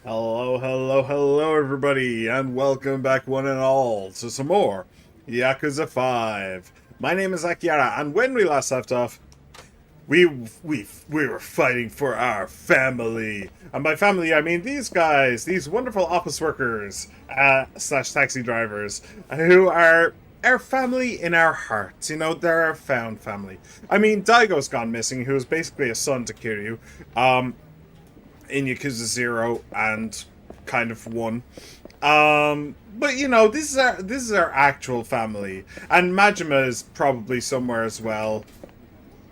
Hello, hello, hello, everybody, and welcome back, one and all, to some more Yakuza 5. My name is Akiara, and when we last left off, we were fighting for our family, and by family I mean these guys, these wonderful office workers slash taxi drivers, who are our family in our hearts. You know, they're our found family. I mean, Daigo's gone missing, who is basically a son to Kiryu. In Yakuza 0 and kind of 1. But you know, this is our actual family. And Majima is probably somewhere as well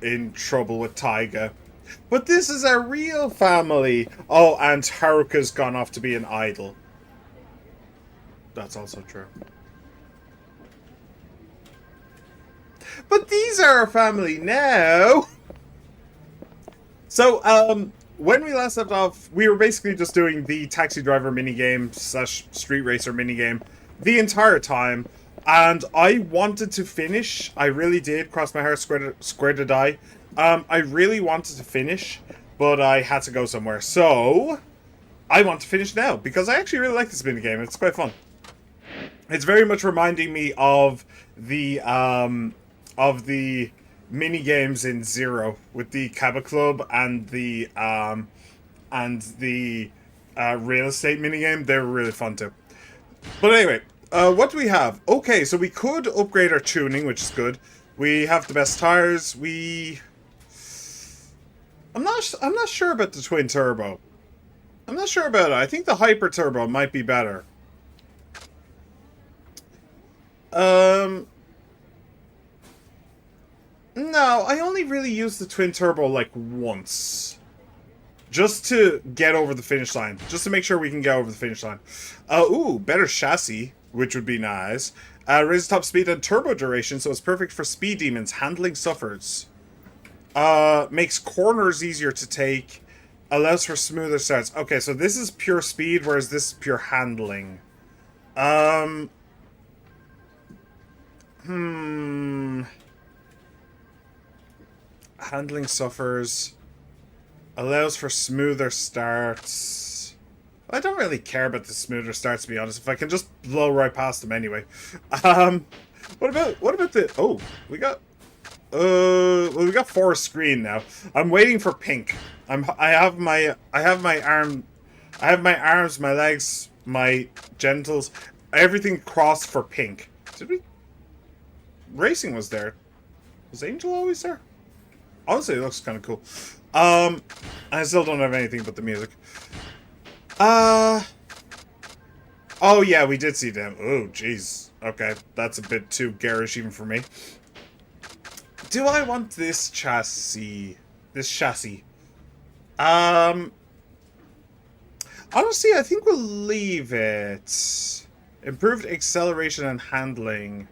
in trouble with Taiga. But this is our real family. Oh, and Haruka's gone off to be an idol. That's also true. But these are our family now. So, when we last left off, we were basically just doing the taxi driver minigame slash street racer minigame the entire time, and I wanted to finish. I really did. Cross my heart, square to die. I really wanted to finish, but I had to go somewhere. So, I want to finish now, because I actually really like this minigame. It's quite fun. It's very much reminding me of the mini games in Zero with the Kaba Club and the real estate mini game. They were really fun too. But anyway, what do we have? Okay, so we could upgrade our tuning, which is good. We have the best tires. I'm not sure about the twin turbo. I'm not sure about it. I think the hyper turbo might be better. No, I only really used the twin turbo like once. Just to get over the finish line. Just to make sure we can get over the finish line. Ooh, better chassis, which would be nice. Raises top speed and turbo duration, so it's perfect for speed demons. Handling suffers. Makes corners easier to take. Allows for smoother starts. Okay, so this is pure speed, whereas this is pure handling. Handling suffers. Allows for smoother starts. I don't really care about the smoother starts, to be honest. If I can just blow right past them anyway. What about the... Oh, we got... well, we got forest green now. I'm waiting for pink. I have my arms, my legs, my genitals, everything crossed for pink. Did we... Racing was there. Was Angel always there? Honestly, it looks kind of cool. I still don't have anything but the music. Oh yeah, we did see them. Oh, jeez. Okay, that's a bit too garish even for me. Do I want this chassis? Honestly, I think we'll leave it. Improved acceleration and handling.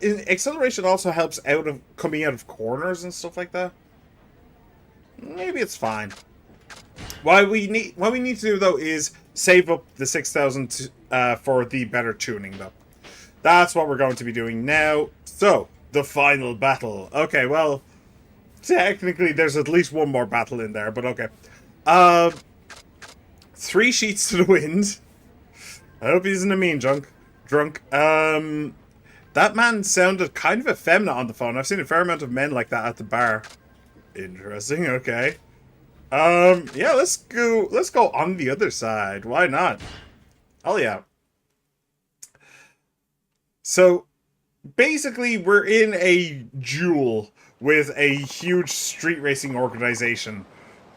Acceleration also helps coming out of corners and stuff like that. Maybe it's fine. What we need to do though is save up the 6,000 for the better tuning though. That's what we're going to be doing now. So the final battle. Okay, well, technically there's at least one more battle in there, but okay. 3 sheets to the wind. I hope he isn't a mean drunk. That man sounded kind of effeminate on the phone. I've seen a fair amount of men like that at the bar. Interesting, okay. Yeah, let's go on the other side. Why not? Hell yeah. So, basically, we're in a duel with a huge street racing organization.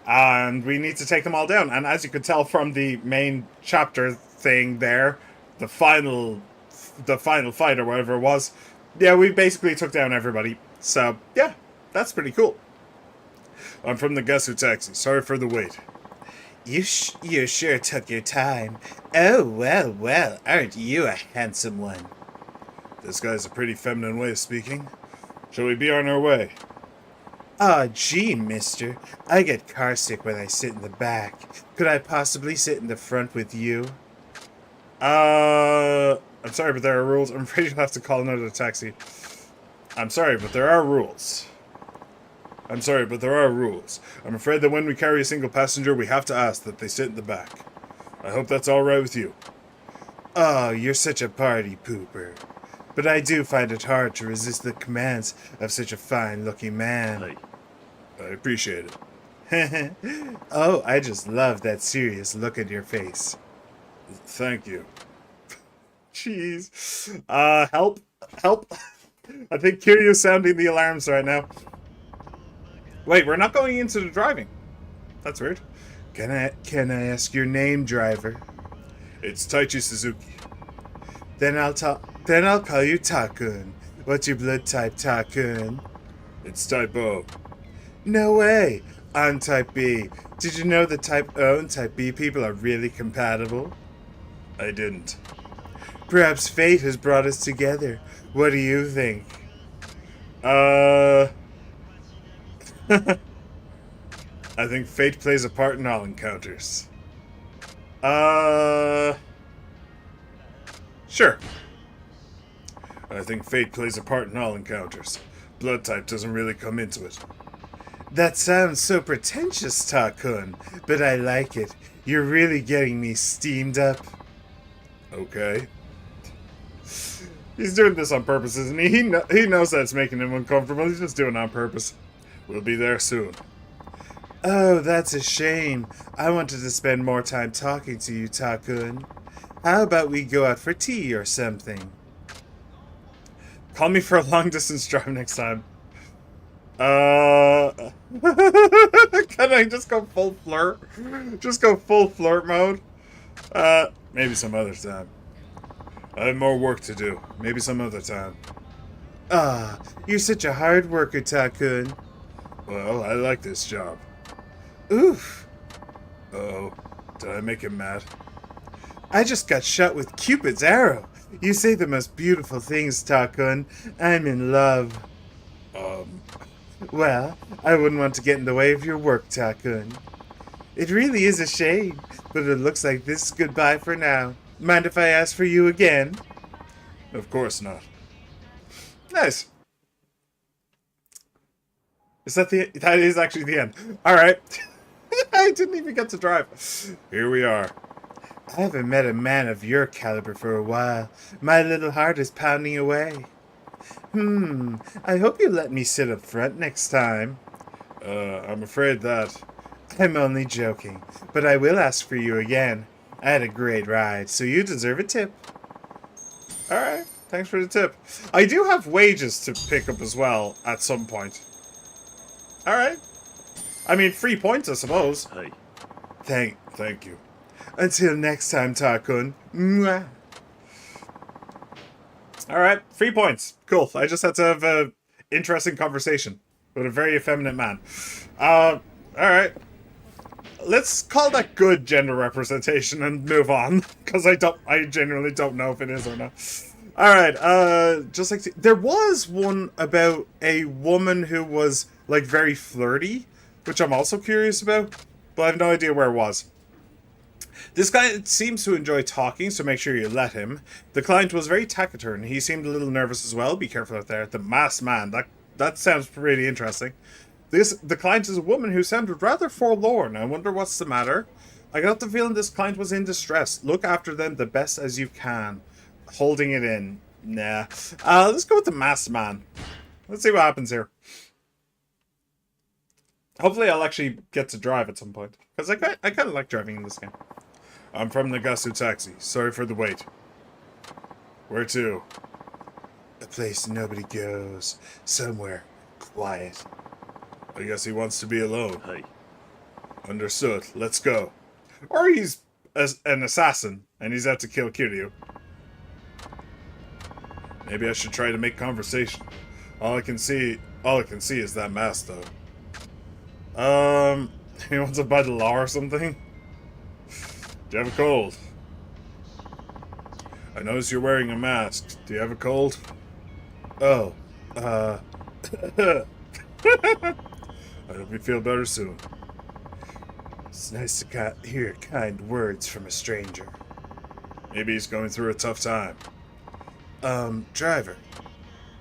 And we need to take them all down. And as you could tell from the main chapter thing there, the final fight or whatever it was, yeah, we basically took down everybody. So, yeah, that's pretty cool. I'm from the Gusu Taxi. Sorry for the wait. You sure took your time. Oh, well, aren't you a handsome one? This guy's a pretty feminine way of speaking. Shall we be on our way? Aw, gee, mister. I get carsick when I sit in the back. Could I possibly sit in the front with you? I'm sorry, but there are rules. I'm afraid you'll have to call another taxi. I'm sorry, but there are rules. I'm afraid that when we carry a single passenger, we have to ask that they sit in the back. I hope that's alright with you. Oh, you're such a party pooper. But I do find it hard to resist the commands of such a fine-looking man. Hey. I appreciate it. Oh, I just love that serious look in your face. Thank you. Jeez. Help. Help. I think Kiryu's sounding the alarms right now. Wait, we're not going into the driving. That's weird. Can I ask your name, driver? It's Taichi Suzuki. Then I'll call you Takun. What's your blood type, Takun? It's type O. No way. I'm type B. Did you know that type O and type B people are really compatible? I didn't. Perhaps fate has brought us together. What do you think? I think fate plays a part in all encounters. Sure. I think fate plays a part in all encounters. Blood type doesn't really come into it. That sounds so pretentious, Takun, but I like it. You're really getting me steamed up. Okay. He's doing this on purpose, isn't he? He knows that it's making him uncomfortable. He's just doing it on purpose. We'll be there soon. Oh, that's a shame. I wanted to spend more time talking to you, Takun. How about we go out for tea or something? Call me for a long-distance drive next time. Can I just go full flirt? Just go full flirt mode? Maybe some other time. I have more work to do. Maybe some other time. Ah, you're such a hard worker, Takun. Well, I like this job. Oof. Uh-oh. Did I make him mad? I just got shot with Cupid's arrow. You say the most beautiful things, Takun. I'm in love. Well, I wouldn't want to get in the way of your work, Takun. It really is a shame, but it looks like this is goodbye for now. Mind if I ask for you again? Of course not. Nice. That is actually the end. Alright. I didn't even get to drive. Here we are. I haven't met a man of your caliber for a while. My little heart is pounding away. I hope you let me sit up front next time. I'm afraid that... I'm only joking, but I will ask for you again. I had a great ride, so you deserve a tip. Alright, thanks for the tip. I do have wages to pick up as well at some point. Alright. I mean, 3 points, I suppose. Hey. Thank you. Until next time, Takun. Mwah. Alright, 3 points. Cool. I just had to have an interesting conversation with a very effeminate man. Alright. Let's call that good gender representation and move on, because I genuinely don't know if it is or not. Alright, just like... There was one about a woman who was, like, very flirty, which I'm also curious about, but I have no idea where it was. This guy seems to enjoy talking, so make sure you let him. The client was very taciturn. He seemed a little nervous as well. Be careful out there. The masked man. That sounds pretty interesting. The client is a woman who sounded rather forlorn. I wonder what's the matter. I got the feeling this client was in distress. Look after them the best as you can. Holding it in. Nah. Let's go with the masked man. Let's see what happens here. Hopefully I'll actually get to drive at some point. Because I kind of like driving in this game. I'm from Nagasu Taxi. Sorry for the wait. Where to? A place nobody goes. Somewhere quiet. I guess he wants to be alone. Hey. Understood. Let's go. Or he's an assassin, and he's out to kill Kiryu. Maybe I should try to make conversation. All I can see is that mask, though. He wants to buy the law or something? Do you have a cold? I notice you're wearing a mask. Do you have a cold? Oh, I hope you feel better soon. It's nice to hear kind words from a stranger. Maybe he's going through a tough time. Driver.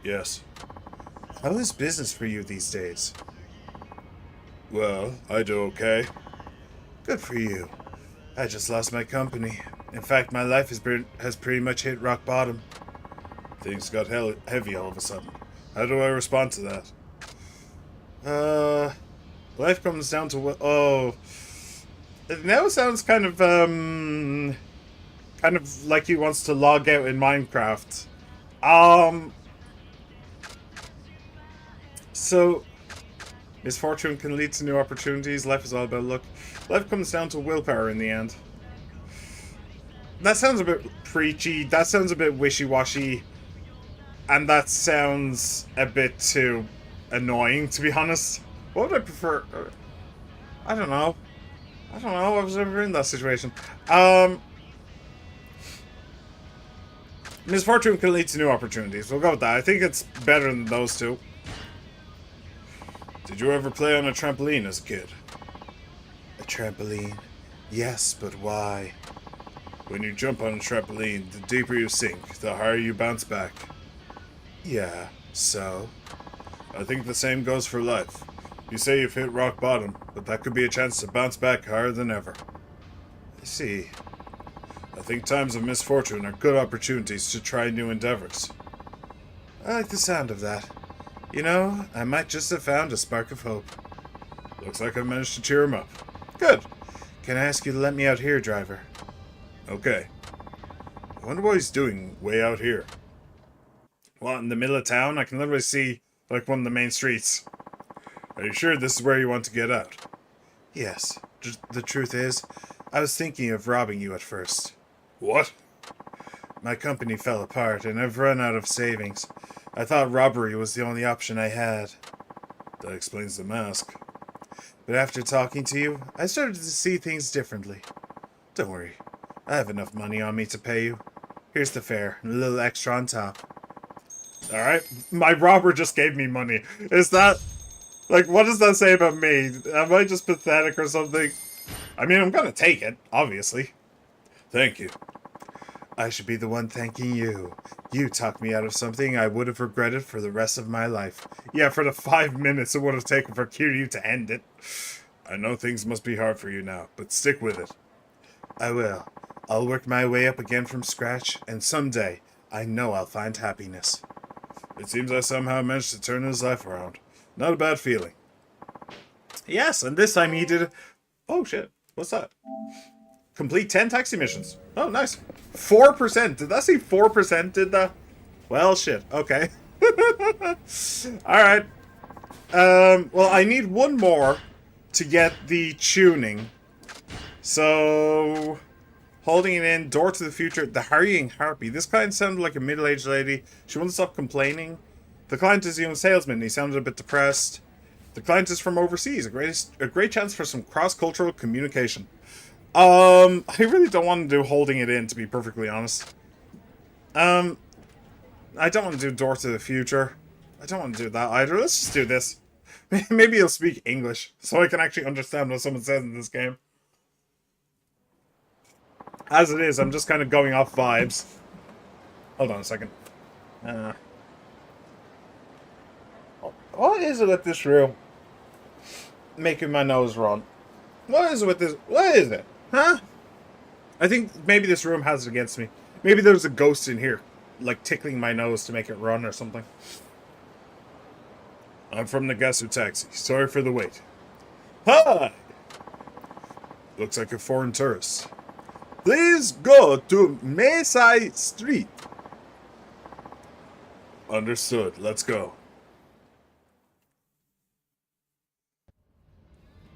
Yes. How is business for you these days? Well, I do okay. Good for you. I just lost my company. In fact, my life has pretty much hit rock bottom. Things got heavy all of a sudden. How do I respond to that? Life comes down to what? Oh, it now sounds kind of like he wants to log out in Minecraft. Um, so misfortune can lead to new opportunities. Life is all about luck. Life comes down to willpower in the end. That sounds a bit preachy. That sounds a bit wishy-washy. And that sounds a bit too annoying, to be honest. What would I prefer? I don't know. I don't know. I was never in that situation. Misfortune can lead to new opportunities. We'll go with that. I think it's better than those two. Did you ever play on a trampoline as a kid? A trampoline? Yes, but why? When you jump on a trampoline, the deeper you sink, the higher you bounce back. Yeah, so? I think the same goes for life. You say you've hit rock bottom, but that could be a chance to bounce back higher than ever. I see. I think times of misfortune are good opportunities to try new endeavors. I like the sound of that. You know, I might just have found a spark of hope. Looks like I've managed to cheer him up. Good. Can I ask you to let me out here, driver? Okay. I wonder what he's doing way out here. What, in the middle of town? I can literally see, like, one of the main streets. Are you sure this is where you want to get out? Yes. The truth is, I was thinking of robbing you at first. What? My company fell apart, and I've run out of savings. I thought robbery was the only option I had. That explains the mask. But after talking to you, I started to see things differently. Don't worry. I have enough money on me to pay you. Here's the fare, and a little extra on top. Alright, my robber just gave me money. Is that... like, what does that say about me? Am I just pathetic or something? I mean, I'm gonna take it, obviously. Thank you. I should be the one thanking you. You talked me out of something I would have regretted for the rest of my life. Yeah, for the 5 minutes it would have taken for Kiryu to end it. I know things must be hard for you now, but stick with it. I will. I'll work my way up again from scratch, and someday, I know I'll find happiness. It seems I somehow managed to turn his life around. Not a bad feeling. Yes, and this time he did... Oh, shit. What's that? Complete 10 taxi missions. Oh, nice. 4%. Did that say 4% did that? Well, shit. Okay. Alright. Well, I need one more to get the tuning. So... Holding it in, door to the future, the hurrying harpy. This client sounded like a middle-aged lady. She wouldn't stop complaining. The client is a young salesman. He sounded a bit depressed. The client is from overseas. A great chance for some cross-cultural communication. I really don't want to do holding it in, to be perfectly honest. I don't want to do door to the future. I don't want to do that either. Let's just do this. Maybe he'll speak English, so I can actually understand what someone says in this game. As it is, I'm just kind of going off vibes. Hold on a second. What is it with this room making my nose run? What is it with this? What is it? Huh? I think maybe this room has it against me. Maybe there's a ghost in here, like tickling my nose to make it run or something. I'm from the Gasu Taxi. Sorry for the wait. Hi! Looks like a foreign tourist. Please go to Meisai Street. Understood. Let's go.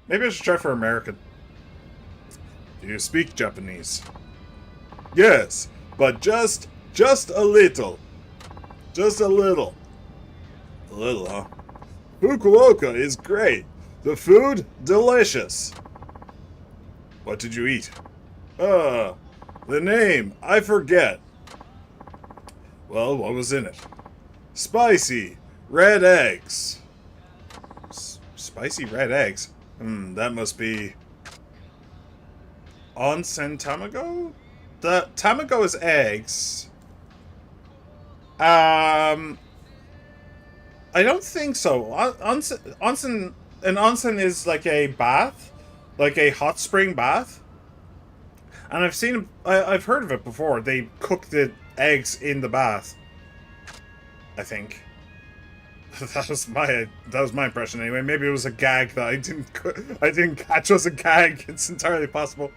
Maybe I should try for American. Do you speak Japanese? Yes, but just a little. Just a little. A little, huh? Fukuoka is great. The food, delicious. What did you eat? The name, I forget. Well, what was in it? Spicy red eggs. Spicy red eggs? That must be... Onsen tamago? The tamago is eggs. I don't think so. An onsen is like a bath? Like a hot spring bath? And I've seen, I've heard of it before. They cook the eggs in the bath. I think. That was my impression anyway. Maybe it was a gag that I didn't catch was a gag. It's entirely possible.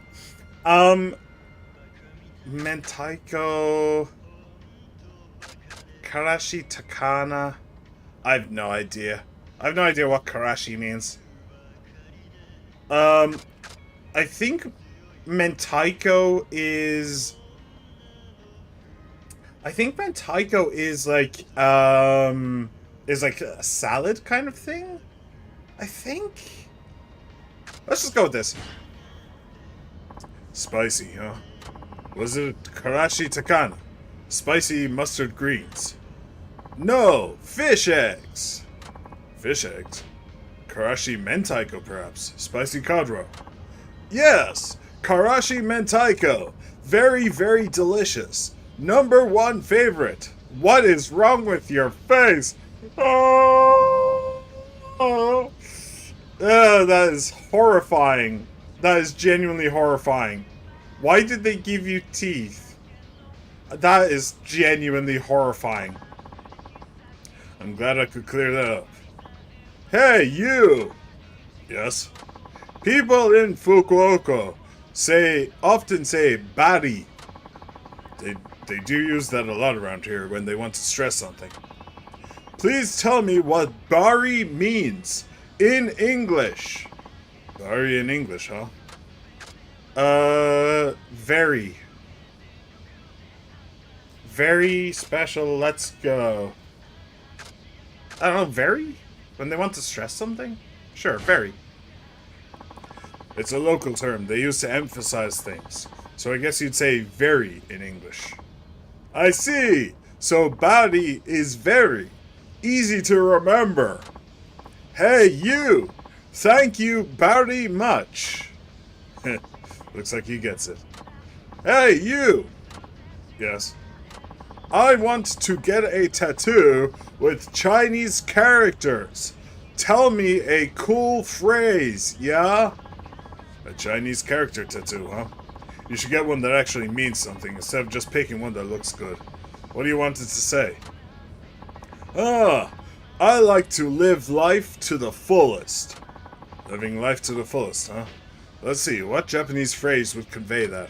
Mentaiko, Karashi Takana. I have no idea. I have no idea what Karashi means. I think Mentaiko is. I think Mentaiko is like a salad kind of thing. I think. Let's just go with this. Spicy, huh? Was it Karashi Takana? Spicy mustard greens. No, fish eggs. Fish eggs? Karashi Mentaiko, perhaps. Spicy Kadro. Yes, Karashi Mentaiko. Very, very delicious. #1 favorite. What is wrong with your face? Oh, that is horrifying. That is genuinely horrifying. Why did they give you teeth? That is genuinely horrifying. I'm glad I could clear that up. Hey, you! Yes? People in Fukuoka often say bari. They do use that a lot around here when they want to stress something. Please tell me what bari means in English. Bari in English, huh? Very. Very special, let's go. I don't know, very? When they want to stress something? Sure, very. It's a local term they use to emphasize things. So I guess you'd say very in English. I see! So bari is very. Easy to remember. Hey, you! Thank you very much. Looks like he gets it. Hey, you! Yes. I want to get a tattoo with Chinese characters. Tell me a cool phrase, yeah? A Chinese character tattoo, huh? You should get one that actually means something instead of just picking one that looks good. What do you want it to say? I like to live life to the fullest. Living life to the fullest, huh? Let's see, what Japanese phrase would convey that?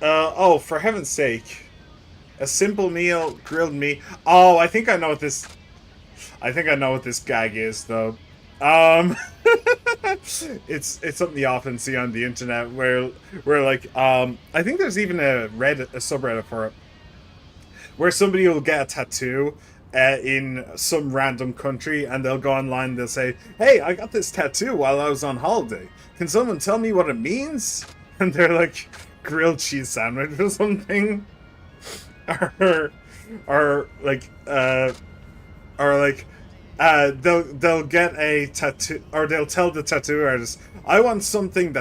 Oh, for heaven's sake. A simple meal, grilled meat. Oh, I think I know what this gag is, though. It's something you often see on the internet where like, I think there's even a subreddit for it, where somebody will get a tattoo in some random country, and they'll go online and they'll say, hey, I got this tattoo while I was on holiday. Can someone tell me what it means? And they're like, grilled cheese sandwich or something. or like they'll get a tattoo, or they'll tell the tattoo artist, I want something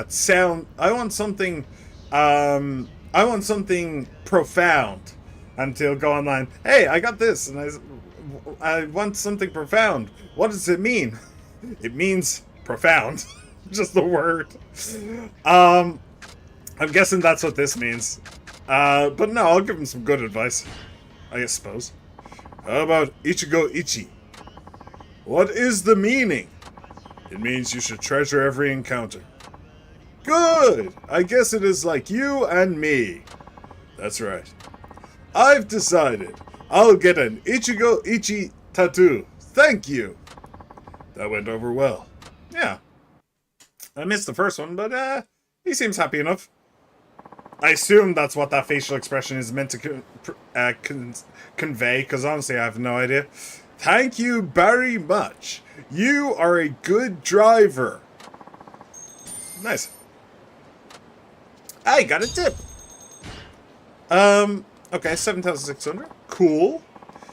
profound, and they'll go online, hey, I got this, and I want something profound. What does it mean? It means profound. Just the word. I'm guessing that's what this means. But no, I'll give him some good advice, I suppose. How about Ichigo Ichi? What is the meaning? It means you should treasure every encounter. Good! I guess it is like you and me. That's right. I've decided. I'll get an Ichigo Ichi tattoo. Thank you. That went over well. Yeah. I missed the first one, but he seems happy enough. I assume that's what that facial expression is meant to convey, because honestly I have no idea. Thank you very much. You are a good driver. Nice. I got a tip. Okay, 7,600. Cool.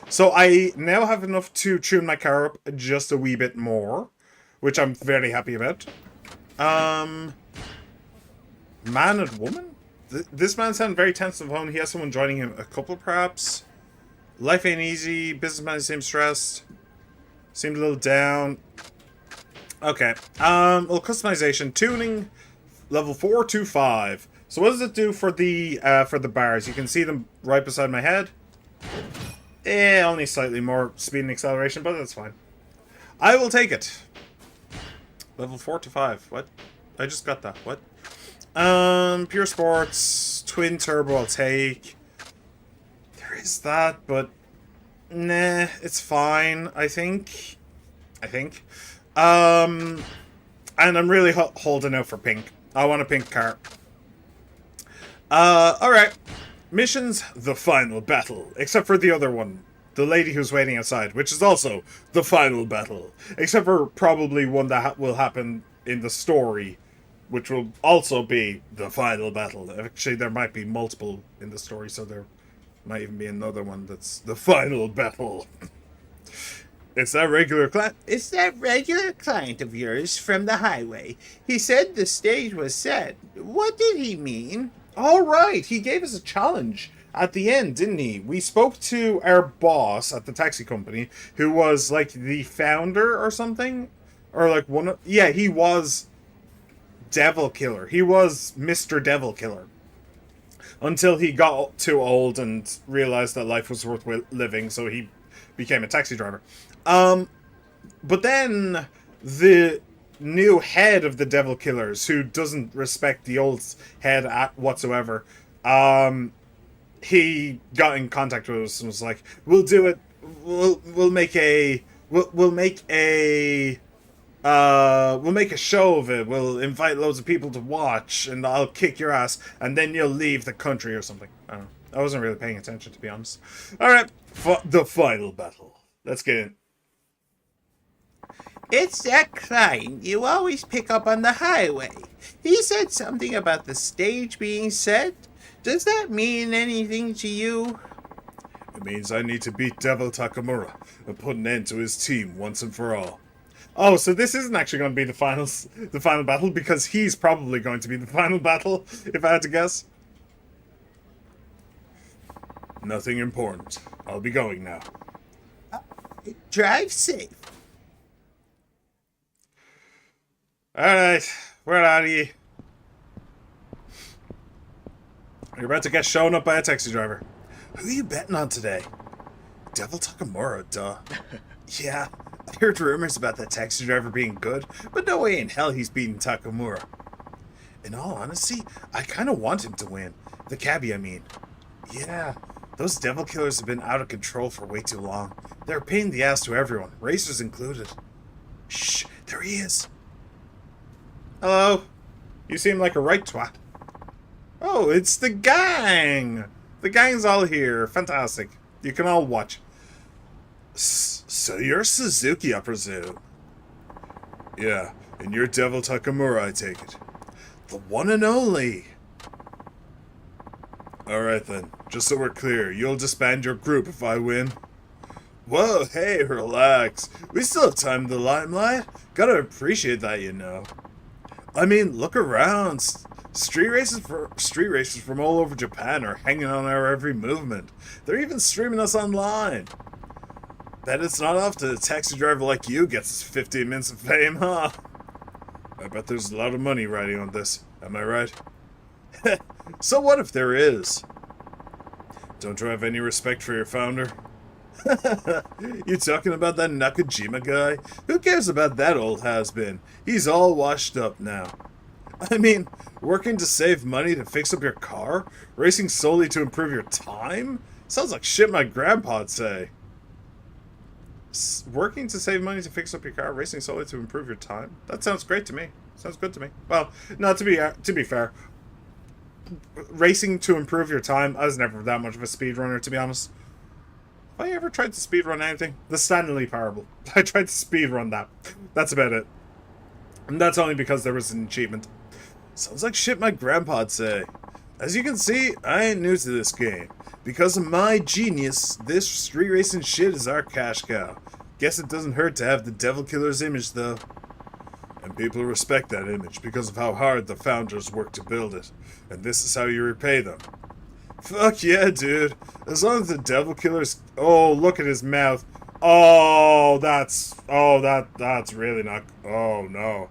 So I now have enough to tune my car up just a wee bit more, which I'm very happy about. Man and woman? This man sounded very tense on the phone. He has someone joining him. A couple, perhaps? Life ain't easy. Businessman seems stressed. Seemed a little down. Okay. Well, customization. Tuning. Level 425. So what does it do for the bars? You can see them right beside my head. Only slightly more speed and acceleration, but that's fine. I will take it. Level 45. What? I just got that. What? Pure Sports, Twin Turbo I'll take. There is that, but nah, it's fine, I think. And I'm really holding out for pink. I want a pink car. Alright. Missions, the final battle. Except for the other one. The lady who's waiting outside, which is also the final battle. Except for probably one that will happen in the story, which will also be the final battle. Actually, there might be multiple in the story, so there might even be another one that's the final battle. It's that regular client. It's that regular client of yours from the highway. He said the stage was set. What did he mean? All right, he gave us a challenge at the end, didn't he? We spoke to our boss at the taxi company, who was like the founder or something, or like one of, yeah, he was Devil Killer. He was Mr. Devil Killer. Until he got too old and realized that life was worth living, so he became a taxi driver. But then the new head of the Devil Killers, who doesn't respect the old head whatsoever, he got in contact with us and was like, "We'll do it. We'll make a we'll make a show of it. We'll invite loads of people to watch, and I'll kick your ass, and then you'll leave the country or something." I don't know. I wasn't really paying attention, to be honest. All right, the final battle. Let's get in. It's that client you always pick up on the highway. He said something about the stage being set. Does that mean anything to you? It means I need to beat Devil Takamura and put an end to his team once and for all. Oh, so this isn't actually going to be the final battle, because he's probably going to be the final battle, if I had to guess. Nothing important. I'll be going now. Drive safe. Alright, where are you? You're about to get shown up by a taxi driver. Who are you betting on today? Devil Takamura, duh. Yeah, I heard rumors about that taxi driver being good, but no way in hell he's beating Takamura. In all honesty, I kind of want him to win. The cabbie, I mean. Yeah, those Devil Killers have been out of control for way too long. They're a pain in the ass to everyone, racers included. Shh, there he is. Hello. You seem like a right twat. Oh, it's the gang! The gang's all here. Fantastic. You can all watch. So you're Suzuki, I presume? Yeah, and you're Devil Takamura, I take it. The one and only. Alright then, just so we're clear, you'll disband your group if I win? Whoa, hey, relax. We still have time in the limelight. Gotta appreciate that, you know. I mean, look around. Street racers from all over Japan are hanging on our every movement. They're even streaming us online. Bet it's not often a taxi driver like you gets 15 minutes of fame, huh? I bet there's a lot of money riding on this. Am I right? So what if there is? Don't you have any respect for your founder? You talking about that Nakajima guy? Who cares about that old has-been? He's all washed up now. I mean, working to save money to fix up your car? Racing solely to improve your time? Sounds like shit my grandpa'd say. Working to save money to fix up your car? Racing solely to improve your time? That sounds great to me. Sounds good to me. Well, no, to be fair, racing to improve your time, I was never that much of a speedrunner, to be honest. Have I ever tried to speedrun anything? The Stanley Parable. I tried to speedrun that. That's about it. And that's only because there was an achievement. Sounds like shit my grandpa'd say. As you can see, I ain't new to this game. Because of my genius, this street racing shit is our cash cow. Guess it doesn't hurt to have the Devil Killer's image, though. And people respect that image because of how hard the founders worked to build it. And this is how you repay them. Fuck yeah, dude. As long as the Devil Killer's... Oh, look at his mouth. Oh, that's... Oh, that's really not... Oh, no.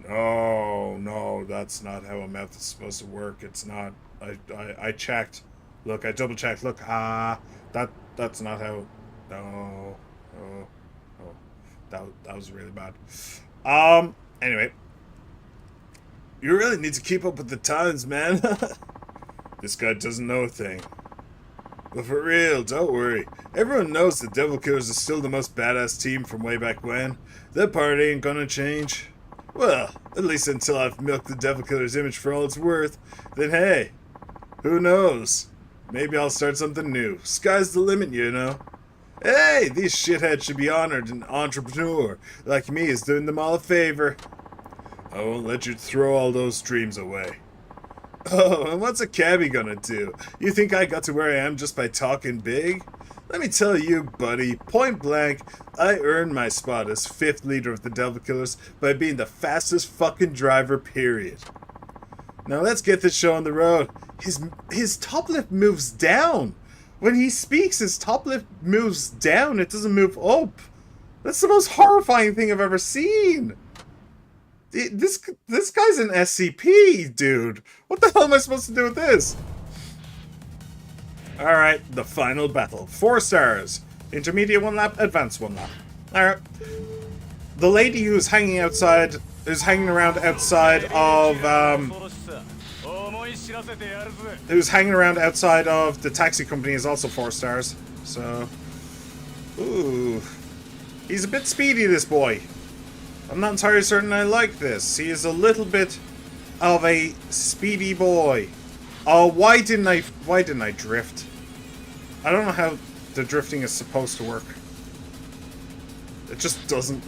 Oh, no, that's not how a mouth is supposed to work. It's not. I checked. Look, I double checked. Look, that's not how. No. Oh, oh. That was really bad. Anyway. You really need to keep up with the times, man. This guy doesn't know a thing. But for real, don't worry. Everyone knows the Devil Killers are still the most badass team from way back when. That part ain't gonna change. Well, at least until I've milked the Devil Killers image for all it's worth. Then hey, who knows? Maybe I'll start something new. Sky's the limit, you know. Hey, these shitheads should be honored. An entrepreneur like me is doing them all a favor. I won't let you throw all those dreams away. Oh, and what's a cabbie gonna do? You think I got to where I am just by talking big? Let me tell you, buddy, point blank, I earned my spot as 5th leader of the Devil Killers by being the fastest fucking driver, period. Now let's get this show on the road. His top lip moves down. When he speaks, his top lip moves down. It doesn't move up. That's the most horrifying thing I've ever seen. This guy's an SCP, dude. What the hell am I supposed to do with this? Alright, the final battle. 4 stars. Intermediate 1 lap, advanced 1 lap. Alright. The lady who's hanging around outside of the taxi company is also 4 stars. So, ooh. He's a bit speedy, this boy. I'm not entirely certain I like this. He is a little bit of a speedy boy. Oh, why didn't I drift? I don't know how the drifting is supposed to work. It just doesn't.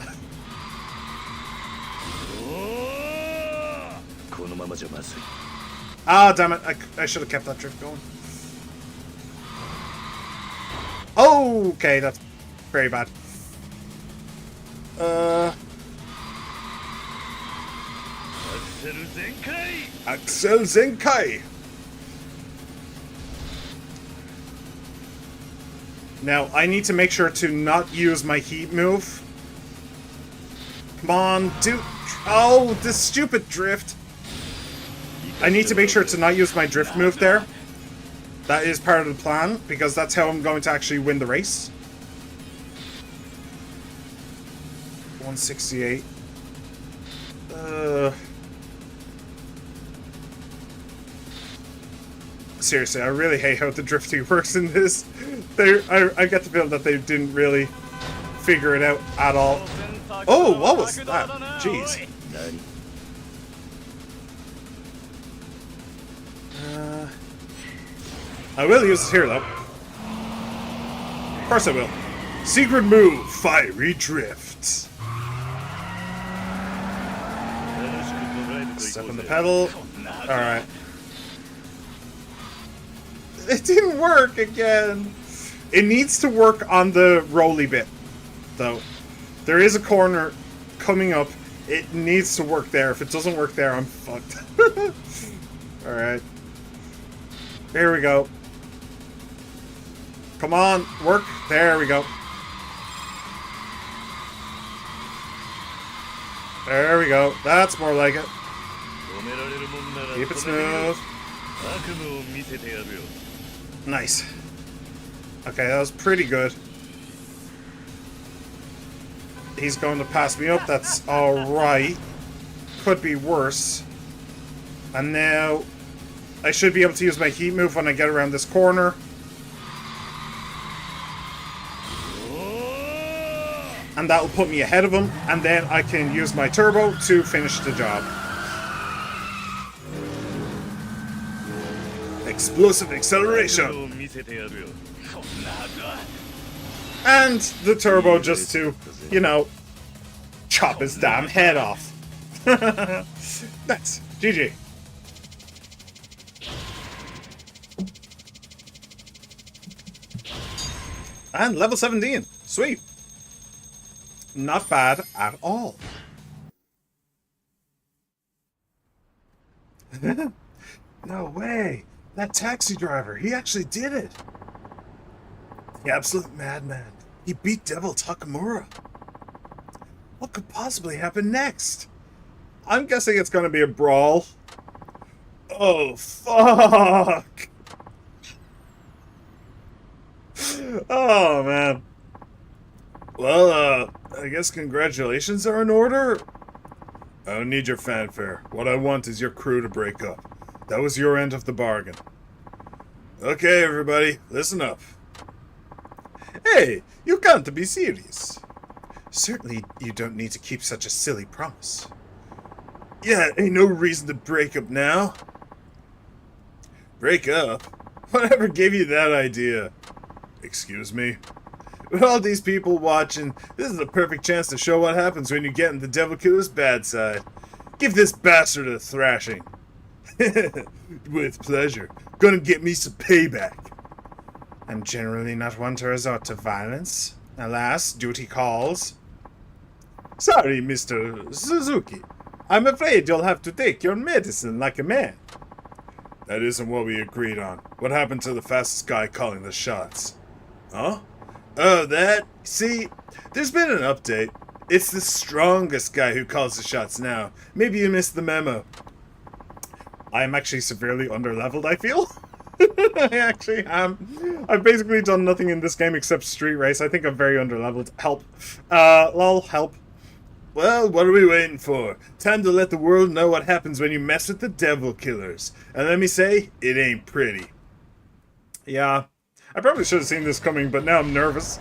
Ah, damn it. I should have kept that drift going. Oh, okay, that's very bad. Axel Zenkai! Now, I need to make sure to not use my heat move. Come on, dude. Oh, this stupid drift. I need to make sure to not use my drift move there. That is part of the plan, because that's how I'm going to actually win the race. 168. Seriously, I really hate how the drifting works in this. I get the feeling that they didn't really figure it out at all. Oh, what was that? Jeez. I will use it here, though. Of course I will. Secret move, fiery drift. Step on the pedal. Alright. It didn't work again. It needs to work on the rolly bit, though. There is a corner coming up. It needs to work there. If it doesn't work there, I'm fucked. Alright. Here we go. Come on, work. There we go. There we go. That's more like it. Keep it smooth. Nice. Okay, that was pretty good. He's going to pass me up. That's alright. Could be worse. And now I should be able to use my heat move when I get around this corner. And that will put me ahead of him. And then I can use my turbo to finish the job. Explosive acceleration. And the turbo just to, you know, chop his damn head off. That's GG. And level 17. Sweet. Not bad at all. No way. That taxi driver, he actually did it. The absolute madman. He beat Devil Takamura. What could possibly happen next? I'm guessing it's gonna be a brawl. Oh, fuck! Oh, man. Well, I guess congratulations are in order? I don't need your fanfare. What I want is your crew to break up. That was your end of the bargain. Okay, everybody, listen up. Hey, you can't be serious. Certainly, you don't need to keep such a silly promise. Yeah, ain't no reason to break up now. Break up? Whatever gave you that idea? Excuse me? With all these people watching, this is a perfect chance to show what happens when you get in the Devil Killer's bad side. Give this bastard a thrashing. With pleasure. Gonna get me some payback. I'm generally not one to resort to violence. Alas, duty calls. Sorry, Mr. Suzuki. I'm afraid you'll have to take your medicine like a man. That isn't what we agreed on. What happened to the fastest guy calling the shots? Huh? Oh, that? See, there's been an update. It's the strongest guy who calls the shots now. Maybe you missed the memo. I am actually severely underleveled, I feel. I actually am. I've basically done nothing in this game except street race. I think I'm very underleveled. Help. Lol, help. Well, what are we waiting for? Time to let the world know what happens when you mess with the Devil Killers. And let me say, it ain't pretty. Yeah. I probably should have seen this coming, but now I'm nervous.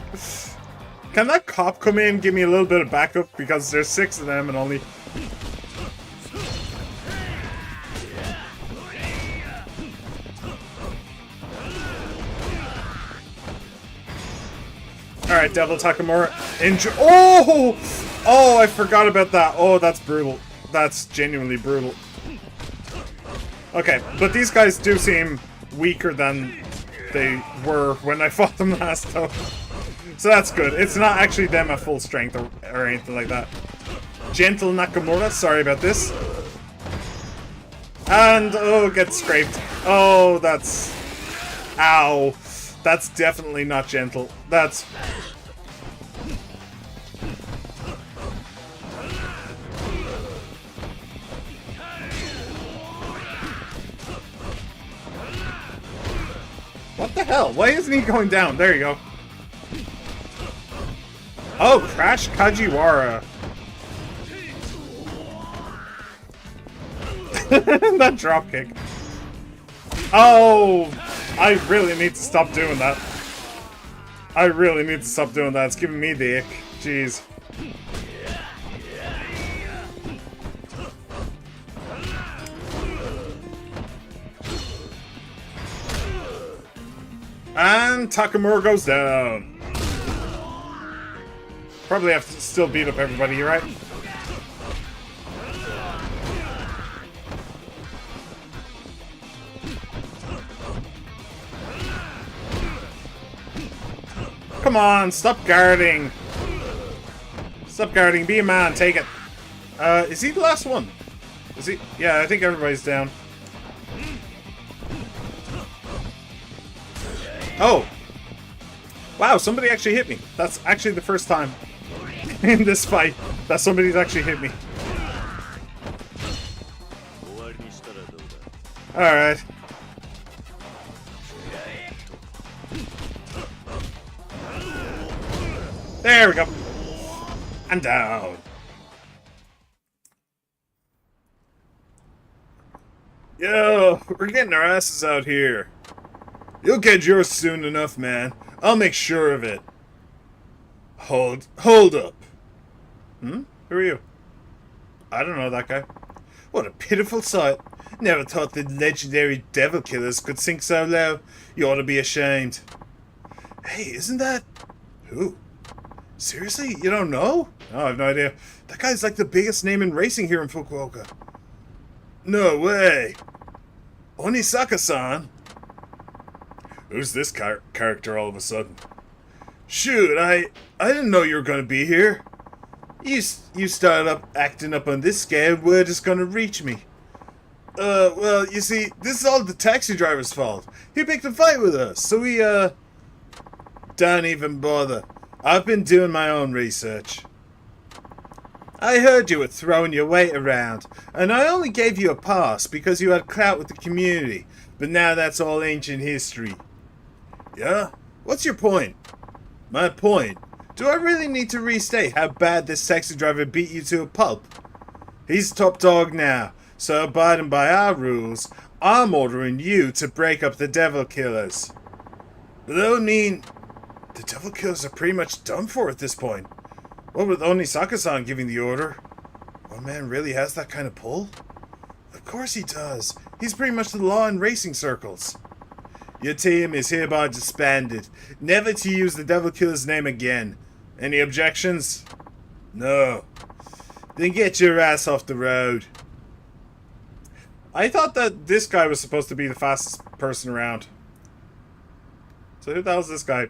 Can that cop come in and give me a little bit of backup? Because there's 6 of them and only... Alright, Devil Takamura. Enjoy. Oh! Oh, I forgot about that. Oh, that's brutal. That's genuinely brutal. Okay, but these guys do seem weaker than they were when I fought them last, though. So that's good. It's not actually them at full strength or anything like that. Gentle Nakamura, sorry about this. And, oh, get scraped. Oh, that's... Ow. That's definitely not gentle. That's... What the hell? Why isn't he going down? There you go. Oh, Crash Kajiwara. That dropkick. Oh, I really need to stop doing that. I really need to stop doing that. It's giving me the ick. Jeez. And Takamura goes down. Probably have to still beat up everybody, you're right? Come on, stop guarding. Stop guarding, be a man, take it. Is he the last one? Is he? Yeah, I think everybody's down. Oh! Wow, somebody actually hit me. That's actually the first time in this fight that somebody's actually hit me. Alright. There we go. And down. Yo, we're getting our asses out here. You'll get yours soon enough, man. I'll make sure of it. Hold up. Hmm? Who are you? I don't know that guy. What a pitiful sight. Never thought the legendary Devil Killers could sink so low. You ought to be ashamed. Hey, isn't that... Who? Seriously? You don't know? Oh, I have no idea. That guy's like the biggest name in racing here in Fukuoka. No way. Onisaka-san? Who's this character all of a sudden? Shoot, I didn't know you were gonna be here. You started up acting up on this scale, word is gonna reach me. Well, you see, this is all the taxi driver's fault. He picked a fight with us, so we, don't even bother. I've been doing my own research. I heard you were throwing your weight around, and I only gave you a pass because you had clout with the community, but now that's all ancient history. Yeah? What's your point? My point? Do I really need to restate how bad this taxi driver beat you to a pulp? He's top dog now, so abiding by our rules, I'm ordering you to break up the Devil Killers. But that would mean the Devil Killers are pretty much done for at this point. What with Onisaka-san giving the order? One man really has that kind of pull? Of course he does. He's pretty much the law in racing circles. Your team is hereby disbanded, never to use the Devil Killer's name again. Any objections? No. Then get your ass off the road. I thought that this guy was supposed to be the fastest person around. So who the hell's this guy?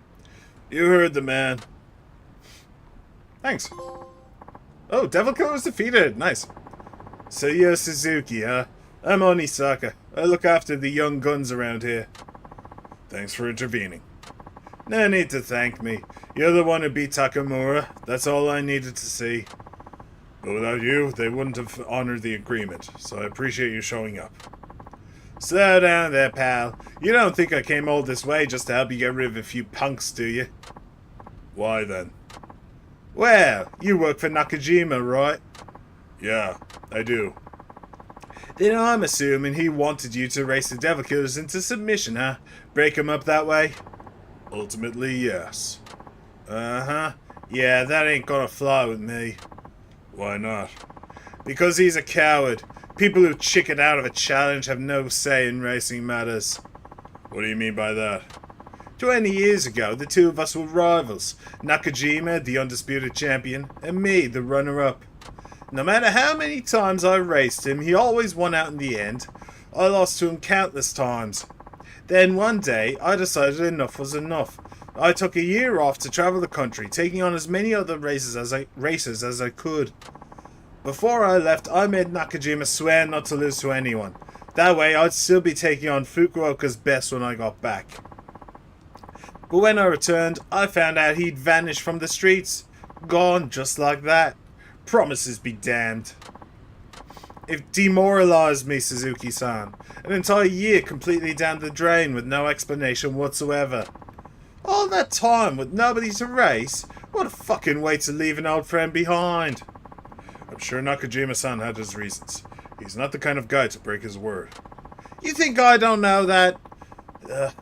You heard the man. Thanks. Oh, Devil Killer was defeated. Nice. So you're Suzuki, huh? I'm Onisaka. I look after the young guns around here. Thanks for intervening. No need to thank me. You're the one who beat Takamura. That's all I needed to see. But without you, they wouldn't have honored the agreement, so I appreciate you showing up. Slow down there, pal. You don't think I came all this way just to help you get rid of a few punks, do you? Why then? Well, you work for Nakajima, right? Yeah, I do. Then I'm assuming he wanted you to race the Devil Killers into submission, huh? Break them up that way? Ultimately, yes. Uh-huh. Yeah, that ain't gonna fly with me. Why not? Because he's a coward. People who chicken out of a challenge have no say in racing matters. What do you mean by that? 20 years ago, the two of us were rivals. Nakajima, the undisputed champion, and me, the runner-up. No matter how many times I raced him, he always won out in the end. I lost to him countless times. Then one day, I decided enough was enough. I took a year off to travel the country, taking on as many other races as I could. Before I left, I made Nakajima swear not to lose to anyone. That way, I'd still be taking on Fukuoka's best when I got back. But when I returned, I found out he'd vanished from the streets. Gone, just like that. Promises be damned. It demoralized me, Suzuki-san. An entire year completely down the drain with no explanation whatsoever. All that time with nobody to race? What a fucking way to leave an old friend behind. I'm sure Nakajima-san had his reasons. He's not the kind of guy to break his word. You think I don't know that?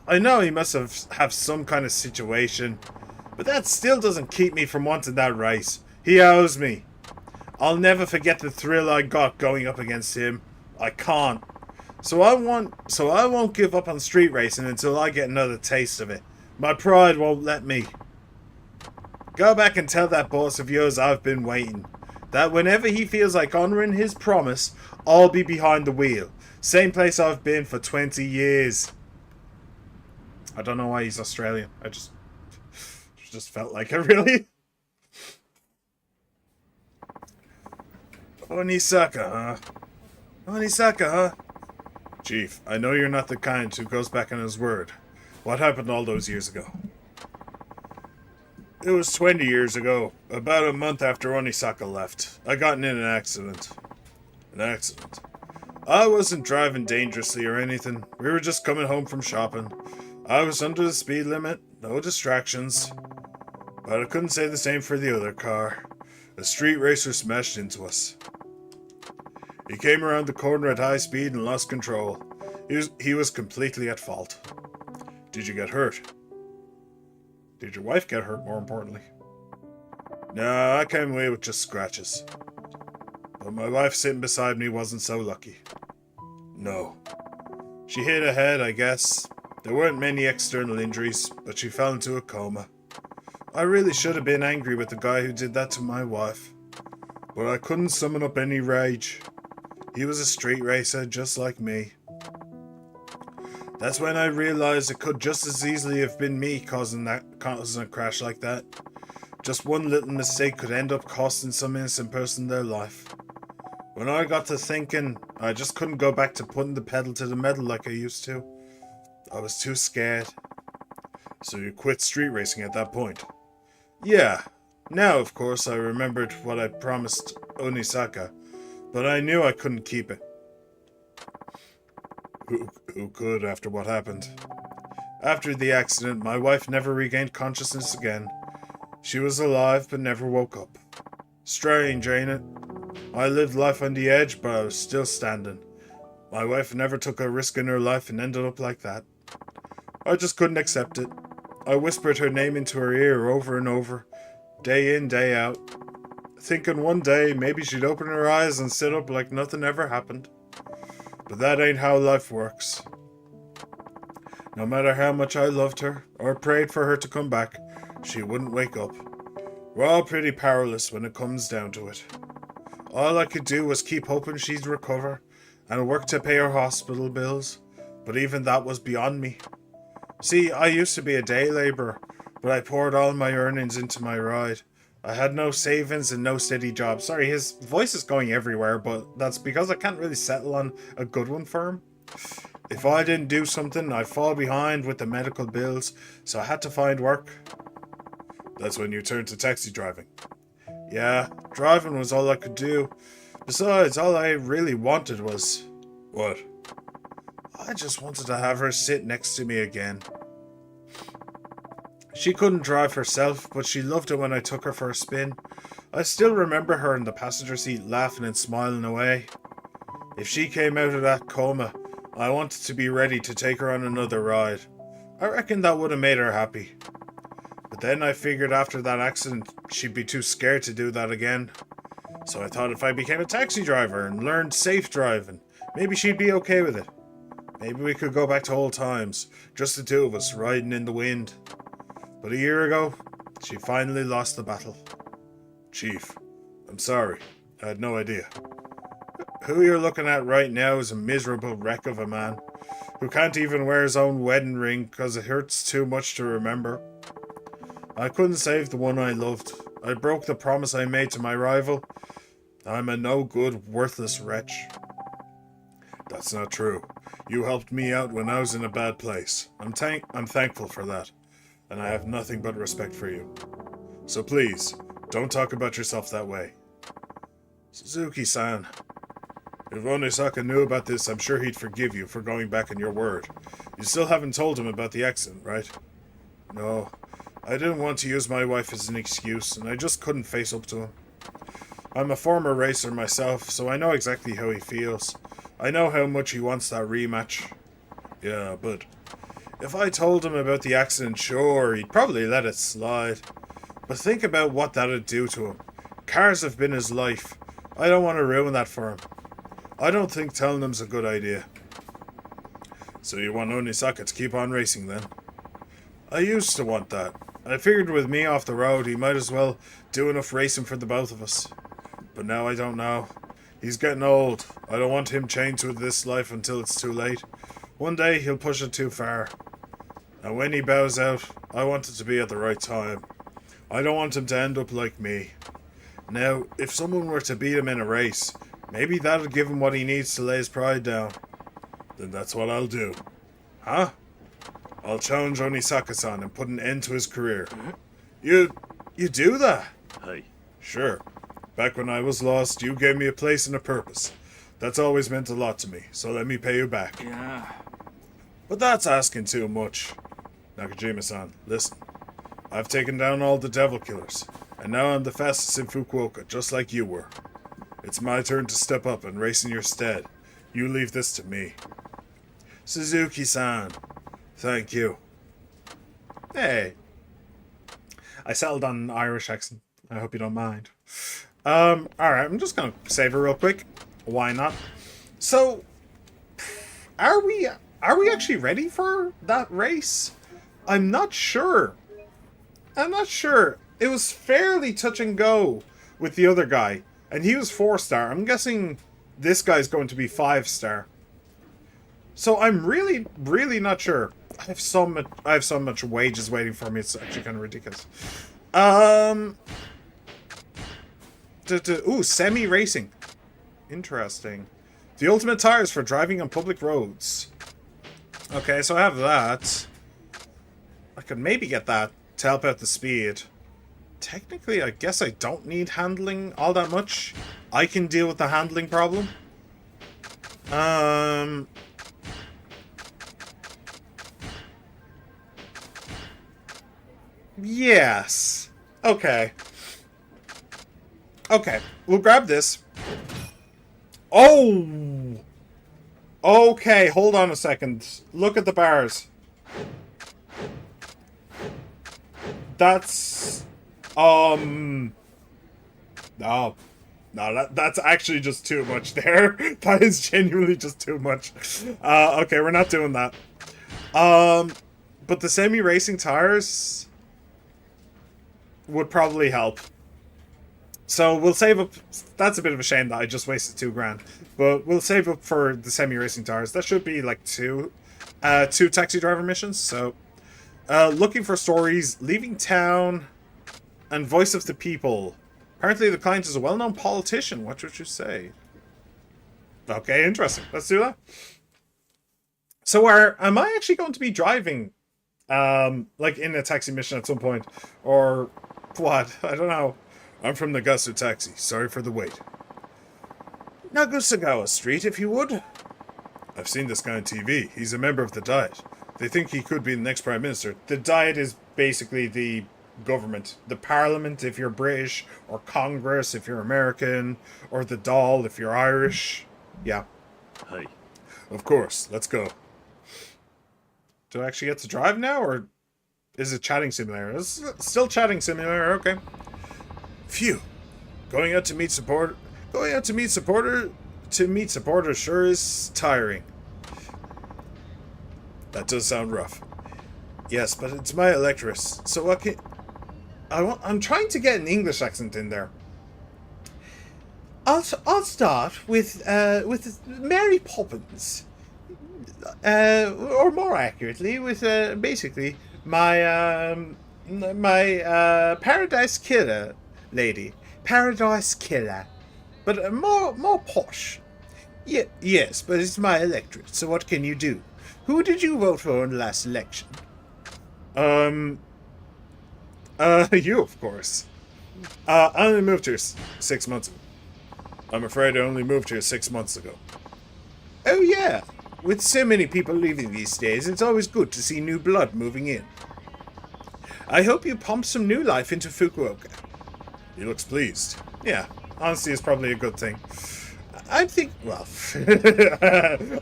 I know he must have some kind of situation. But that still doesn't keep me from wanting that race. He owes me. I'll never forget the thrill I got going up against him. I can't. So I won't give up on street racing until I get another taste of it. My pride won't let me. Go back and tell that boss of yours I've been waiting. That whenever he feels like honoring his promise, I'll be behind the wheel. Same place I've been for 20 years. I don't know why he's Australian. I just felt like it, really. Onisaka, huh? Onisaka, huh? Chief, I know you're not the kind who goes back on his word. What happened all those years ago? It was 20 years ago, about a month after Onisaka left. I got in an accident. An accident? I wasn't driving dangerously or anything. We were just coming home from shopping. I was under the speed limit, no distractions. But I couldn't say the same for the other car. A street racer smashed into us. He came around the corner at high speed and lost control. He was completely at fault. Did you get hurt? Did your wife get hurt, more importantly? No, I came away with just scratches. But my wife sitting beside me wasn't so lucky. No. She hit her head, I guess. There weren't many external injuries, but she fell into a coma. I really should have been angry with the guy who did that to my wife. But I couldn't summon up any rage. He was a street racer, just like me. That's when I realized it could just as easily have been me causing a crash like that. Just one little mistake could end up costing some innocent person their life. When I got to thinking, I just couldn't go back to putting the pedal to the metal like I used to. I was too scared. So you quit street racing at that point? Yeah. Now, of course, I remembered what I promised Onisaka, but I knew I couldn't keep it. Who could after what happened? After the accident, my wife never regained consciousness again. She was alive but never woke up. Strange, ain't it? I lived life on the edge, but I was still standing. My wife never took a risk in her life and ended up like that. I just couldn't accept it. I whispered her name into her ear over and over, day in, day out, thinking one day maybe she'd open her eyes and sit up like nothing ever happened. But that ain't how life works. No matter how much I loved her, or prayed for her to come back, she wouldn't wake up. We're all pretty powerless when it comes down to it. All I could do was keep hoping she'd recover, and work to pay her hospital bills, but even that was beyond me. See, I used to be a day labourer, but I poured all my earnings into my ride. I had no savings and no steady job. Sorry, his voice is going everywhere, but that's because I can't really settle on a good one for him. If I didn't do something, I'd fall behind with the medical bills, so I had to find work. That's when you turned to taxi driving. Yeah, driving was all I could do. Besides, all I really wanted was... What? I just wanted to have her sit next to me again. She couldn't drive herself, but she loved it when I took her for a spin. I still remember her in the passenger seat laughing and smiling away. If she came out of that coma, I wanted to be ready to take her on another ride. I reckon that would have made her happy. But then I figured after that accident, she'd be too scared to do that again. So I thought if I became a taxi driver and learned safe driving, maybe she'd be okay with it. Maybe we could go back to old times, just the two of us riding in the wind. But a year ago, she finally lost the battle. Chief, I'm sorry. I had no idea. Who you're looking at right now is a miserable wreck of a man who can't even wear his own wedding ring because it hurts too much to remember. I couldn't save the one I loved. I broke the promise I made to my rival. I'm a no-good, worthless wretch. That's not true. You helped me out when I was in a bad place. I'm thankful for that, and I have nothing but respect for you. So please, don't talk about yourself that way. Suzuki-san, if Onisaka knew about this, I'm sure he'd forgive you for going back on your word. You still haven't told him about the accident, right? No, I didn't want to use my wife as an excuse, and I just couldn't face up to him. I'm a former racer myself, so I know exactly how he feels. I know how much he wants that rematch. Yeah, but if I told him about the accident, sure, he'd probably let it slide. But think about what that'd do to him. Cars have been his life. I don't want to ruin that for him. I don't think telling him's a good idea. So you want Onisaka to keep on racing then? I used to want that. I figured with me off the road, he might as well do enough racing for the both of us. But now I don't know. He's getting old. I don't want him chained to this life until it's too late. One day he'll push it too far. And when he bows out, I want it to be at the right time. I don't want him to end up like me. Now, if someone were to beat him in a race, maybe that'll give him what he needs to lay his pride down. Then that's what I'll do. Huh? I'll challenge Onisaka-san and put an end to his career. You do that? Hey. Sure. Back when I was lost, you gave me a place and a purpose. That's always meant a lot to me, so let me pay you back. Yeah. But that's asking too much. Nakajima-san, listen. I've taken down all the devil killers, and now I'm the fastest in Fukuoka, just like you were. It's my turn to step up and race in your stead. You leave this to me. Suzuki-san, thank you. Hey. I settled on an Irish accent. I hope you don't mind. Alright, I'm just gonna save it real quick. Why not? So, are we actually ready for that race? I'm not sure. It was fairly touch and go with the other guy, and he was 4-star. I'm guessing this guy's going to be 5-star. So I'm really, really not sure. I have so much wages waiting for me. It's actually kind of ridiculous. Ooh, semi-racing. Interesting. The ultimate tires for driving on public roads. Okay, so I have that. I could maybe get that to help out the speed. technically, I guess I don't need handling all that much. I can deal with the handling problem. Yes. Okay. Okay, we'll grab this. Oh! Okay, hold on a second. Look at the bars. That's... Oh. No, that's actually just too much there. That is genuinely just too much. Okay, we're not doing that. But the semi-racing tires would probably help. So we'll save up... That's a bit of a shame that I just wasted $2,000. But we'll save up for the semi-racing tires. That should be like two taxi driver missions. So, looking for stories, leaving town, and voice of the people. Apparently the client is a well-known politician. What would you say? Okay, interesting. Let's do that. So am I actually going to be driving, like in a taxi mission at some point? Or what? I don't know. I'm from Nagasu Taxi. Sorry for the wait. Nagasagawa Street, if you would. I've seen this guy on TV. He's a member of the Diet. They think he could be the next Prime Minister. The Diet is basically the government. The Parliament if you're British, or Congress if you're American, or the Dáil if you're Irish. Yeah. Hi. Of course. Let's go. Do I actually get to drive now, or is it chatting simulator? It's still chatting simulator, okay. Phew. Going out to meet supporters sure is tiring. That does sound rough. Yes, but it's my electorate. So what can... I'm trying to get an English accent in there. I'll start with Mary Poppins. Or more accurately, with basically my Paradise Killer lady. Paradise Killer. But more posh. Yes, but it's my electorate, so what can you do? Who did you vote for in the last election? You, of course. I only moved here 6 months ago. I'm afraid I only moved here 6 months ago. Oh, yeah. With so many people leaving these days, it's always good to see new blood moving in. I hope you pump some new life into Fukuoka. He looks pleased. Yeah, honesty is probably a good thing. I think, well,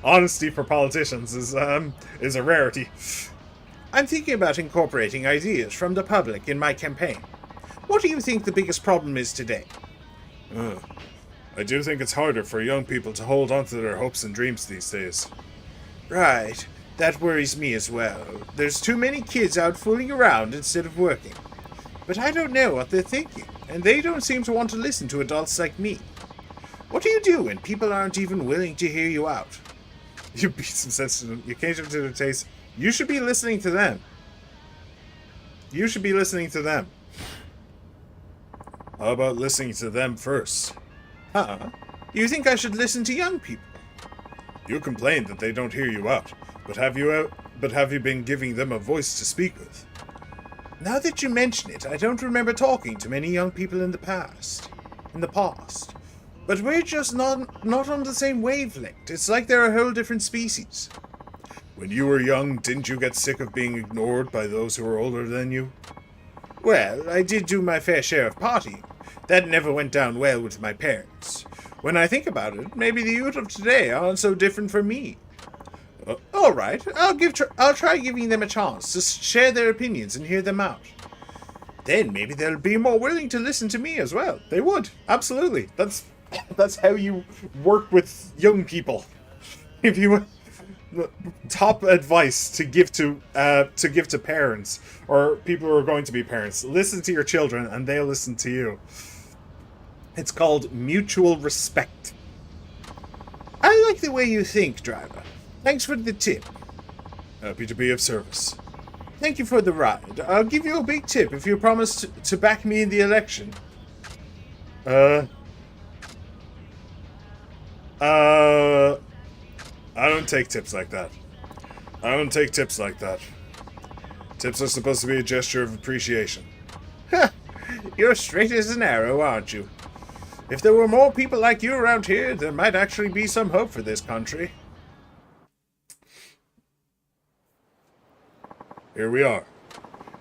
honesty for politicians is a rarity. I'm thinking about incorporating ideas from the public in my campaign. What do you think the biggest problem is today? I do think it's harder for young people to hold on to their hopes and dreams these days. Right. That worries me as well. There's too many kids out fooling around instead of working. But I don't know what they're thinking, and they don't seem to want to listen to adults like me. What do you do when people aren't even willing to hear you out? You beat some sense to them. You cater to their taste. You should be listening to them. You should be listening to them. How about listening to them first? Huh? You think I should listen to young people? You complain that they don't hear you out, but have you been giving them a voice to speak with? Now that you mention it, I don't remember talking to many young people in the past. But we're just not on the same wavelength. It's like they're a whole different species. When you were young, didn't you get sick of being ignored by those who were older than you? Well, I did do my fair share of partying. That never went down well with my parents. When I think about it, maybe the youth of today aren't so different from me. All right, I'll try giving them a chance to share their opinions and hear them out. Then maybe they'll be more willing to listen to me as well. They would, absolutely. That's how you work with young people. If you top advice to give to parents or people who are going to be parents, listen to your children and they'll listen to you. It's called mutual respect. I like the way you think, driver. Thanks for the tip. Happy to be of service. Thank you for the ride. I'll give you a big tip if you promise to back me in the election. I don't take tips like that. Tips are supposed to be a gesture of appreciation. You're straight as an arrow, aren't you? If there were more people like you around here, there might actually be some hope for this country. Here we are.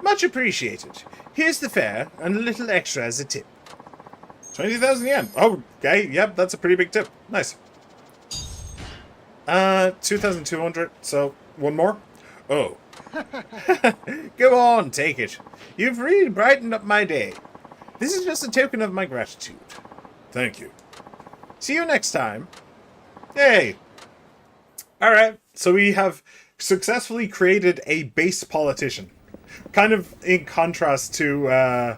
Much appreciated. Here's the fare, and a little extra as a tip. 20,000 yen. Oh, okay. Yep, that's a pretty big tip. Nice. 2,200. So, one more? Oh. Go on, take it. You've really brightened up my day. This is just a token of my gratitude. Thank you. See you next time. Hey. Alright, so we have successfully created a base politician. Kind of in contrast to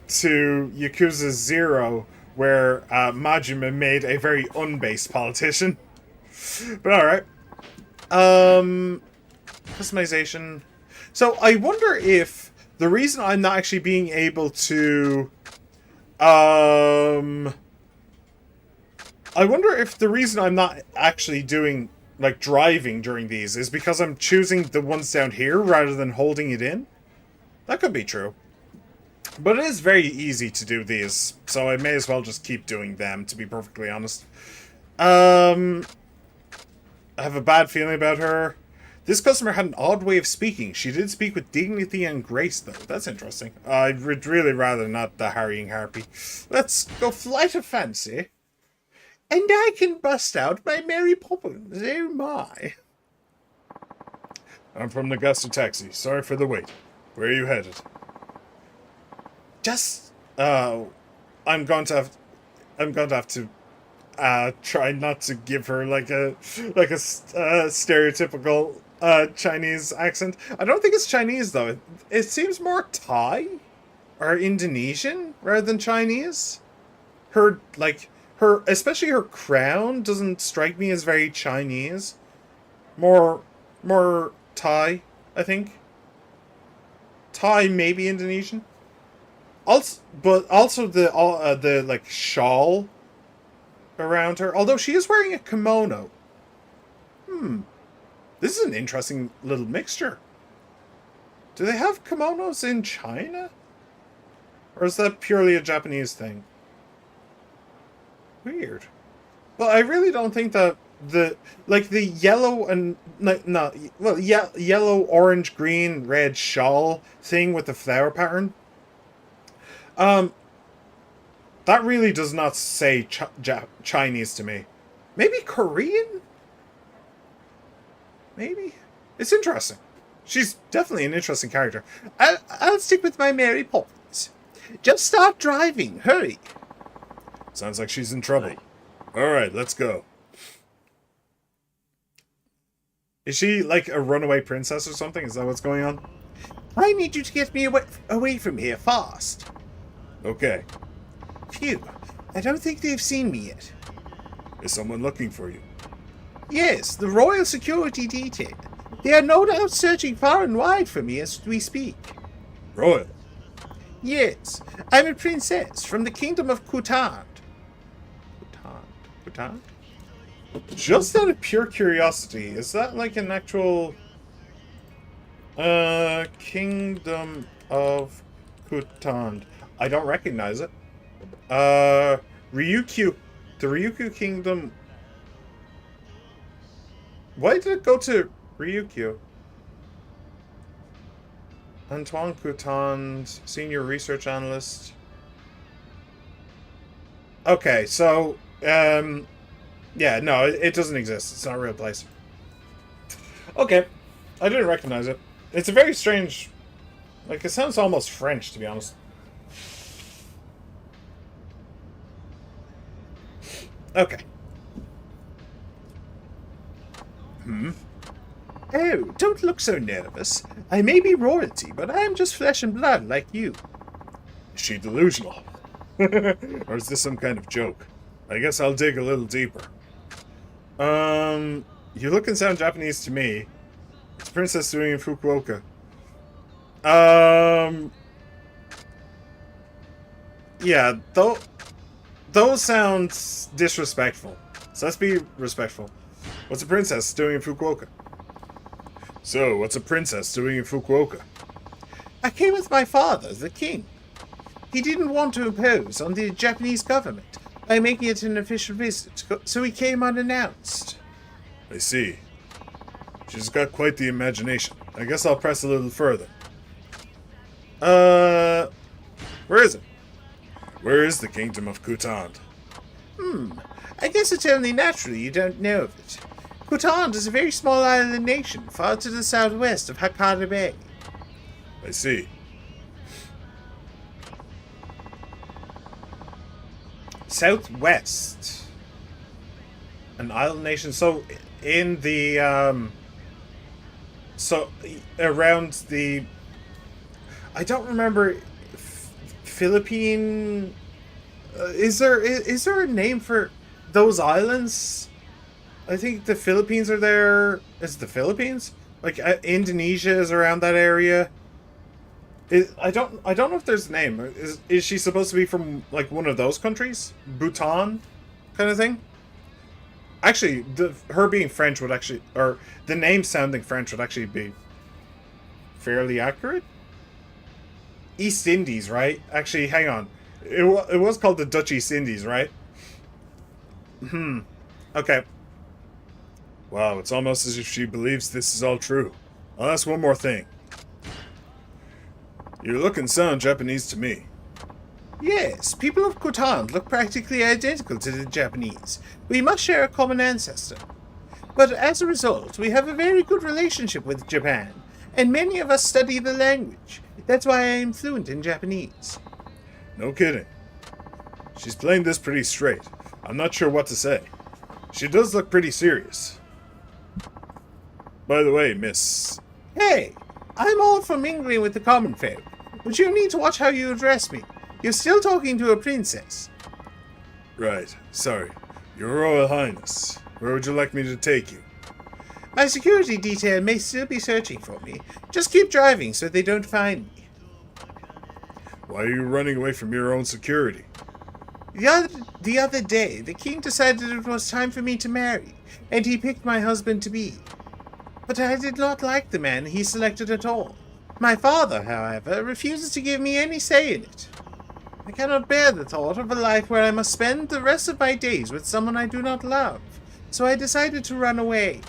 Yakuza 0, where Majima made a very unbased politician. But alright. Customization. So I wonder if the reason I'm not actually being able to... I wonder if the reason I'm not actually doing, like, driving during these is because I'm choosing the ones down here rather than holding it in. That could be true. But it is very easy to do these, so I may as well just keep doing them, to be perfectly honest. I have a bad feeling about her. This customer had an odd way of speaking. She did speak with dignity and grace, though. That's interesting. I'd really rather not the harrying harpy. Let's go flight of fancy. And I can bust out my Mary Poppins. Oh my. I'm from the Augusta Taxi. Sorry for the wait. Where are you headed? Just, I'm going to have to try not to give her like a stereotypical Chinese accent. I don't think it's Chinese though. It seems more Thai or Indonesian rather than Chinese. Especially her crown doesn't strike me as very Chinese. More Thai, I think. Thai, maybe Indonesian. But also the like shawl around her. Although she is wearing a kimono. This is an interesting little mixture. Do they have kimonos in China? Or is that purely a Japanese thing? Weird. But I really don't think that the yellow and yellow, orange, green, red shawl thing with the flower pattern. That really does not say Chinese to me. Maybe Korean? Maybe? It's interesting. She's definitely an interesting character. I'll stick with my Mary Poppins. Just start driving. Hurry. Sounds like she's in trouble. Alright, let's go. Is she like a runaway princess or something? Is that what's going on? I need you to get me away from here fast. Okay. Phew. I don't think they've seen me yet. Is someone looking for you? Yes, the Royal Security Detail. They are no doubt searching far and wide for me as we speak. Royal? Yes, I'm a princess from the Kingdom of Kutan. Kutan? Just out of pure curiosity, is that like an actual... Kingdom of Kutan. I don't recognize it. Ryukyu. The Ryukyu Kingdom... Why did it go to Ryukyu? Antoine Coutan, Senior Research Analyst. Okay, so, yeah, no, it doesn't exist. It's not a real place. Okay, I didn't recognize it. It's a very strange, like, it sounds almost French, to be honest. Okay. Oh, don't look so nervous. I may be royalty, but I am just flesh and blood like you. Is she delusional? Or is this some kind of joke? I guess I'll dig a little deeper. You look and sound Japanese to me. What's the princess doing in Fukuoka? Yeah, those sound disrespectful. So let's be respectful. What's a princess doing in Fukuoka? So, what's a princess doing in Fukuoka? I came with my father, the king. He didn't want to impose on the Japanese government by making it an official visit, so he came unannounced. I see. She's got quite the imagination. I guess I'll press a little further. Where is it? Where is the kingdom of Kutan? I guess it's only natural you don't know of it. Kutan is a very small island nation far to the southwest of Hakata Bay. I see. Southwest. An island nation. So, in the, so, around the... I don't remember... Philippine... is there a name for those islands? I think the Philippines are there. Is it the Philippines? Like, Indonesia is around that area. I don't know if there's a name. Is she supposed to be from like one of those countries? Bhutan, kind of thing. Actually, her being French would actually, or the name sounding French would actually be fairly accurate. East Indies, right? Actually, hang on. It was called the Dutch East Indies, right? Okay. Wow, it's almost as if she believes this is all true. I'll ask one more thing. You look and sound Japanese to me. Yes, people of Khotan look practically identical to the Japanese. We must share a common ancestor. But as a result, we have a very good relationship with Japan, and many of us study the language. That's why I am fluent in Japanese. No kidding. She's playing this pretty straight. I'm not sure what to say. She does look pretty serious. By the way, miss... Hey, I'm all for mingling with the common folk, but you need to watch how you address me. You're still talking to a princess. Right, sorry. Your Royal Highness, where would you like me to take you? My security detail may still be searching for me. Just keep driving so they don't find me. Why are you running away from your own security? The other day, the king decided it was time for me to marry, and he picked my husband-to-be. But I did not like the man he selected at all. My father, however, refuses to give me any say in it. I cannot bear the thought of a life where I must spend the rest of my days with someone I do not love, so I decided to run away.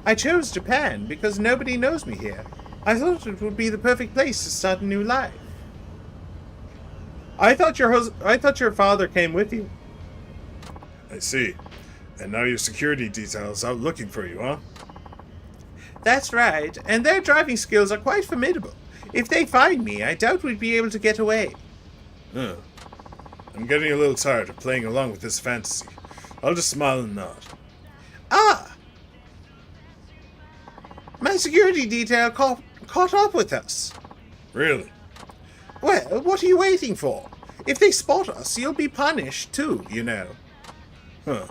I chose Japan because nobody knows me here. I thought it would be the perfect place to start a new life. I thought your father came with you. I see. And now your security detail is out looking for you, huh? That's right, and their driving skills are quite formidable. If they find me, I doubt we'd be able to get away. I'm getting a little tired of playing along with this fantasy. I'll just smile and nod. Ah! My security detail caught up with us. Really? Well, what are you waiting for? If they spot us, you'll be punished too, you know. Huh.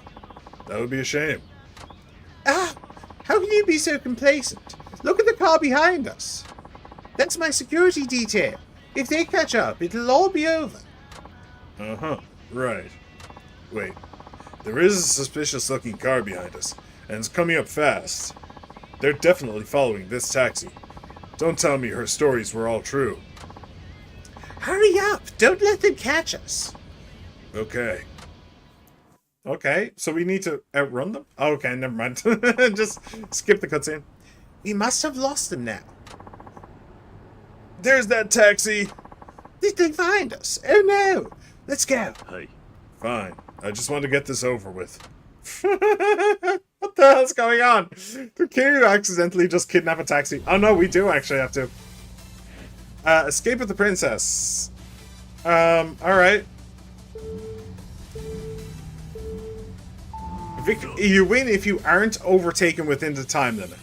That would be a shame. Ah! How can you be so complacent? Look at the car behind us. That's my security detail. If they catch up, it'll all be over. Uh-huh. Right. Wait. There is a suspicious-looking car behind us, and it's coming up fast. They're definitely following this taxi. Don't tell me her stories were all true. Hurry up! Don't let them catch us. Okay. Okay, so we need to outrun them? Oh, okay, never mind. Just skip the cutscene. We must have lost them now. There's that taxi! Did they find us? Oh no! Let's go. Hey. Fine. I just want to get this over with. What the hell's going on? Can you accidentally just kidnap a taxi? Oh no, we do actually have to. Escape with the princess. Alright. You win if you aren't overtaken within the time limit.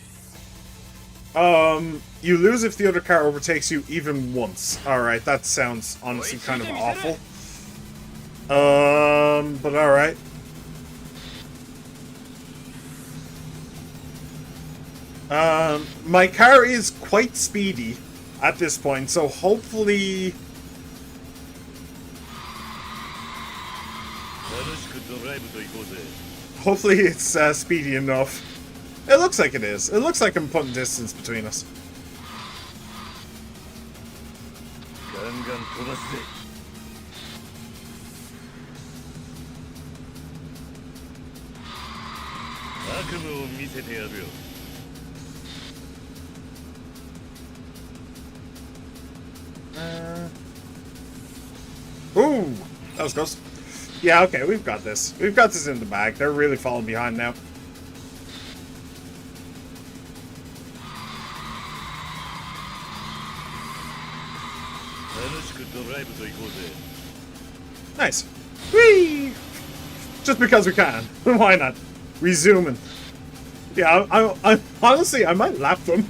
You lose if the other car overtakes you even once. Alright, that sounds honestly kind of awful. But alright. My car is quite speedy at this point, so hopefully... Hopefully it's speedy enough. It looks like it is. It looks like I'm putting distance between us. 夢を見せてやるよ。Ooh, that was close. Yeah, okay, we've got this. We've got this in the bag. They're really falling behind now. Nice. Whee! Just because we can. Why not? We zooming. Yeah, I honestly, I might lap them.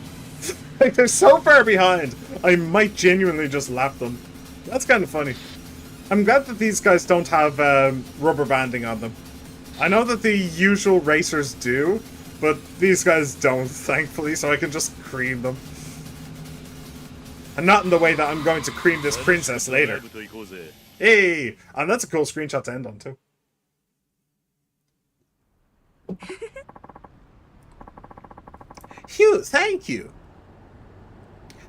Like, they're so far behind. I might genuinely just lap them. That's kind of funny. I'm glad that these guys don't have rubber banding on them. I know that the usual racers do, but these guys don't, thankfully, so I can just cream them. And not in the way that I'm going to cream this princess later. Hey! And that's a cool screenshot to end on, too. Hugh, thank you.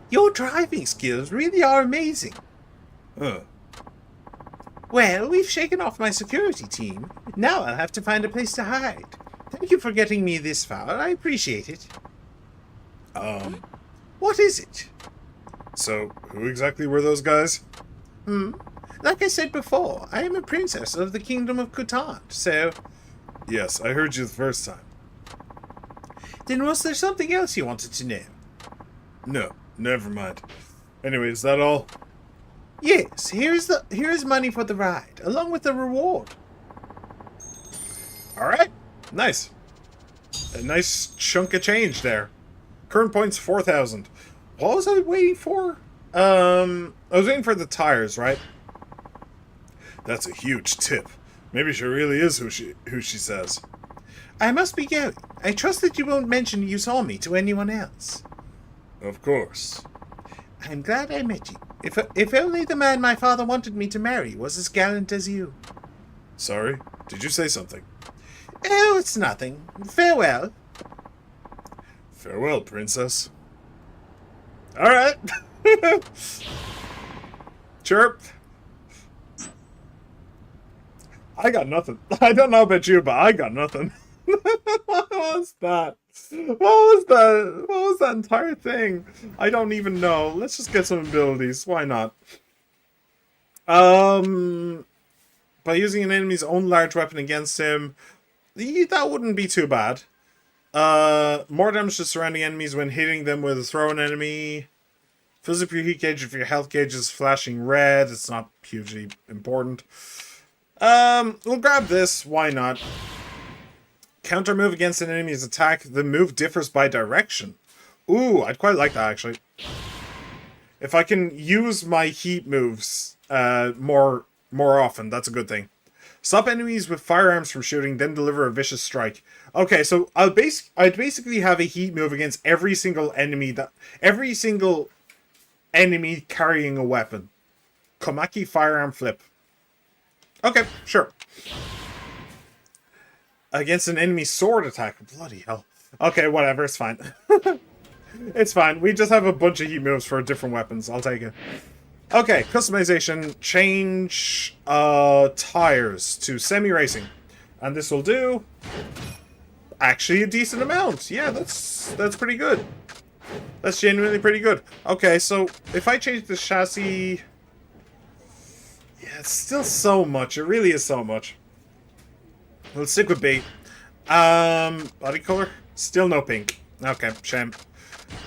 Your driving skills really are amazing. Well, we've shaken off my security team. Now I'll have to find a place to hide. Thank you for getting me this far. I appreciate it. What is it? So, who exactly were those guys? Like I said before, I am a princess of the Kingdom of Catan, so... Yes, I heard you the first time. Then was there something else you wanted to know? No, never mind. Anyway, is that all? Yes, here is money for the ride, along with the reward. Alright, nice. A nice chunk of change there. Current points 4,000. What was I waiting for? I was waiting for the tires, right? That's a huge tip. Maybe she really is who she says. I must be going. I trust that you won't mention you saw me to anyone else. Of course. I'm glad I met you. If only the man my father wanted me to marry was as gallant as you. Sorry, did you say something? Oh, it's nothing. Farewell. Farewell, princess. Alright. Chirp. I got nothing. I don't know about you, but I got nothing. What was that? What was that entire thing? I don't even know. Let's just get some abilities. Why not? By using an enemy's own large weapon against him, that wouldn't be too bad. More damage to surrounding enemies when hitting them with a thrown enemy. Fills up your heat gauge if your health gauge is flashing red. It's not hugely important. We'll grab this. Why not? Counter move against an enemy's attack. The move differs by direction. Ooh, I'd quite like that, actually. If I can use my heat moves more often, that's a good thing. Stop enemies with firearms from shooting, then deliver a vicious strike. Okay, so I'd basically have a heat move against every single enemy carrying a weapon. Komaki firearm flip. Okay, sure. Against an enemy sword attack. Bloody hell. Okay, whatever, it's fine. It's fine. We just have a bunch of heat moves for different weapons. I'll take it. Okay, customization. Change tires to semi-racing. And this will do actually a decent amount. Yeah, that's pretty good. That's genuinely pretty good. Okay, so if I change the chassis... Yeah, it's still so much. It really is so much. We'll stick with B. Body color? Still no pink. Okay, shame.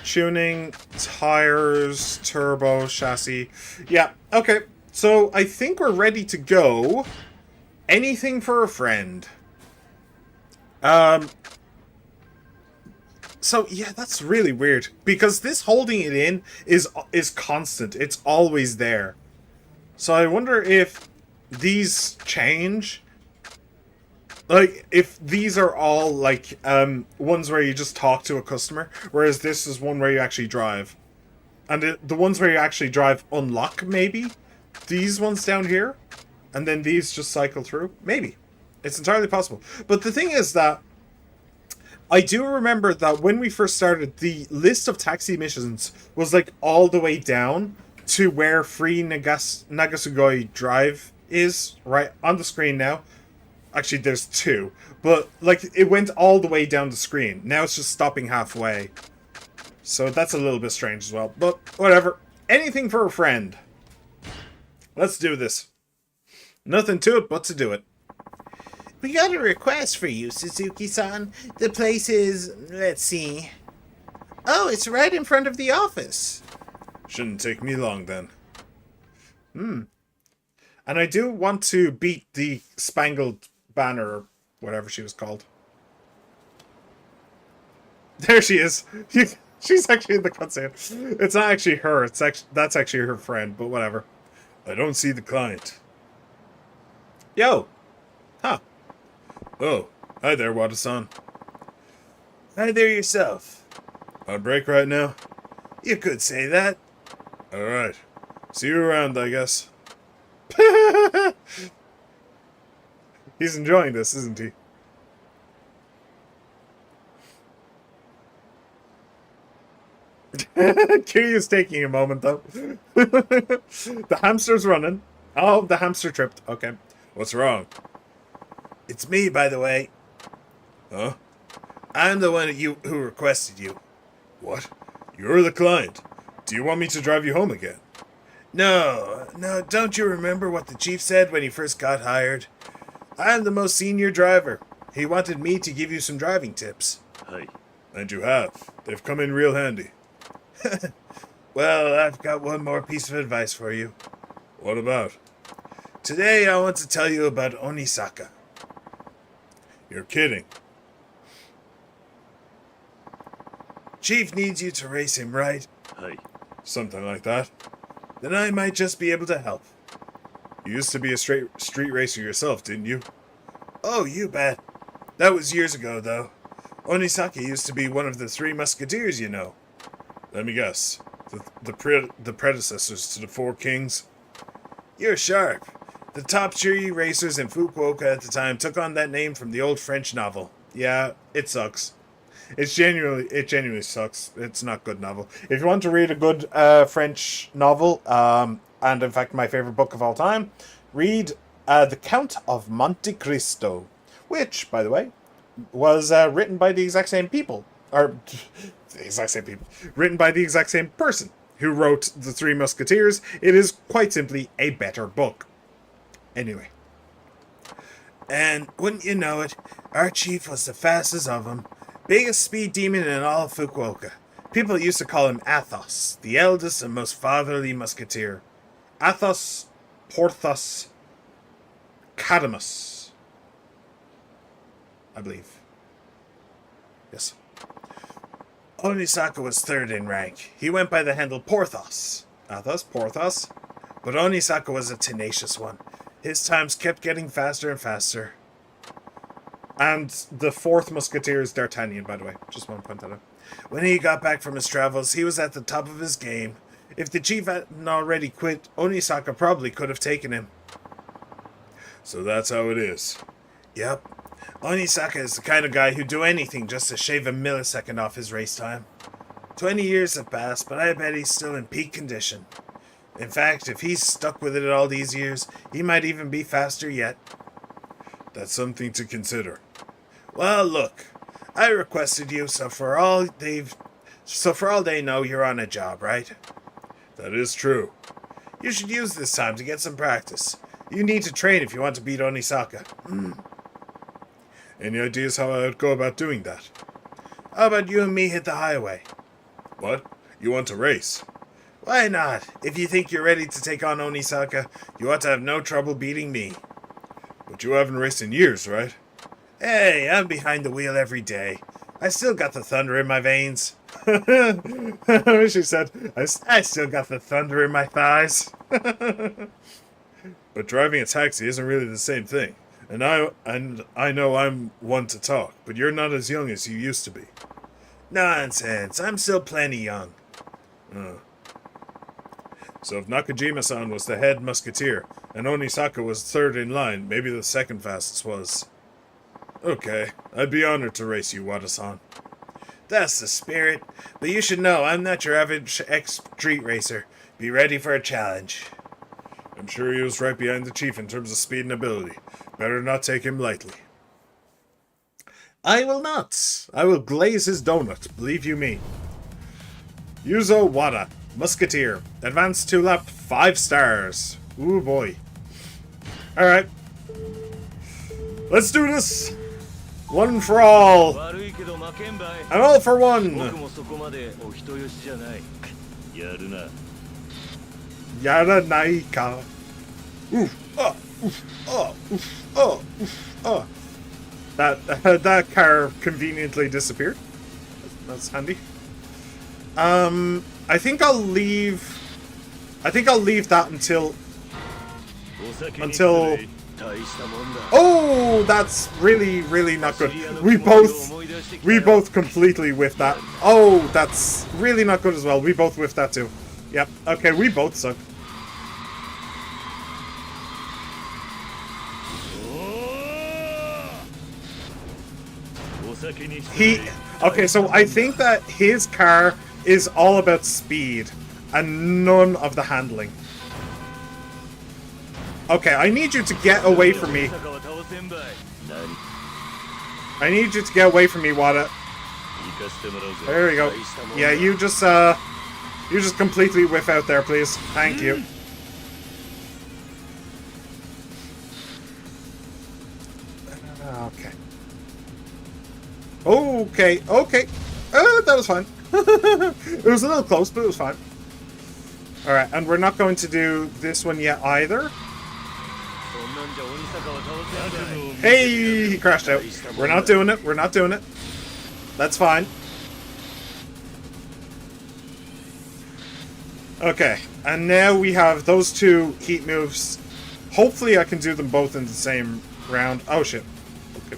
Tuning, tires, turbo, chassis. Yeah, okay. So I think we're ready to go. Anything for a friend. So yeah, that's really weird. Because this holding it in is constant. It's always there. So I wonder if these change. Like, if these are all, like, ones where you just talk to a customer, whereas this is one where you actually drive. And the ones where you actually drive unlock, maybe? These ones down here? And then these just cycle through? Maybe. It's entirely possible. But the thing is that I do remember that when we first started, the list of taxi missions was, like, all the way down to where Free Nagasugoi Drive is, right on the screen now. Actually, there's two. But, like, it went all the way down the screen. Now it's just stopping halfway. So that's a little bit strange as well. But, whatever. Anything for a friend. Let's do this. Nothing to it but to do it. We got a request for you, Suzuki-san. The place is... let's see... Oh, it's right in front of the office. Shouldn't take me long, then. And I do want to beat the Spangled Banner, or whatever she was called. There she is. She's actually in the cutscene. It's not actually her. That's actually her friend, but whatever. I don't see the client. Yo. Huh. Oh, hi there, Wada-san. Hi there yourself. On break right now? You could say that. Alright. See you around, I guess. He's enjoying this, isn't he? Kiryu's taking a moment, though. The hamster's running. Oh, the hamster tripped. Okay. What's wrong? It's me, by the way. Huh? I'm the one who requested you. What? You're the client. Do you want me to drive you home again? No, don't you remember what the chief said when he first got hired? I'm the most senior driver. He wanted me to give you some driving tips. Hey. And you have. They've come in real handy. Well, I've got one more piece of advice for you. What about? Today I want to tell you about Onisaka. You're kidding. Chief needs you to race him, right? Hey. Something like that. Then I might just be able to help. You used to be a street racer yourself, didn't you? Oh, you bet. That was years ago, though. Onisaka used to be one of the Three Musketeers, you know. Let me guess. The predecessors to the Four Kings? You're sharp. The top three racers in Fukuoka at the time took on that name from the old French novel. Yeah, it sucks. It genuinely sucks. It's not a good novel. If you want to read a good French novel, and in fact my favorite book of all time, read The Count of Monte Cristo, which, by the way, was written by the exact same people. Or, the exact same people. Written by the exact same person who wrote The Three Musketeers. It is quite simply a better book. Anyway. And wouldn't you know it, our chief was the fastest of them. Biggest speed demon in all of Fukuoka. People used to call him Athos, the eldest and most fatherly musketeer. Athos Porthos Cadamus, I believe. Yes. Onisaka was third in rank. He went by the handle Porthos. Athos, Porthos. But Onisaka was a tenacious one. His times kept getting faster and faster. And the fourth musketeer is D'Artagnan, by the way. Just want to point that out. When he got back from his travels, he was at the top of his game. If the chief hadn't already quit, Onisaka probably could have taken him. So that's how it is. Yep. Onisaka is the kind of guy who'd do anything just to shave a millisecond off his race time. 20 years have passed, but I bet he's still in peak condition. In fact, if he's stuck with it all these years, he might even be faster yet. That's something to consider. Well, look, I requested you, so for all they know, you're on a job, right? That is true. You should use this time to get some practice. You need to train if you want to beat Onisaka. Any ideas how I would go about doing that? How about you and me hit the highway? What? You want to race? Why not? If you think you're ready to take on Onisaka, you ought to have no trouble beating me. But you haven't raced in years, right? Hey, I'm behind the wheel every day. I still got the thunder in my veins. She said, I still got the thunder in my thighs. But driving a taxi isn't really the same thing. And I know I'm one to talk, but you're not as young as you used to be. Nonsense. I'm still plenty young. So if Nakajima-san was the head musketeer, and Onisaka was third in line, maybe the second fastest was... Okay, I'd be honored to race you, Wada-san. That's the spirit. But you should know, I'm not your average ex-street racer. Be ready for a challenge. I'm sure he was right behind the chief in terms of speed and ability. Better not take him lightly. I will not. I will glaze his donut, believe you me. Yuzo Wada, Musketeer. Advanced 2-lap, 5 stars. Ooh boy. Alright. Let's do this! One for all. And all for one. Yara naika. That car conveniently disappeared. That's handy. I think I'll leave that until oh, that's really not good. We both completely whiffed that. Oh, that's really not good as well. We both whiffed that too. Yep. Okay, we both suck. Okay, so I think that his car is all about speed and none of the handling. Okay, I need you to get away from me. I need you to get away from me, Wada. There we go. Yeah, you just completely whiff out there, please. Thank you. Okay. Okay. That was fine. It was a little close, but it was fine. Alright, and we're not going to do this one yet either. Hey, he crashed out. We're not doing it. We're not doing it. That's fine. Okay, and now we have those two heat moves. Hopefully I can do them both in the same round. Oh shit. Okay.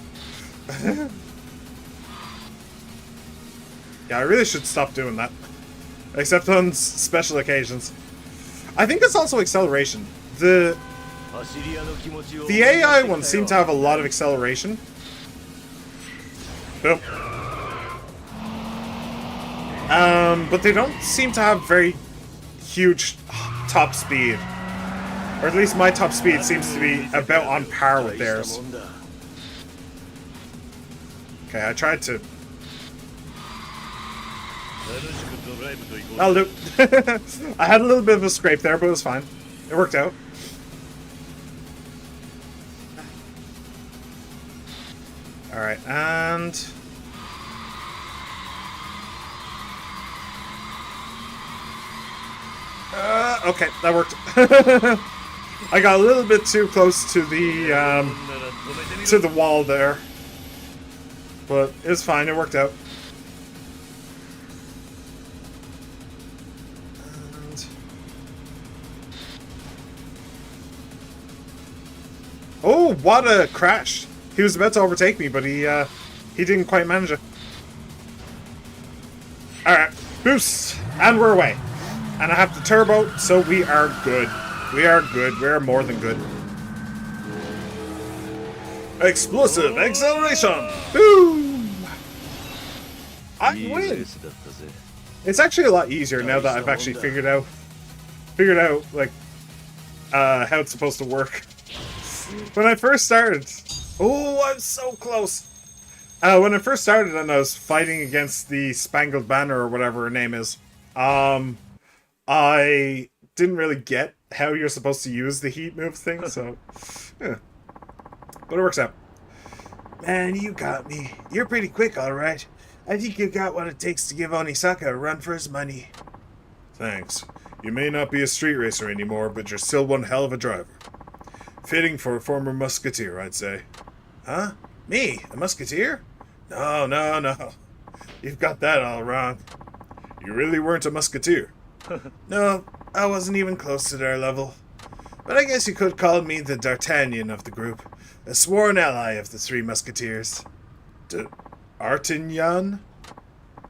Yeah, I really should stop doing that. Except on special occasions. I think it's also acceleration. The AI ones seem to have a lot of acceleration. Boom. But they don't seem to have very huge top speed. Or at least my top speed seems to be about on par with theirs. Okay, I tried to... I'll do. I had a little bit of a scrape there, but it was fine. It worked out. Alright, and... okay, that worked. I got a little bit too close to the wall there. But it was fine, it worked out. Oh, what a crash! He was about to overtake me, but he didn't quite manage it. Alright, boost! And we're away. And I have the turbo, so we are good. We are good. We are more than good. Explosive acceleration! Boom! I win! It's actually a lot easier now that I've actually figured out like how it's supposed to work. When I first started, oh, I'm so close. When I first started and I was fighting against the Spangled Banner or whatever her name is, I didn't really get how you're supposed to use the heat move thing, so yeah. But it works out. Man, you got me. You're pretty quick, all right. I think you got what it takes to give Onisaka a run for his money. Thanks. You may not be a street racer anymore, but you're still one hell of a driver. Fitting for a former musketeer, I'd say. Huh? Me? A musketeer? No. You've got that all wrong. You really weren't a musketeer. No, I wasn't even close to their level. But I guess you could call me the D'Artagnan of the group. A sworn ally of the three musketeers. D'Artagnan?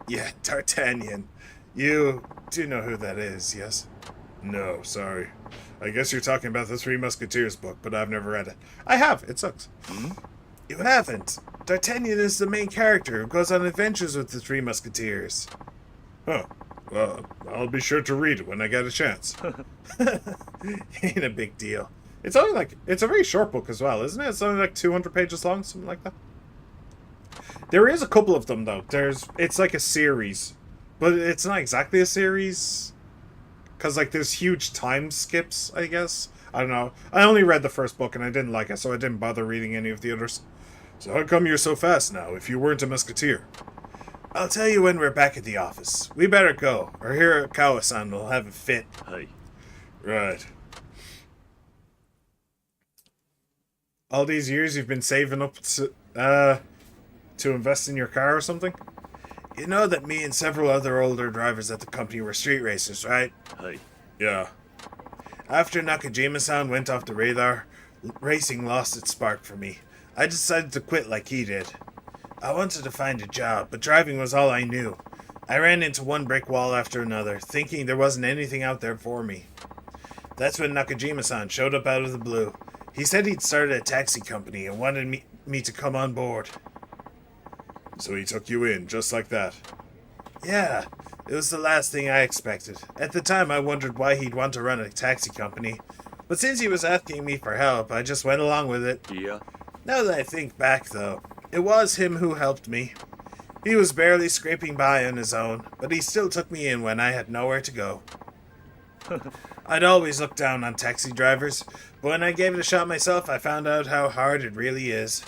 Yeah, D'Artagnan. You do know who that is, yes? No, sorry. I guess you're talking about the Three Musketeers book, but I've never read it. I have. It sucks. You haven't. D'Artagnan is the main character who goes on adventures with the Three Musketeers. Huh. Well, I'll be sure to read it when I get a chance. Ain't a big deal. It's only like, it's a very short book as well, isn't it? It's only like 200 pages long, something like that. There is a couple of them though. It's like a series, but it's not exactly a series because like there's huge time skips, I guess. I don't know. I only read the first book and I didn't like it, so I didn't bother reading any of the others. So how come you're so fast now, if you weren't a musketeer? I'll tell you when we're back at the office. We better go, or Hirakawa-san will have a fit. Hey. Right. All these years you've been saving up to invest in your car or something? You know that me and several other older drivers at the company were street racers, right? Hey. Yeah. After Nakajima-san went off the radar, racing lost its spark for me. I decided to quit like he did. I wanted to find a job, but driving was all I knew. I ran into one brick wall after another, thinking there wasn't anything out there for me. That's when Nakajima-san showed up out of the blue. He said he'd started a taxi company and wanted me to come on board. So he took you in, just like that? Yeah, it was the last thing I expected. At the time, I wondered why he'd want to run a taxi company. But since he was asking me for help, I just went along with it. Yeah. Now that I think back, though, it was him who helped me. He was barely scraping by on his own, but he still took me in when I had nowhere to go. I'd always looked down on taxi drivers, but when I gave it a shot myself, I found out how hard it really is.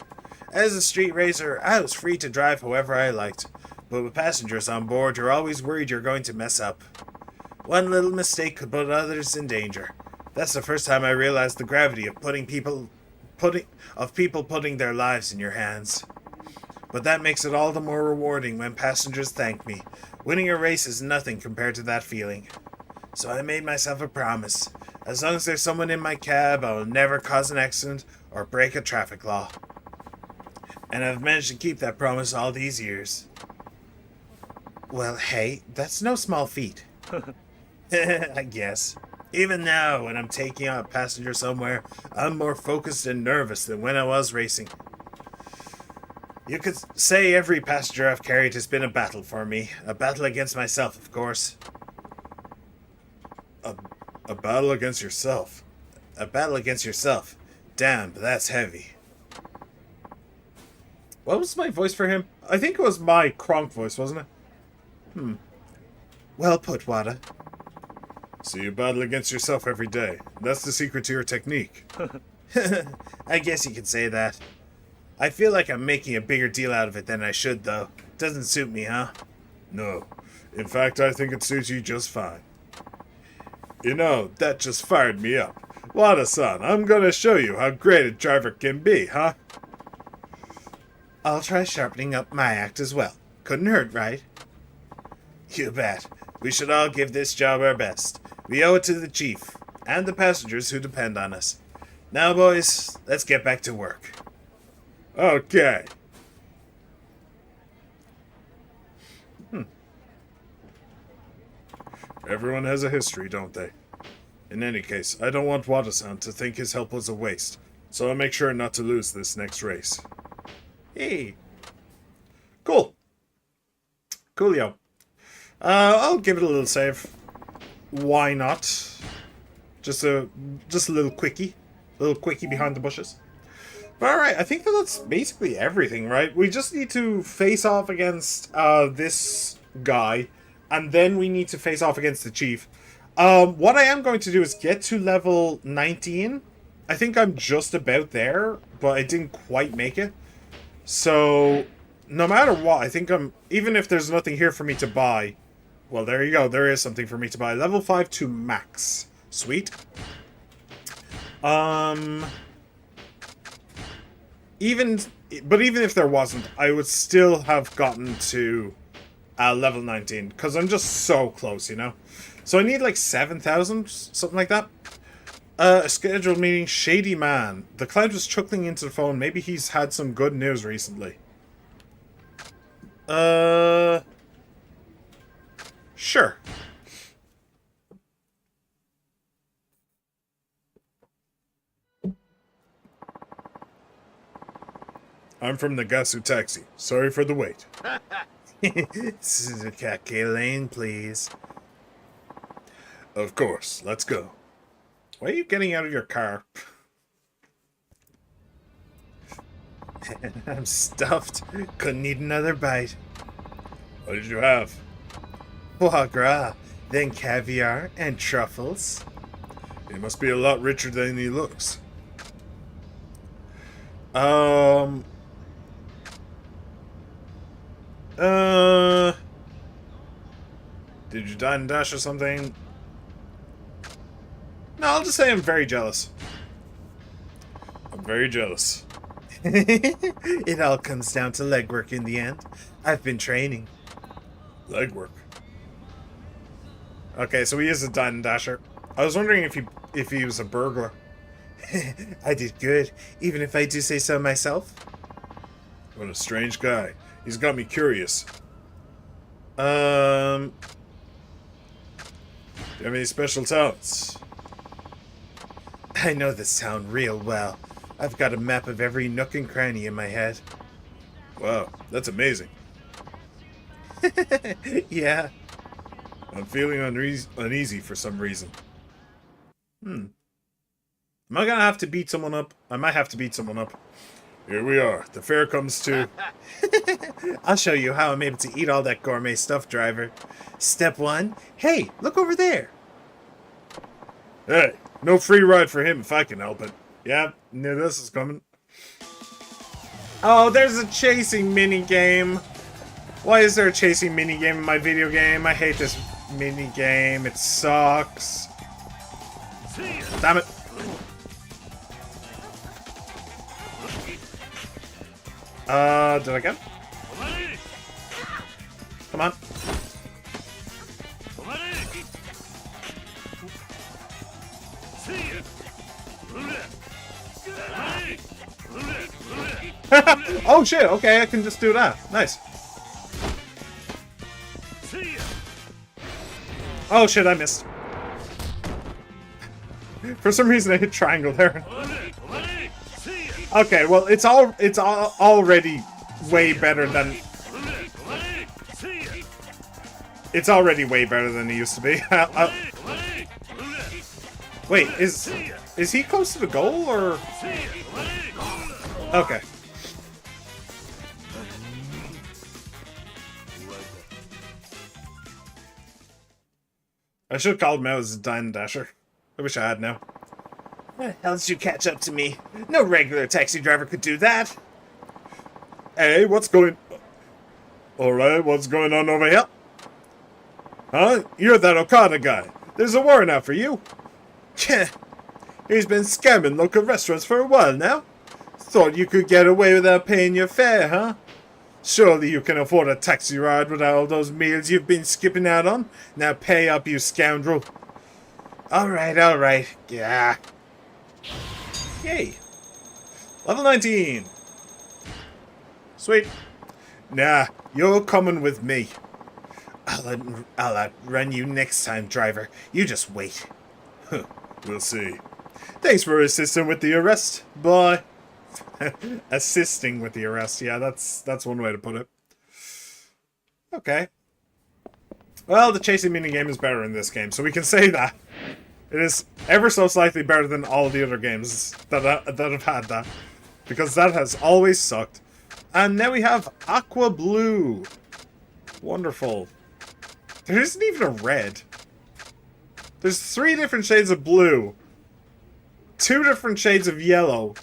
As a street racer, I was free to drive however I liked, but with passengers on board, you're always worried you're going to mess up. One little mistake could put others in danger. That's the first time I realized the gravity of people putting their lives in your hands. But that makes it all the more rewarding when passengers thank me. Winning a race is nothing compared to that feeling. So I made myself a promise. As long as there's someone in my cab, I will never cause an accident or break a traffic law. And I've managed to keep that promise all these years. Well, hey, that's no small feat. I guess. Even now, when I'm taking out a passenger somewhere, I'm more focused and nervous than when I was racing. You could say every passenger I've carried has been a battle for me. A battle against myself, of course. A battle against yourself? A battle against yourself. Damn, but that's heavy. What was my voice for him? I think it was my Kronk voice, wasn't it? Well put, Wada. So you battle against yourself every day. That's the secret to your technique. I guess you could say that. I feel like I'm making a bigger deal out of it than I should, though. Doesn't suit me, huh? No. In fact, I think it suits you just fine. You know, that just fired me up. Wada-san, I'm gonna show you how great a driver can be, huh? I'll try sharpening up my act as well. Couldn't hurt, right? You bet. We should all give this job our best. We owe it to the chief, and the passengers who depend on us. Now, boys, let's get back to work. Okay. Everyone has a history, don't they? In any case, I don't want Wada-san to think his help was a waste, so I'll make sure not to lose this next race. Hey. Cool. Coolio. I'll give it a little save. Why not? Just a little quickie. A little quickie behind the bushes. But alright, I think that's basically everything, right? We just need to face off against this guy, and then we need to face off against the chief. What I am going to do is get to level 19. I think I'm just about there, but I didn't quite make it. So, no matter what, I think even if there's nothing here for me to buy, well, there you go, there is something for me to buy. Level 5 to max. Sweet. Even if there wasn't, I would still have gotten to level 19, because I'm just so close, you know? So I need like 7,000, something like that. A scheduled meeting, Shady Man. The client was chuckling into the phone. Maybe he's had some good news recently. Sure. I'm from the Gasu Taxi. Sorry for the wait. Suzukake Lane, please. Of course. Let's go. Why are you getting out of your car? I'm stuffed. Couldn't eat another bite. What did you have? Foie gras, then caviar and truffles. He must be a lot richer than he looks. Um. Did you dine and dash or something? No, I'll just say I'm very jealous. I'm very jealous. It all comes down to legwork in the end. I've been training. Legwork. Okay, so he is a dine and dasher. I was wondering if he was a burglar. I did good, even if I do say so myself. What a strange guy. He's got me curious. Do you have any special talents? I know this town real well. I've got a map of every nook and cranny in my head. Wow, that's amazing. Yeah. I'm feeling uneasy for some reason. Am I gonna have to beat someone up? I might have to beat someone up. Here we are. The fair comes to... I'll show you how I'm able to eat all that gourmet stuff, driver. Step 1. Hey, look over there. Hey, no free ride for him if I can help it. Yeah, knew this is coming. Oh, there's a chasing minigame. Why is there a chasing minigame in my video game? I hate this minigame. It sucks. Damn it. Did I get him? Come on. Oh shit, okay, I can just do that. Nice. Oh shit, I missed. For some reason I hit triangle there. Okay, well it's already way better than it's already way better than it used to be. Wait, is he close to the goal or? Okay. I should have called him out as a dine and dasher. I wish I had now. How did you catch up to me? No regular taxi driver could do that. Hey, what's going... Alright, what's going on over here? Huh? You're that Okada guy. There's a warrant out for you. He's been scamming local restaurants for a while now. Thought you could get away without paying your fare, huh? Surely you can afford a taxi ride without all those meals you've been skipping out on. Now pay up, you scoundrel. Alright. Yeah. Yay. Level 19. Sweet. Nah, you're coming with me. I'll outrun you next time, driver. You just wait. Huh, we'll see. Thanks for assisting with the arrest. Bye. Assisting with the arrest. Yeah, that's one way to put it. Okay. Well, the chasing minigame is better in this game, so we can say that. It is ever so slightly better than all the other games that have had that. Because that has always sucked. And now we have Aqua Blue. Wonderful. There isn't even a red. There's 3 different shades of blue. 2 different shades of yellow.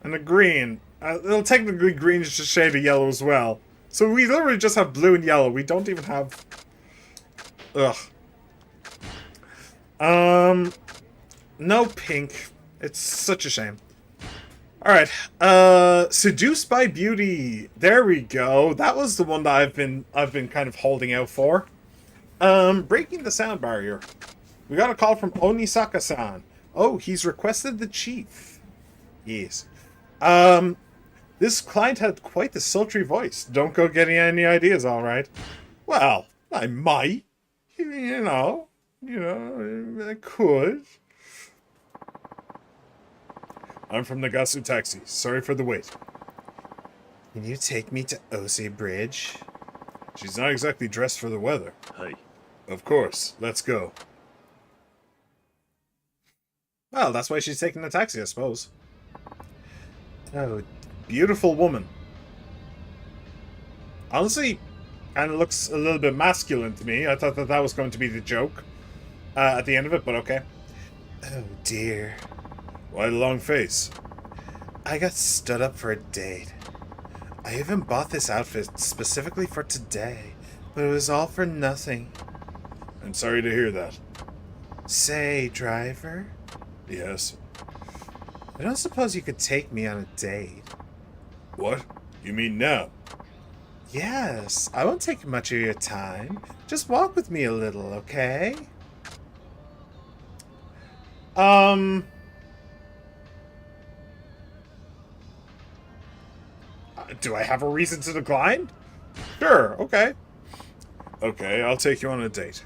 And a green. Well, technically green is just a shade of yellow as well. So we literally just have blue and yellow. We don't even have... Ugh. No pink. It's such a shame. Alright. Seduced by Beauty. There we go. That was the one that I've been kind of holding out for. Breaking the sound barrier. We got a call from Onisaka-san. Oh, he's requested the chief. Yes. This client had quite the sultry voice. Don't go getting any ideas, alright. Well, I might. You know, I could. I'm from Nagasu Taxi. Sorry for the wait. Can you take me to Ose Bridge? She's not exactly dressed for the weather. Hi. Of course. Let's go. Well, that's why she's taking the taxi, I suppose. Oh, beautiful woman. Honestly, kind of looks a little bit masculine to me. I thought that was going to be the joke at the end of it, but okay. Oh dear. Why the long face? I got stood up for a date. I even bought this outfit specifically for today, but it was all for nothing. I'm sorry to hear that. Say, driver? Yes. I don't suppose you could take me on a date. What? You mean now? Yes, I won't take much of your time. Just walk with me a little, okay? Do I have a reason to decline? Sure, okay. Okay, I'll take you on a date.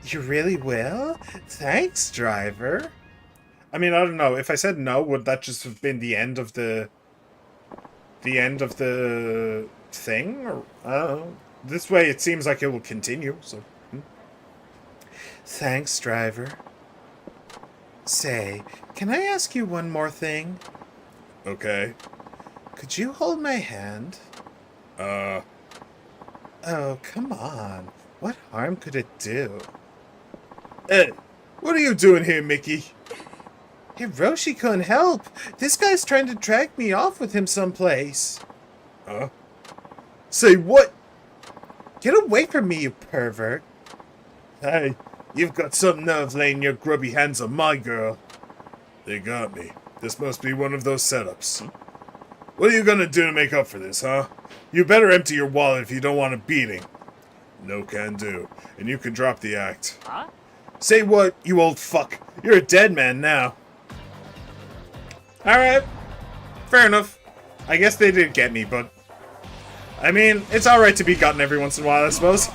You really will? Thanks, driver. I mean, I don't know. If I said no, would that just have been the end of the thing? Or I don't know. This way, it seems like it will continue. So, Thanks, driver. Say, can I ask you one more thing? Okay. Could you hold my hand? Oh, come on. What harm could it do? What are you doing here, Mickey? Hiroshi couldn't help. This guy's trying to drag me off with him someplace. Huh? Say what? Get away from me, you pervert. Hey, you've got some nerve laying your grubby hands on my girl. They got me. This must be one of those setups. What are you gonna do to make up for this, huh? You better empty your wallet if you don't want a beating. No can do. And you can drop the act. Huh? Say what, you old fuck? You're a dead man now. Alright. Fair enough. I guess they did get me, but... I mean, it's alright to be gotten every once in a while, I suppose.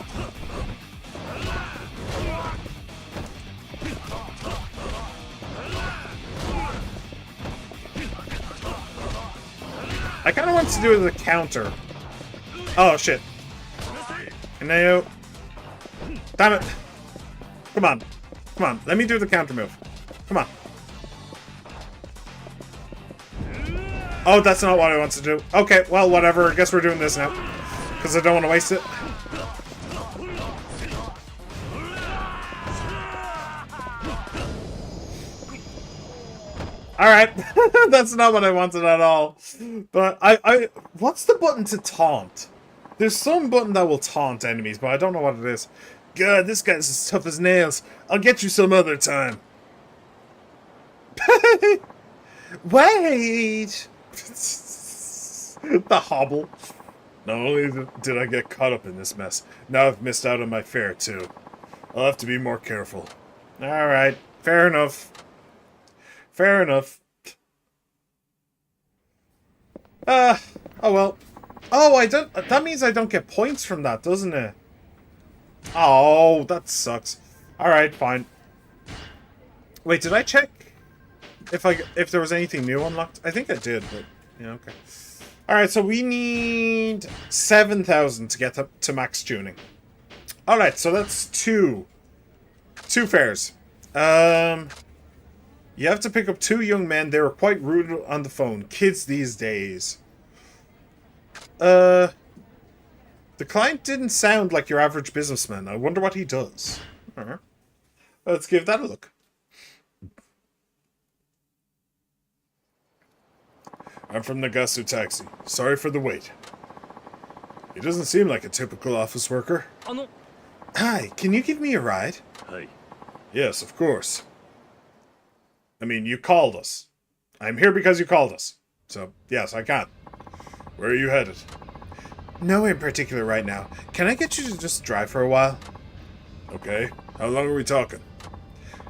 I kind of want to do it as a counter. Oh, shit. No. Damn it. Come on. Come on. Let me do the counter move. Come on. Oh, that's not what I want to do. Okay, well, whatever. I guess we're doing this now. Because I don't want to waste it. Alright. That's not what I wanted at all. But what's the button to taunt? There's some button that will taunt enemies, but I don't know what it is. God, this guy's as tough as nails. I'll get you some other time. Wait! The hobble. Not only did I get caught up in this mess, now I've missed out on my fare, too. I'll have to be more careful. Alright, fair enough. Fair enough. Oh well. Oh, I don't. That means I don't get points from that, doesn't it? Oh, that sucks. Alright, fine. Wait, did I check if there was anything new unlocked? I think I did, but yeah, okay. Alright, so we need 7,000 to get to max tuning. Alright, so that's two fares. You have to pick up 2 young men. They were quite rude on the phone. Kids these days. The client didn't sound like your average businessman. I wonder what he does. Alright. Let's give that a look. I'm from Nagasu Taxi. Sorry for the wait. He doesn't seem like a typical office worker. Hi, can you give me a ride? Hey. Yes, of course. I mean, you called us. I'm here because you called us. So, yes, I can. Where are you headed? Nowhere in particular right now. Can I get you to just drive for a while? Okay. How long are we talking?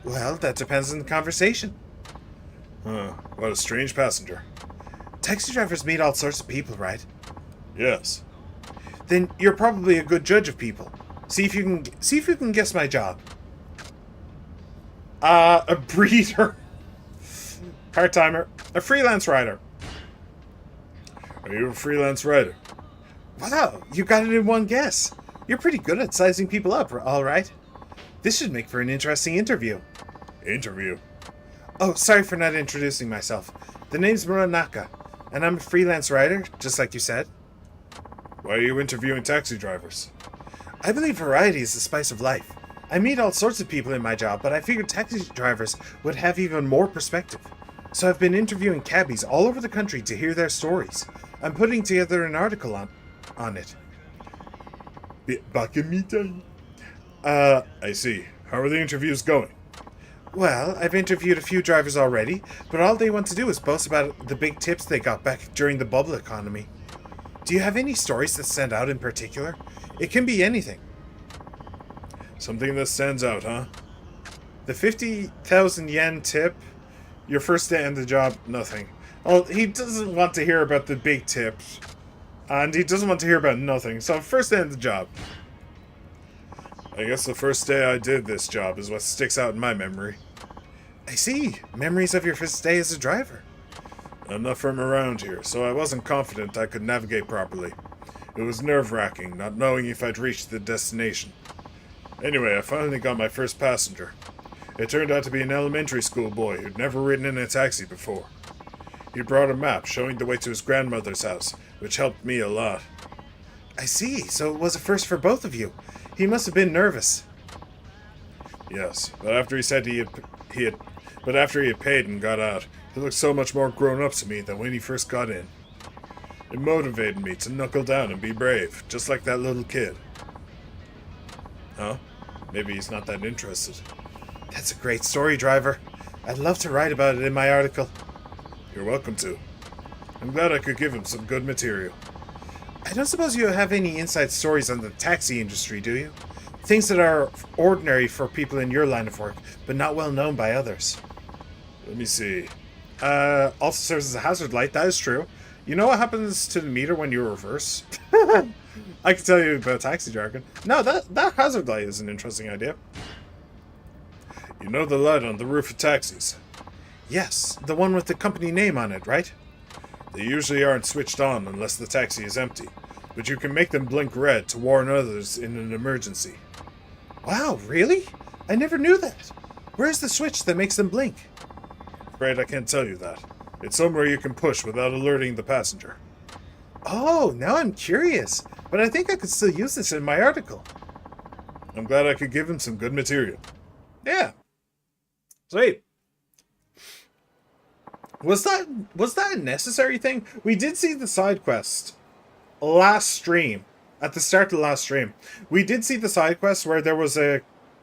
Well, that depends on the conversation. Huh. What a strange passenger. Taxi drivers meet all sorts of people, right? Yes. Then you're probably a good judge of people. See if you can guess my job. A breeder. Part-timer. A freelance writer. Are you a freelance writer? Wow, you got it in one guess. You're pretty good at sizing people up, all right? This should make for an interesting interview. Interview? Oh, sorry for not introducing myself. The name's Muranaka. and I'm a freelance writer, just like you said. Why are you interviewing taxi drivers? I believe variety is the spice of life. I meet all sorts of people in my job, but I figured taxi drivers would have even more perspective. So I've been interviewing cabbies all over the country to hear their stories. I'm putting together an article on it. I see. How are the interviews going? Well, I've interviewed a few drivers already, but all they want to do is boast about the big tips they got back during the bubble economy. Do you have any stories that stand out in particular? It can be anything. Something that stands out, huh? The 50,000 yen tip, your first day on the job, nothing. Oh, he doesn't want to hear about the big tips. And he doesn't want to hear about nothing. So, first day on the job. I guess the first day I did this job is what sticks out in my memory. I see. Memories of your first day as a driver. I'm not from around here, so I wasn't confident I could navigate properly. It was nerve-wracking, not knowing if I'd reached the destination. Anyway, I finally got my first passenger. It turned out to be an elementary school boy who'd never ridden in a taxi before. He brought a map showing the way to his grandmother's house, which helped me a lot. I see. So it was a first for both of you. He must have been nervous. Yes, but after he said he had paid and got out, he looked so much more grown up to me than when he first got in. It motivated me to knuckle down and be brave, just like that little kid. Huh? Maybe he's not that interested. That's a great story, driver. I'd love to write about it in my article. You're welcome to. I'm glad I could give him some good material. I don't suppose you have any inside stories on the taxi industry, do you? Things that are ordinary for people in your line of work, but not well known by others. Let me see. Also serves as a hazard light, that is true. You know what happens to the meter when you reverse? I can tell you about taxi jargon. No, that hazard light is an interesting idea. You know the light on the roof of taxis? Yes, the one with the company name on it, right? They usually aren't switched on unless the taxi is empty, but you can make them blink red to warn others in an emergency. Wow, really? I never knew that. Where's the switch that makes them blink? Afraid I can't tell you that. It's somewhere you can push without alerting the passenger. Oh, now I'm curious, but I think I could still use this in my article. I'm glad I could give him some good material. Yeah. Sweet. Was that a necessary thing? We did see the side quest last stream. At the start of the last stream. We did see the side quest where there was a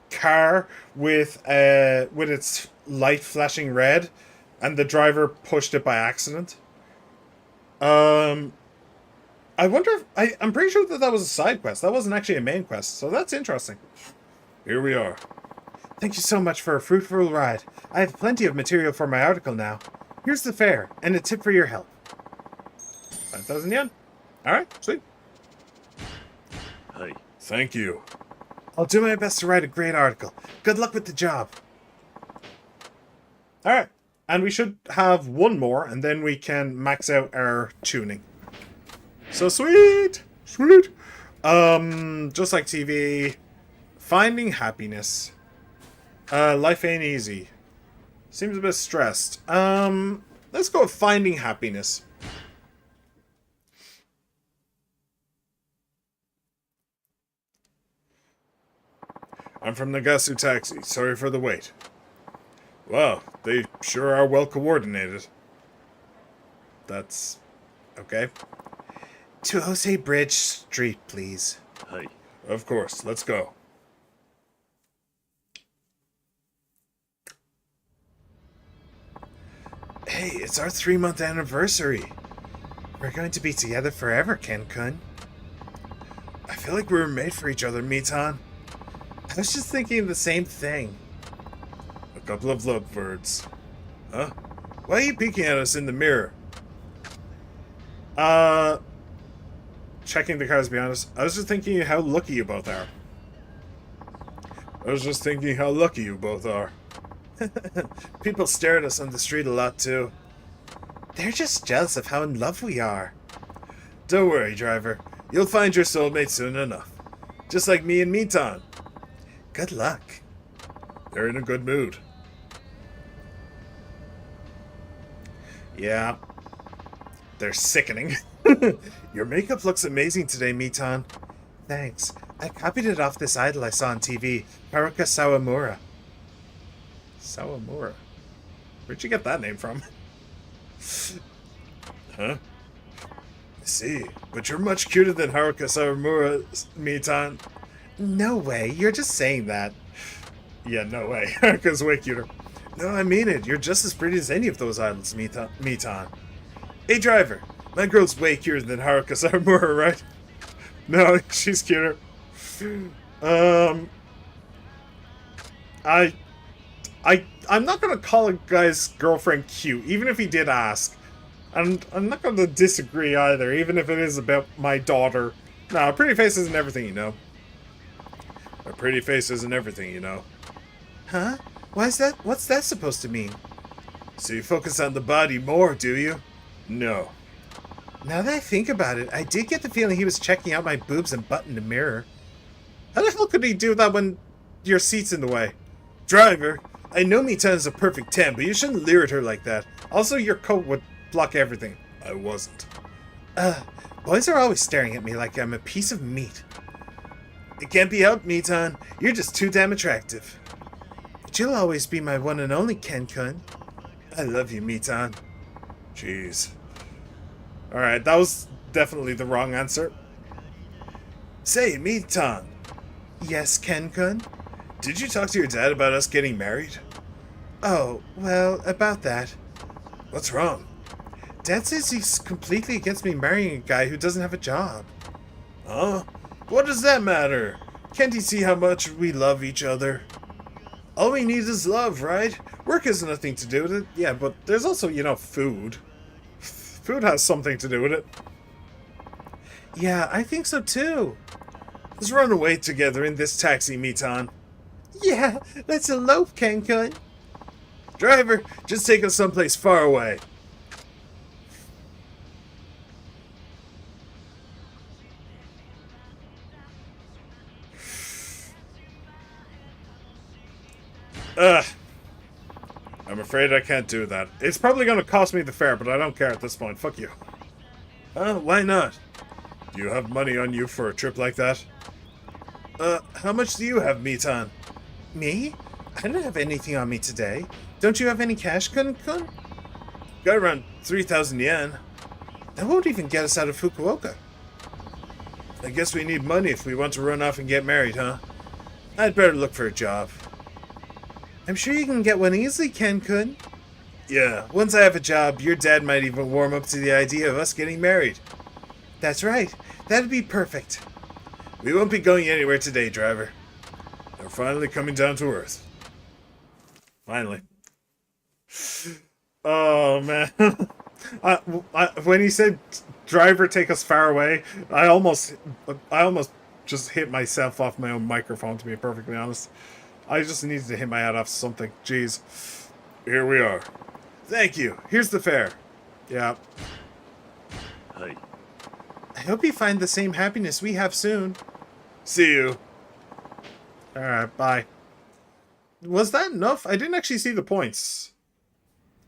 car with its light flashing red and the driver pushed it by accident. I wonder if I'm pretty sure that was a side quest. That wasn't actually a main quest. So that's interesting. Here we are. Thank you so much for a fruitful ride. I have plenty of material for my article now. Here's the fare, and a tip for your help. 5,000 yen. Alright, sweet. Hey. Thank you. I'll do my best to write a great article. Good luck with the job. Alright, and we should have one more, and then we can max out our tuning. So sweet! Sweet! Just like TV. Finding happiness. Life ain't easy. Seems a bit stressed. Let's go with finding happiness. I'm from Nagasu Taxi. Sorry for the wait. Wow, they sure are well coordinated. That's okay. To Jose Bridge Street, please. Hey. Of course, let's go. Hey, it's our 3-month anniversary. We're going to be together forever, Ken-kun. I feel like we were made for each other, Mitan. I was just thinking the same thing. A couple of lovebirds. Huh? Why are you peeking at us in the mirror? Checking the cars, to be honest. I was just thinking how lucky you both are. People stare at us on the street a lot, too. They're just jealous of how in love we are. Don't worry, driver. You'll find your soulmate soon enough. Just like me and Mitan. Good luck. They're in a good mood. Yeah. They're sickening. Your makeup looks amazing today, Mitan. Thanks. I copied it off this idol I saw on TV, Haruka Sawamura. Sawamura? Where'd you get that name from? Huh? I see, but you're much cuter than Haruka Sawamura, Mitan. No way, you're just saying that. Yeah, no way. Haruka's way cuter. No, I mean it. You're just as pretty as any of those idols, Mitan. Hey, driver. My girl's way cuter than Haruka Sawamura, right? No, she's cuter. I'm not gonna call a guy's girlfriend cute, even if he did ask. And I'm not gonna disagree either, even if it is about my daughter. No, a pretty face isn't everything, you know. A pretty face isn't everything, you know. Huh? Why is that? What's that supposed to mean? So you focus on the body more, do you? No. Now that I think about it, I did get the feeling he was checking out my boobs and butt in the mirror. How the hell could he do that when your seat's in the way? Driver, I know Mitan is a perfect 10, but you shouldn't leer at her like that. Also, your coat would block everything. I wasn't. Boys are always staring at me like I'm a piece of meat. It can't be helped, Mitan. You're just too damn attractive. But you'll always be my one and only Ken-kun. I love you, Mitan. Jeez. Alright, that was definitely the wrong answer. Say, Mitan. Yes, Ken-kun? Did you talk to your dad about us getting married? Oh, well, about that. What's wrong? Dad says he's completely against me marrying a guy who doesn't have a job. Huh? What does that matter? Can't he see how much we love each other? All we need is love, right? Work has nothing to do with it. Yeah, but there's also, you know, food. Food has something to do with it. Yeah, I think so too. Let's run away together in this taxi, Mitan. Yeah, let's elope, Ken-kun. Driver, just take us someplace far away. I'm afraid I can't do that. It's probably going to cost me the fare, but I don't care at this point. Fuck you. Why not? Do you have money on you for a trip like that? How much do you have, Mitan? Me? I don't have anything on me today. Don't you have any cash, Kun-kun? Got around 3,000 yen. That won't even get us out of Fukuoka. I guess we need money if we want to run off and get married, huh? I'd better look for a job. I'm sure you can get one easily, Ken-kun. Yeah, once I have a job, your dad might even warm up to the idea of us getting married. That's right. That'd be perfect. We won't be going anywhere today, driver. We're finally coming down to earth. Finally. Oh, man. When he said, driver, take us far away, I almost just hit myself off my own microphone, to be perfectly honest. I just needed to hit my head off something. Jeez. Here we are. Thank you. Here's the fare. Yeah. Hi. I hope you find the same happiness we have soon. See you. Alright, bye. Was that enough? I didn't actually see the points.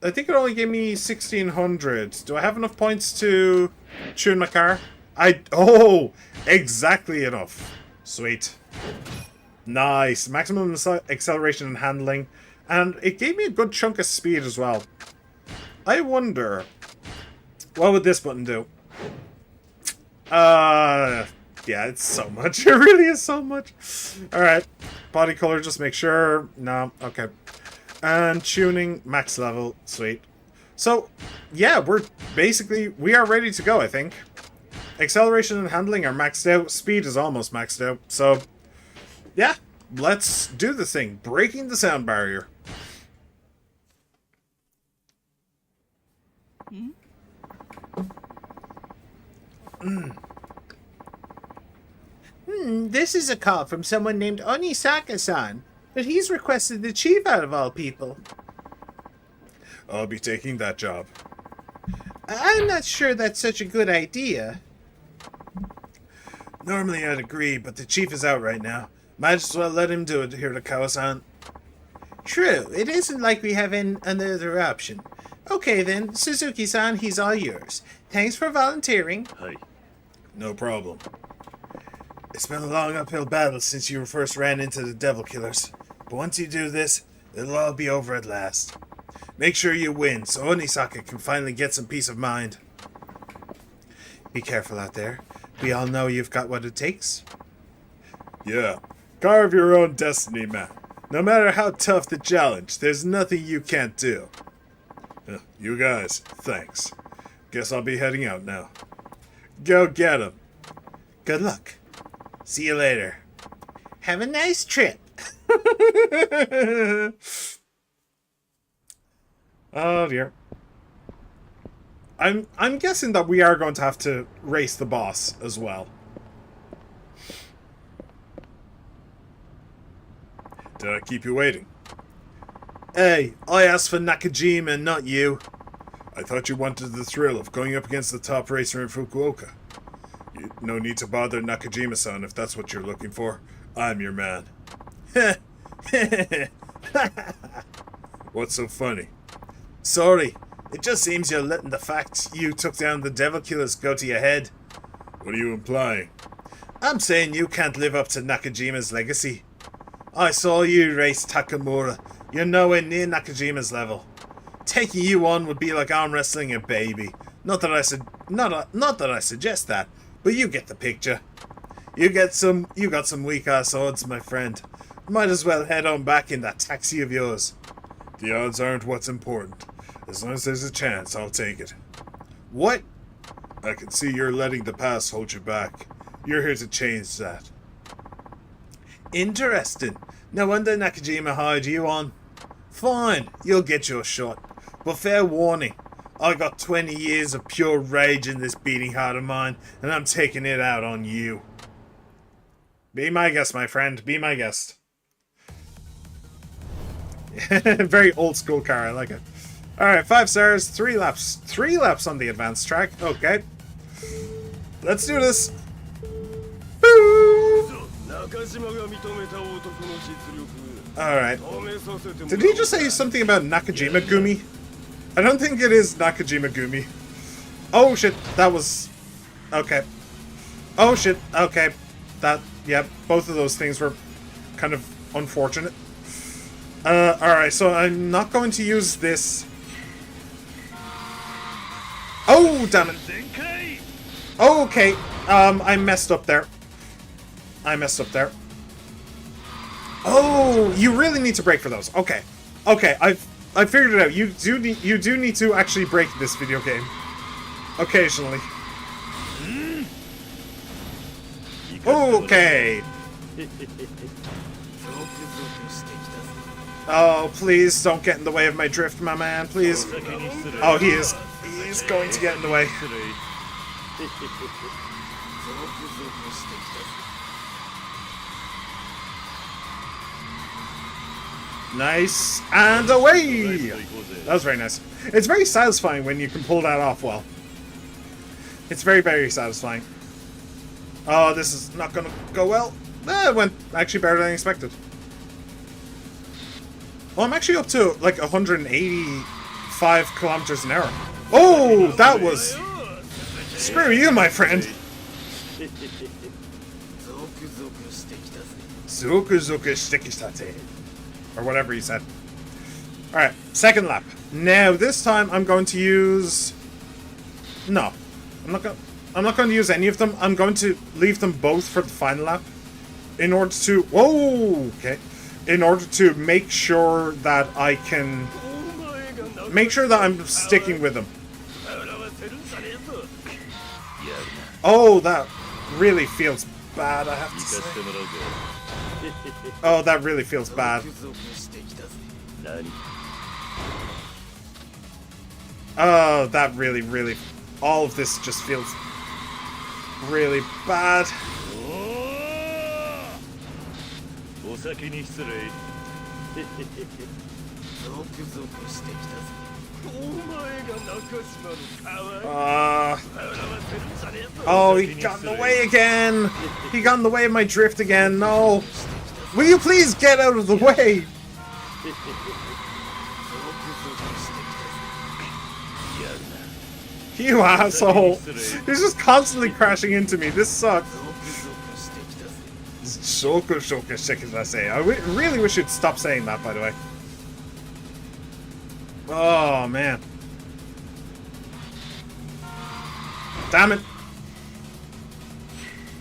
I think it only gave me 1,600. Do I have enough points to tune my car? Oh! Exactly enough. Sweet. Nice. Maximum acceleration and handling. And it gave me a good chunk of speed as well. I wonder, what would this button do? Yeah, it's so much. It really is so much. Alright. Body color, just make sure. No, okay. And tuning, max level. Sweet. So, yeah, we are ready to go, I think. Acceleration and handling are maxed out. Speed is almost maxed out. So, yeah, let's do this thing. Breaking the sound barrier. This is a call from someone named Onisaka-san, but he's requested the chief out of all people. I'll be taking that job. I'm not sure that's such a good idea. Normally I'd agree, but the chief is out right now. Might as well let him do it, Hirakawa-san. True, it isn't like we have another option. Okay then, Suzuki-san, he's all yours. Thanks for volunteering. はい No problem. It's been a long uphill battle since you first ran into the devil killers. But once you do this, it'll all be over at last. Make sure you win so Onisaka can finally get some peace of mind. Be careful out there. We all know you've got what it takes. Yeah. Carve your own destiny, man. No matter how tough the challenge, there's nothing you can't do. You guys, thanks. Guess I'll be heading out now. Go get 'em. Good luck. See you later. Have a nice trip. Oh dear. I'm guessing that we are going to have to race the boss as well. Did I keep you waiting? Hey, I asked for Nakajima, not you. I thought you wanted the thrill of going up against the top racer in Fukuoka. No need to bother Nakajima-san if that's what you're looking for. I'm your man. What's so funny? Sorry, it just seems you're letting the fact you took down the devil killers go to your head. What are you implying? I'm saying you can't live up to Nakajima's legacy. I saw you race Takamura. You're nowhere near Nakajima's level. Taking you on would be like arm wrestling a baby. Not that I suggest that, but you get the picture. You got some weak ass odds, my friend. Might as well head on back in that taxi of yours. The odds aren't what's important. As long as there's a chance, I'll take it. What? I can see you're letting the past hold you back. You're here to change that. Interesting. No wonder Nakajima hired you on. Fine, you'll get your shot. But fair warning, I got 20 years of pure rage in this beating heart of mine, and I'm taking it out on you. Be my guest, my friend. Be my guest. Very old school car, I like it. Alright, 5 stars, 3 laps. 3 laps on the advanced track. Okay. Let's do this. Alright. Did he just say something about Nakajima Gumi? I don't think it is Nakajima Gumi. Oh shit, that was... Okay. Oh shit, okay. Yeah, both of those things were kind of unfortunate. Alright, so I'm not going to use this. Oh, damn it. Okay, I messed up there. Oh, you really need to brake for those. Okay. Okay, I figured it out. You do need to actually brake this video game. Occasionally. Okay. Oh, please don't get in the way of my drift, my man. Please. Oh, he is. He's going to get in the way. Nice. And away! That was very nice. It's very satisfying when you can pull that off well. It's very, very satisfying. Oh, this is not going to go well. It went actually better than I expected. Well, I'm actually up to like 185 kilometers an hour. Oh, that was... Screw you, my friend. Zoku zoku stikistate. Or whatever he said. Alright, second lap. Now, this time I'm going to use... No. I'm not going to use any of them. I'm going to leave them both for the final lap. In order to... Whoa! Okay. In order to make sure that I can... Make sure that I'm sticking with them. Oh, that really feels bad, I have to say. Oh, that really feels bad. Oh, that really, really... All of this just feels really bad. Oh, he got in the way again! He got in the way of my drift again, no! Will you please get out of the way? You asshole! He's just constantly crashing into me. This sucks. Shoku shoku shikidase. I really wish you'd stop saying that, by the way. Oh, man. Damn it.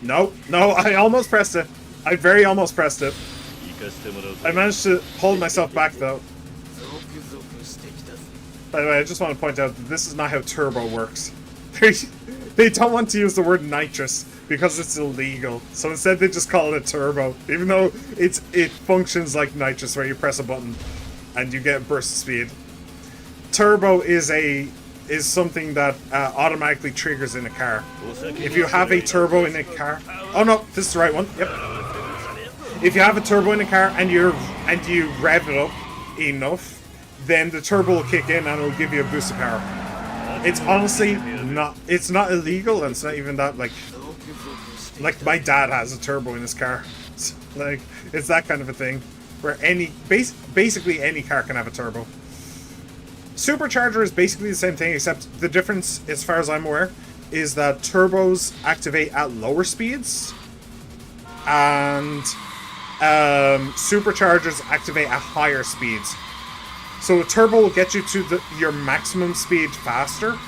No, no, I almost pressed it. I very almost pressed it. I managed to hold myself back, though. By the way, I just want to point out that this is not how turbo works. They don't want to use the word nitrous because it's illegal. So instead they just call it a turbo. Even though it functions like nitrous where you press a button and you get burst speed. Turbo is something that automatically triggers in a car. If you have a turbo in a car... Oh no, this is the right one. Yep. If you have a turbo in a car and you rev it up enough, then the turbo will kick in and it'll give you a boost of power. It's honestly not... It's not illegal and it's not even that, like my dad has a turbo in his car. Like, it's that kind of a thing. Where basically any car can have a turbo. Supercharger is basically the same thing, except the difference, as far as I'm aware, is that turbos activate at lower speeds. And superchargers activate at higher speeds. So a turbo will get you to your maximum speed faster,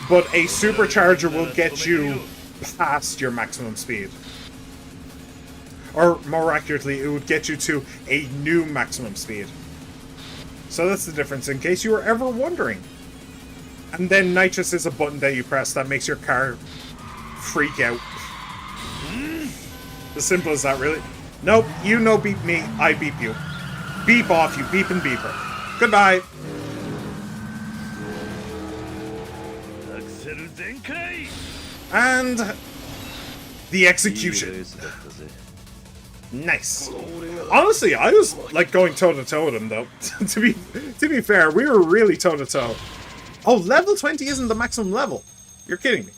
but a supercharger will get you past your maximum speed. Or more accurately, it would get you to a new maximum speed. So that's the difference, in case you were ever wondering. And then nitrous is a button that you press that makes your car freak out. As simple as that, really. Nope, you no beep me, I beep you. Beep off, you beep and beeper. Goodbye. And the execution. Nice. Honestly, I was like going toe-to-toe with him, though. to be fair, we were really toe-to-toe. Oh, level 20 isn't the maximum level. You're kidding me.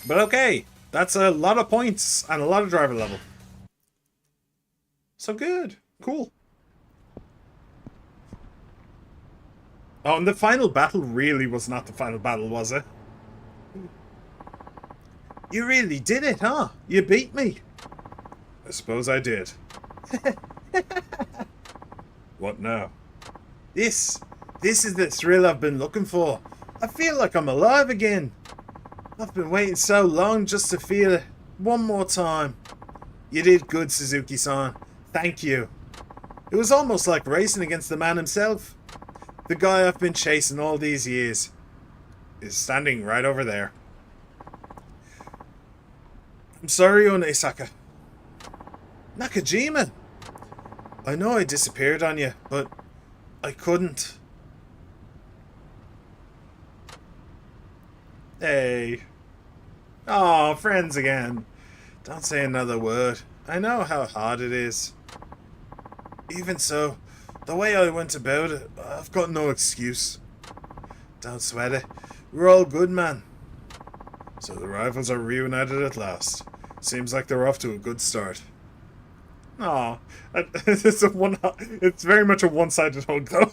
But okay, that's a lot of points and a lot of driver level. So good. Cool. Oh, and the final battle really was not the final battle, was it? You really did it, huh? You beat me. I suppose I did. What now? This is the thrill I've been looking for. I feel like I'm alive again. I've been waiting so long just to feel it one more time. You did good, Suzuki-san. Thank you. It was almost like racing against the man himself. The guy I've been chasing all these years is standing right over there. I'm sorry, Onesaka. Nakajima! I know I disappeared on you, but I couldn't. Hey. Oh, friends again. Don't say another word. I know how hard it is. Even so, the way I went about it, I've got no excuse. Don't sweat it. We're all good, man. So the rivals are reunited at last. Seems like they're off to a good start. Aw, it's very much a one-sided hug, though.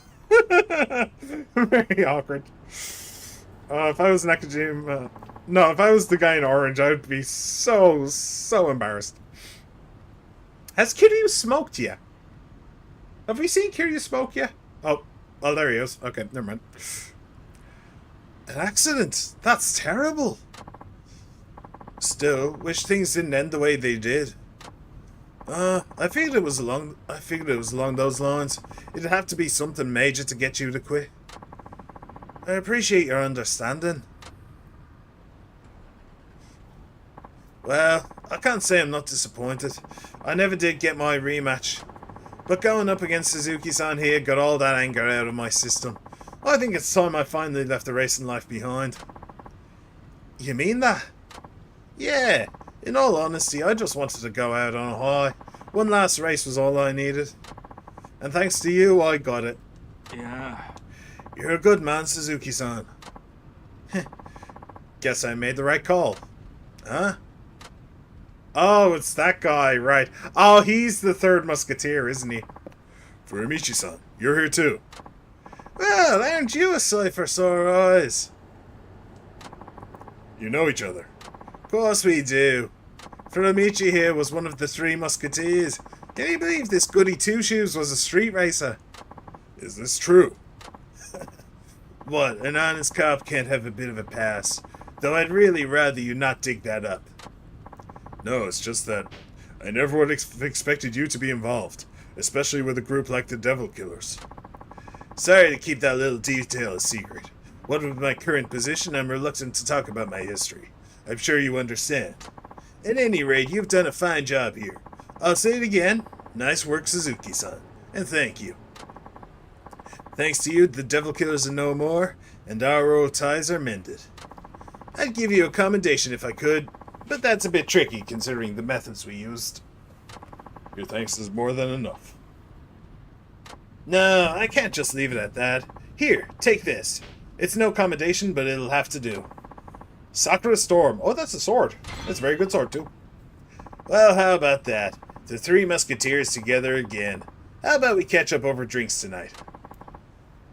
Very awkward. If I was Nakajima... no, if I was the guy in orange, I would be so embarrassed. Has Kiryu smoked yet? Have we seen Kiryu smoke yet? Oh, there he is. Okay, never mind. An accident? That's terrible. Still, wish things didn't end the way they did. I figured it was along those lines. It'd have to be something major to get you to quit. I appreciate your understanding. Well, I can't say I'm not disappointed. I never did get my rematch. But going up against Suzuki-san here got all that anger out of my system. I think it's time I finally left the racing life behind. You mean that? Yeah, in all honesty, I just wanted to go out on a high. One last race was all I needed. And thanks to you, I got it. Yeah. You're a good man, Suzuki-san. Guess I made the right call. Huh? Oh, it's that guy, right. Oh, he's the third musketeer, isn't he? Furumichi-san, you're here too. Well, aren't you a sight for sore eyes? You know each other. Of course we do. Furomichi here was one of the Three Musketeers. Can you believe this goody two-shoes was a street racer? Is this true? What, an honest cop can't have a bit of a pass. Though I'd really rather you not dig that up. No, it's just that I never would have expected you to be involved, especially with a group like the Devil Killers. Sorry to keep that little detail a secret. What with my current position, I'm reluctant to talk about my history. I'm sure you understand. At any rate, you've done a fine job here. I'll say it again. Nice work, Suzuki-san. And thank you. Thanks to you, the Devil Killers are no more, and our old ties are mended. I'd give you a commendation if I could, but that's a bit tricky considering the methods we used. Your thanks is more than enough. No, I can't just leave it at that. Here, take this. It's no commendation, but it'll have to do. Sakura Storm. Oh, that's a sword. That's a very good sword, too. Well, how about that? The Three Musketeers together again. How about we catch up over drinks tonight?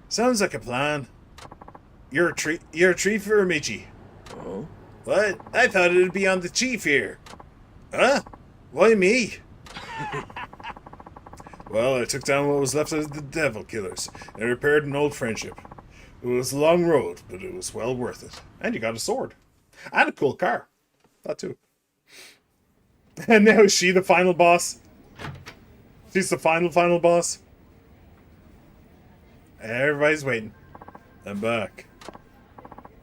Sounds like a plan. You're a treat for Michi. Oh? What? I thought it'd be on the chief here. Huh? Why me? Well, I took down what was left of the Devil Killers and repaired an old friendship. It was a long road, but it was well worth it. And you got a sword. And a cool car. That too. And now is she the final boss? She's the final boss? Everybody's waiting. I'm back.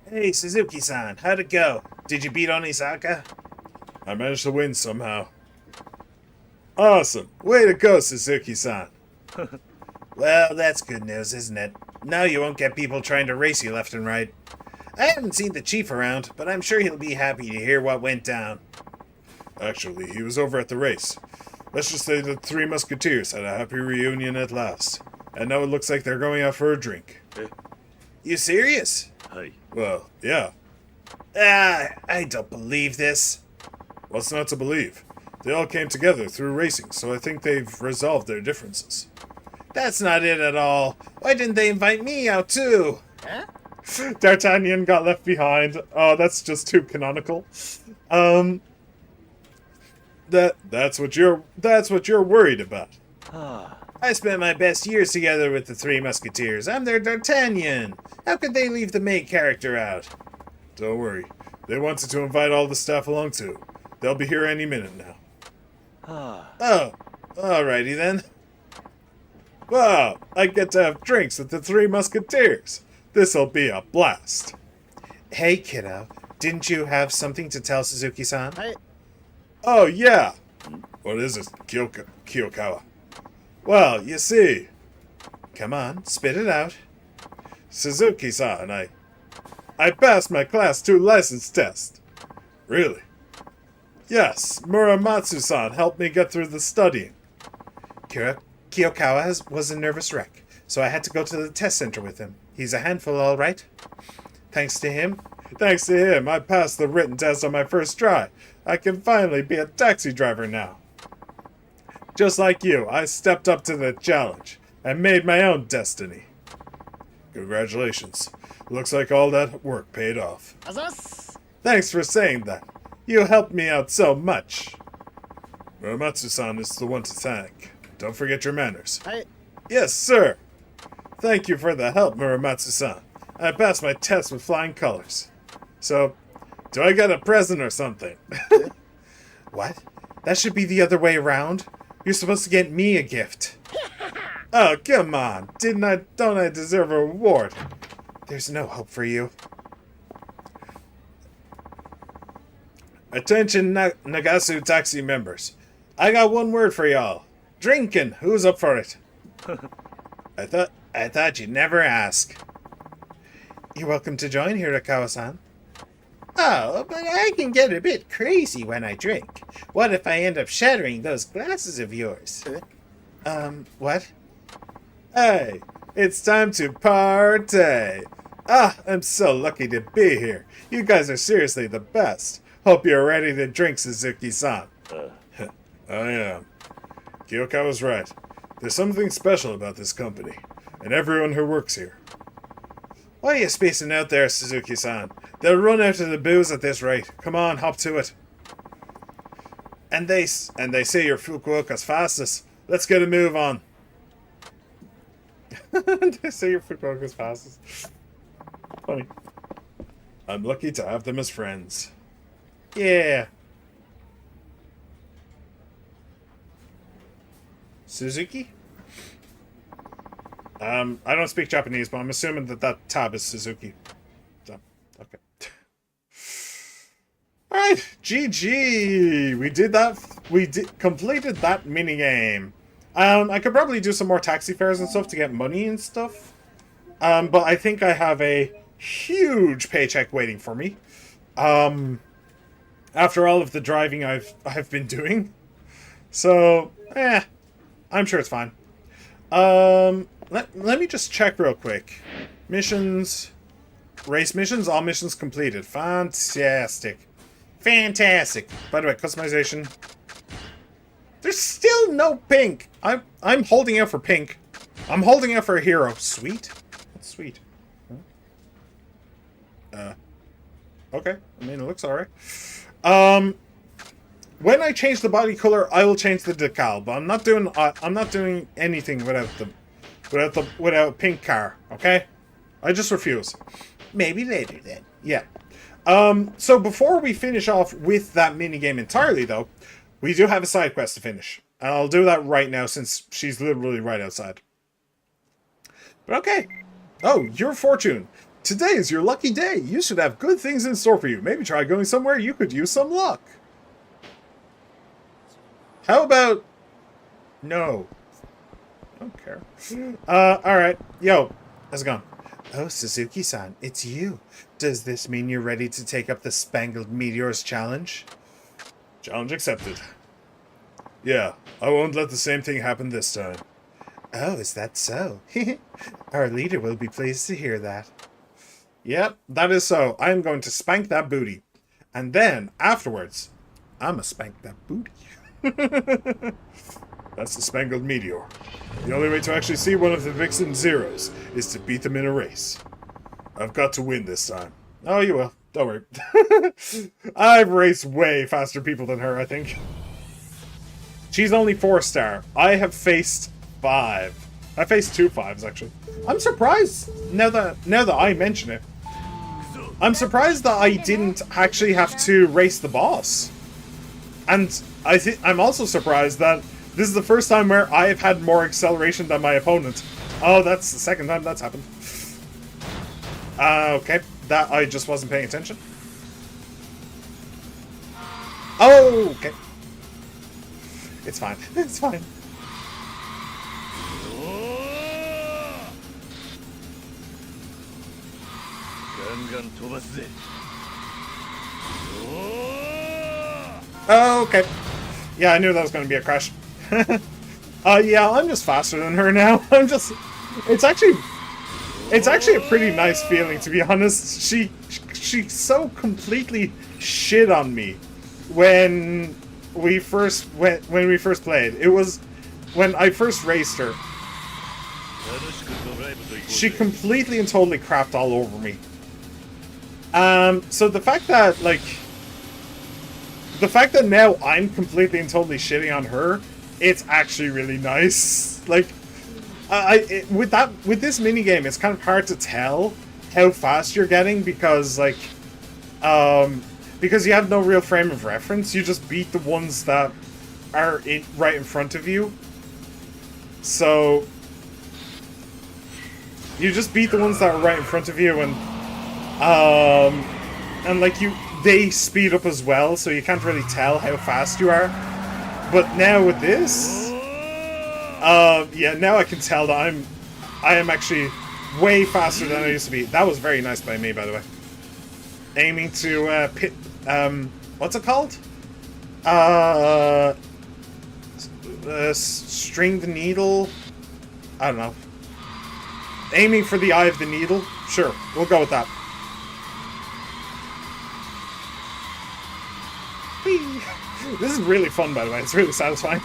Hey, Suzuki-san, how'd it go? Did you beat Onisaka? I managed to win somehow. Awesome. Way to go, Suzuki-san. Well, that's good news, isn't it? Now you won't get people trying to race you left and right. I haven't seen the chief around, but I'm sure he'll be happy to hear what went down. Actually, he was over at the race. Let's just say the Three Musketeers had a happy reunion at last. And now it looks like they're going out for a drink. You serious? Well, yeah. I don't believe this. What's not to believe? They all came together through racing, so I think they've resolved their differences. That's not it at all. Why didn't they invite me out too? Huh? D'Artagnan got left behind. Oh, that's just too canonical. That's what you're worried about. I spent my best years together with the Three Musketeers. I'm their D'Artagnan. How could they leave the main character out? Don't worry. They wanted to invite all the staff along too. They'll be here any minute now. Oh, alrighty then. Wow, I get to have drinks with the Three Musketeers. This'll be a blast. Hey, kiddo. Didn't you have something to tell Suzuki-san? Oh, yeah. What is it, Kiyokawa? Well, you see, Come on, spit it out. Suzuki-san, I passed my Class 2 license test. Really? Yes, Muramatsu-san helped me get through the studying. Kiyokawa was a nervous wreck, so I had to go to the test center with him. He's a handful, all right. Thanks to him, I passed the written test on my first try. I can finally be a taxi driver now. Just like you, I stepped up to the challenge and made my own destiny. Congratulations. Looks like all that work paid off. Thanks for saying that. You helped me out so much. Muramatsu-san is the one to thank. Don't forget your manners. Yes, sir. Thank you for the help, Muramatsu-san. I passed my test with flying colors. So, do I get a present or something? What? That should be the other way around. You're supposed to get me a gift. Oh, come on. Don't I deserve a reward? There's no hope for you. Attention, Nagasu Taxi members. I got one word for y'all. Drinking. Who's up for it? I thought you'd never ask. You're welcome to join, Hirakawa-san. Oh, but I can get a bit crazy when I drink. What if I end up shattering those glasses of yours? What? Hey, it's time to party. Ah, I'm so lucky to be here. You guys are seriously the best. Hope you're ready to drink, Suzuki-san. I am. Kiyokawa's right. There's something special about this company, and everyone who works here. Why are you spacing out there, Suzuki-san? They'll run out of the booze at this rate. Come on, hop to it. And they say you're Fukuoka's fastest. Let's get a move on. They say you're Fukuoka's fastest. Funny. I'm lucky to have them as friends. Yeah. Suzuki? I don't speak Japanese, but I'm assuming that tab is Suzuki. So, okay. Alright, GG! We did that. Completed that minigame. I could probably do some more taxi fares and stuff to get money and stuff. But I think I have a huge paycheck waiting for me. After all of the driving I've been doing. So, I'm sure it's fine. Let me just check real quick. Missions. Race missions. All missions completed. Fantastic. Fantastic. By the way, customization. There's still no pink. I'm holding out for pink. I'm holding out for a hero. Sweet? That's sweet. Okay. I mean, it looks alright. When I change the body color, I will change the decal, but I'm not doing anything without pink car, okay? I just refuse. Maybe later then. Yeah. So before we finish off with that minigame entirely though, we do have a side quest to finish. And I'll do that right now since she's literally right outside. But okay. Oh, your fortune. Today is your lucky day. You should have good things in store for you. Maybe try going somewhere you could use some luck. How about... No. I don't care. Alright. Yo, how's it going? Oh, Suzuki-san, it's you. Does this mean you're ready to take up the Spangled Meteors challenge? Challenge accepted. Yeah, I won't let the same thing happen this time. Oh, is that so? Our leader will be pleased to hear that. Yep, that is so. I am going to spank that booty. And then, afterwards, I'ma spank that booty. That's the Spangled Meteor. The only way to actually see one of the Vixen Zeros is to beat them in a race. I've got to win this time. Oh, you will. Don't worry. I've raced way faster people than her, I think. She's only 4-star. I have faced 5. I faced 2 5s, actually. I'm surprised, now that I mention it, I'm surprised that I didn't actually have to race the boss. And I'm also surprised that this is the first time where I've had more acceleration than my opponent. Oh, that's the second time that's happened. Okay. That I just wasn't paying attention. Oh, okay. It's fine. It's fine. Oh, okay. Yeah, I knew that was going to be a crash. Yeah, I'm just faster than her now. It's actually a pretty nice feeling, to be honest. She so completely shit on me when we first played. It was when I first raced her. She completely and totally crapped all over me. So the fact that now I'm completely and totally shitting on her, it's actually really nice. Like, with this minigame, it's kind of hard to tell how fast you're getting because you have no real frame of reference. You just beat the ones that are right in front of you. So you just beat the ones that are right in front of you, and they speed up as well, so you can't really tell how fast you are. But now with this, yeah, now I can tell that I am actually way faster than I used to be. That was very nice by me, by the way. Aiming to pit, what's it called? String the needle. I don't know. Aiming for the eye of the needle. Sure, we'll go with that. This is really fun, by the way. It's really satisfying.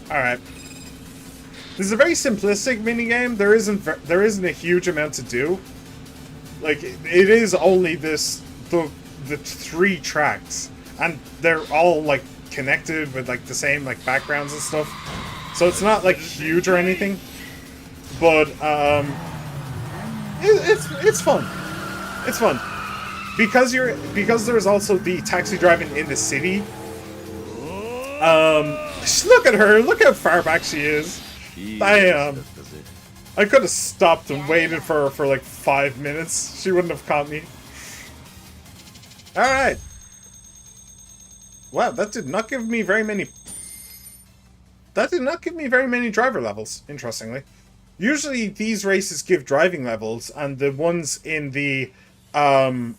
Alright. This is a very simplistic minigame. There isn't a huge amount to do. Like, it is only the 3 tracks, and they're all like connected with like the same like backgrounds and stuff. So it's not like huge or anything, but it's fun. It's fun because there's also the taxi driving in the city. Look at her! Look how far back she is. Damn. I could have stopped and waited for her for like 5 minutes. She wouldn't have caught me. Alright. Wow, that did not give me very many... That did not give me very many driver levels, interestingly. Usually these races give driving levels, and the ones in the... and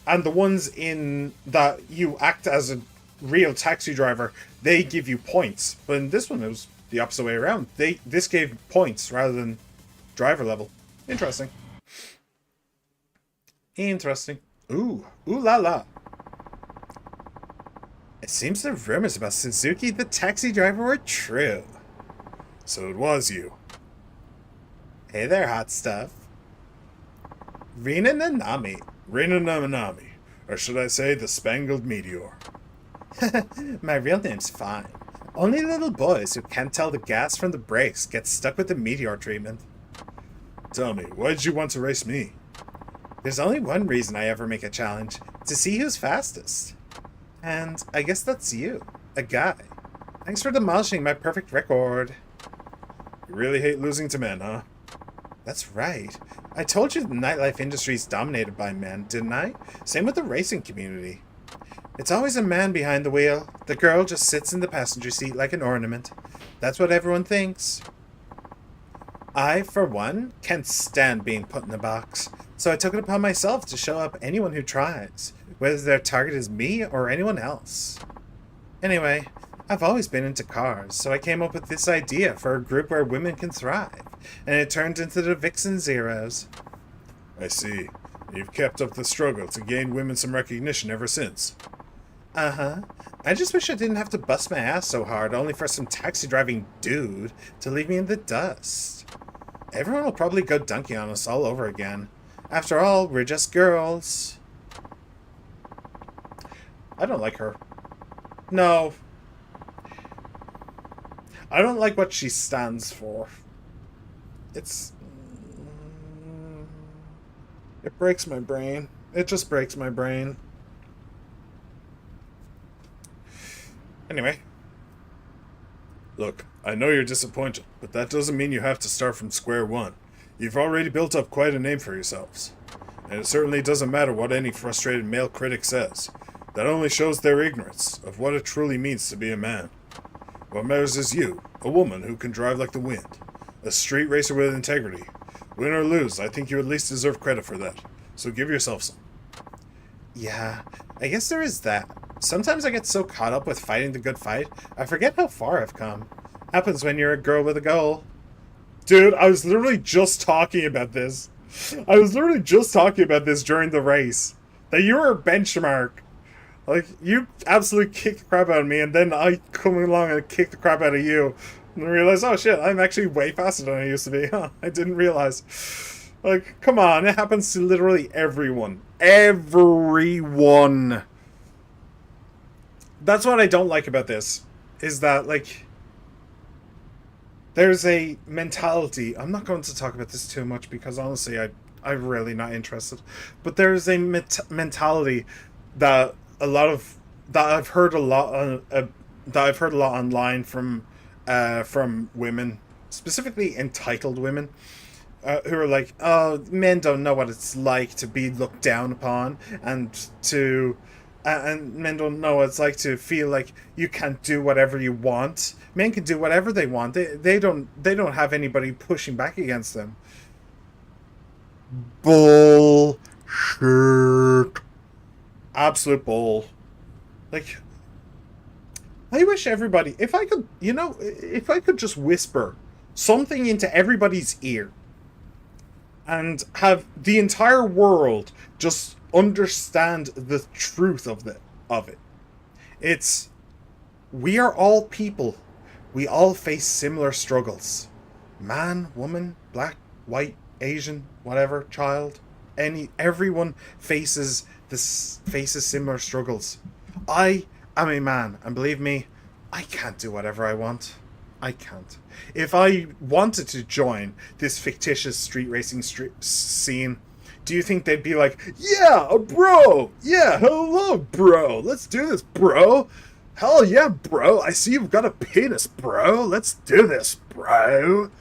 the ones in that you act as a real taxi driver, they give you points. But in this one, it was the opposite way around. This gave points rather than driver level. Interesting. Interesting. Ooh la la. It seems the rumors about Suzuki the taxi driver were true. So it was you. Hey there, hot stuff. Rina Nanami. Rina Nanami. Or should I say the Spangled Meteor. My real name's fine. Only little boys who can't tell the gas from the brakes get stuck with the meteor treatment. Tell me, why did you want to race me? There's only one reason I ever make a challenge. To see who's fastest. And I guess that's you. A guy. Thanks for demolishing my perfect record. You really hate losing to men, huh? That's right. I told you the nightlife industry is dominated by men, didn't I? Same with the racing community. It's always a man behind the wheel. The girl just sits in the passenger seat like an ornament. That's what everyone thinks. I, for one, can't stand being put in a box, so I took it upon myself to show up anyone who tries, whether their target is me or anyone else. Anyway, I've always been into cars, so I came up with this idea for a group where women can thrive, and it turned into the Vixen Zeros. I see. You've kept up the struggle to gain women some recognition ever since. Uh-huh. I just wish I didn't have to bust my ass so hard only for some taxi-driving dude to leave me in the dust. Everyone will probably go dunking on us all over again. After all, we're just girls. I don't like her. No. I don't like what she stands for. It breaks my brain. It just breaks my brain. Anyway. Look, I know you're disappointed, but that doesn't mean you have to start from square one. You've already built up quite a name for yourselves. And it certainly doesn't matter what any frustrated male critic says. That only shows their ignorance of what it truly means to be a man. What matters is you, a woman who can drive like the wind. A street racer with integrity. Win or lose, I think you at least deserve credit for that. So give yourself some. Yeah, I guess there is that. Sometimes I get so caught up with fighting the good fight, I forget how far I've come. Happens when you're a girl with a goal. Dude, I was literally just talking about this. I was literally just talking about this during the race. That you were a benchmark. Like, you absolutely kicked the crap out of me, and then I come along and kick the crap out of you. And I realize, oh shit, I'm actually way faster than I used to be. Huh, I didn't realize. Like, come on, it happens to literally everyone. Everyone. That's what I don't like about this. Is that, like, there's a mentality. I'm not going to talk about this too much because honestly, I'm really not interested. But there's a mentality that I've heard a lot online from women, specifically entitled women, who are like, "Oh, men don't know what it's like to be looked down upon, and men don't know what it's like to feel like you can't do whatever you want. Men can do whatever they want. They don't have anybody pushing back against them." Bullshit. Absolute bull. Like, I wish everybody, if I could just whisper something into everybody's ear and have the entire world just understand the truth of it. It's, we are all people. We all face similar struggles. Man, woman, black, white, Asian, whatever, child, everyone faces similar struggles. I am a man, and believe me, I can't do whatever I want. I can't. If I wanted to join this fictitious street racing scene, do you think they'd be like, yeah, bro, yeah, hello, bro, let's do this, bro. Hell yeah, bro, I see you've got a penis, bro, let's do this, bro.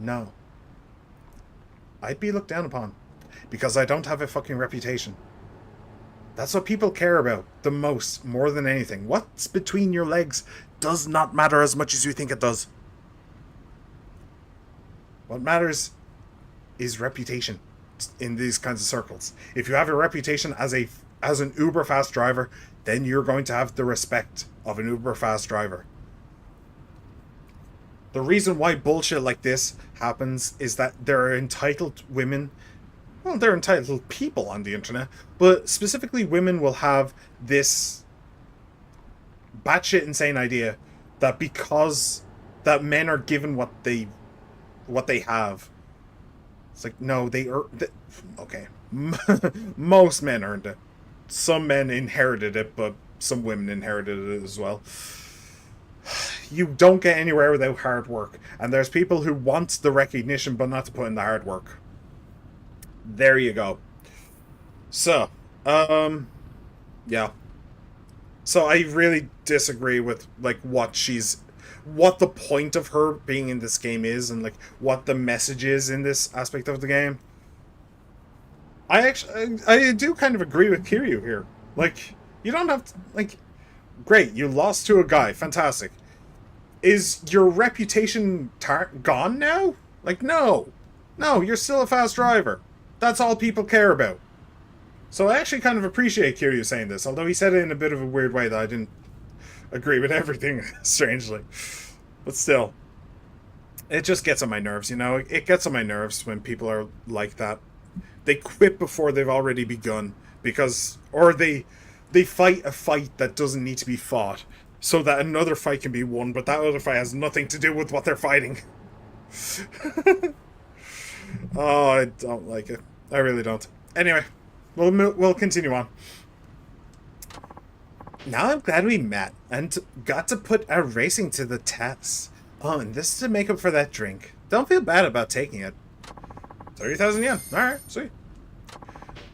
No. I'd be looked down upon because I don't have a fucking reputation. That's what people care about the most, more than anything. What's between your legs does not matter as much as you think it does. What matters is reputation in these kinds of circles. If you have a reputation as an uber fast driver, then you're going to have the respect of an uber fast driver. The reason why bullshit like this happens is that there are entitled women. Well, they're entitled people on the internet, but specifically women will have this batshit insane idea that because that men are given what they have. It's like, no, okay. Most men earned it. Some men inherited it, but some women inherited it as well. You don't get anywhere without hard work, and there's people who want the recognition but not to put in the hard work. There you go. So, yeah. So I really disagree with like what the point of her being in this game is, and like what the message is in this aspect of the game. I do kind of agree with Kiryu here. Like, you don't have to, like, great, you lost to a guy, fantastic. Is your reputation gone now? Like, no. No, you're still a fast driver. That's all people care about. So I actually kind of appreciate Kiryu saying this, although he said it in a bit of a weird way that I didn't agree with everything, strangely. But still, it just gets on my nerves, you know? It gets on my nerves when people are like that. They quit before they've already begun, or they fight a fight that doesn't need to be fought, so that another fight can be won, but that other fight has nothing to do with what they're fighting. Oh, I don't like it. I really don't. Anyway, we'll continue on. Now I'm glad we met and got to put our racing to the test. Oh, and this is to make up for that drink. Don't feel bad about taking it. 30,000 yen. Alright, sweet.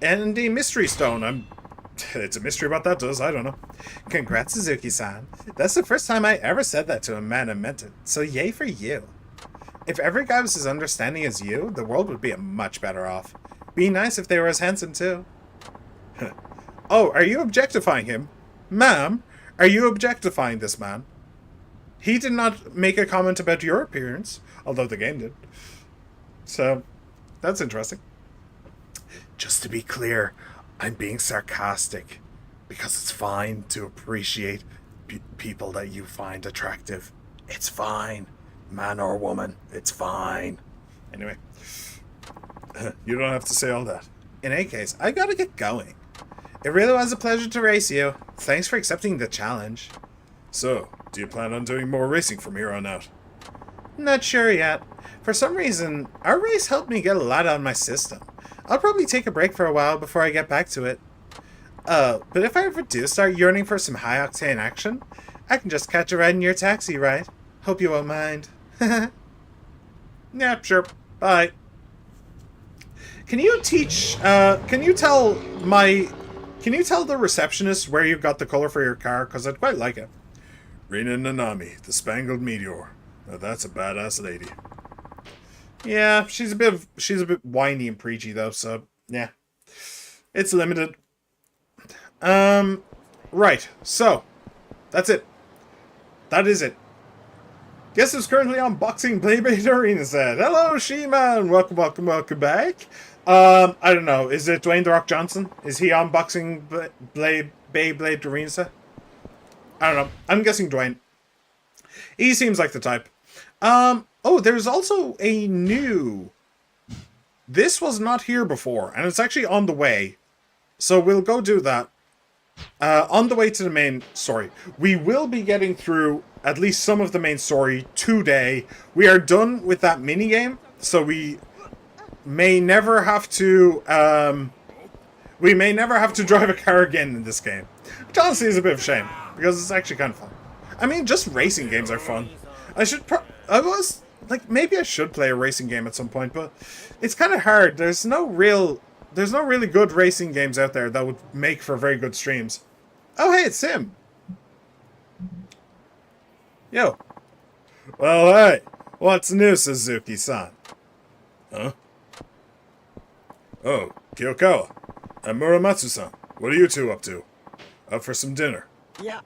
And the mystery stone. It's a mystery what that does, I don't know. Congrats, Suzuki-san. That's the first time I ever said that to a man and meant it, so yay for you. If every guy was as understanding as you, the world would be much better off. Be nice if they were as handsome too. Oh, are you objectifying him? Ma'am, are you objectifying this man? He did not make a comment about your appearance, although the game did. So, that's interesting. Just to be clear, I'm being sarcastic, because it's fine to appreciate people that you find attractive. It's fine. Man or woman, it's fine. Anyway, you don't have to say all that. In any case, I gotta get going. It really was a pleasure to race you. Thanks for accepting the challenge. So, do you plan on doing more racing from here on out? Not sure yet. For some reason, our race helped me get a lot out of my system. I'll probably take a break for a while before I get back to it. But if I ever do start yearning for some high-octane action, I can just catch a ride in your taxi, right? Hope you won't mind. Yeah, sure. Bye. Can you tell the receptionist where you got the color for your car? Because I'd quite like it. Rina Nanami, the Spangled Meteor. Now that's a badass lady. Yeah, she's a bit whiny and preachy though, so yeah. It's limited. Right, so that's it. That is it. Guess who's currently unboxing Beyblade Arena said. Hello, She-Man! Welcome back. I don't know, is it Dwayne The Rock Johnson? Is he unboxing Beyblade Arena set? I don't know. I'm guessing Dwayne. He seems like the type. Oh, there's also a new... This was not here before, and it's actually on the way. So we'll go do that. On the way to the main... Sorry. We will be getting through at least some of the main story today. We are done with that mini game, so we may never have to drive a car again in this game, which honestly is a bit of a shame because it's actually kind of fun. I mean, just racing games are fun. Maybe I should play a racing game at some point, but it's kind of hard. There's no really good racing games out there that would make for very good streams. Oh, hey, it's Sim. Yo. Well, hey, what's new, Suzuki-san? Huh? Oh, Kyokawa and Muramatsu-san. What are you two up to? Up for some dinner? Yeah.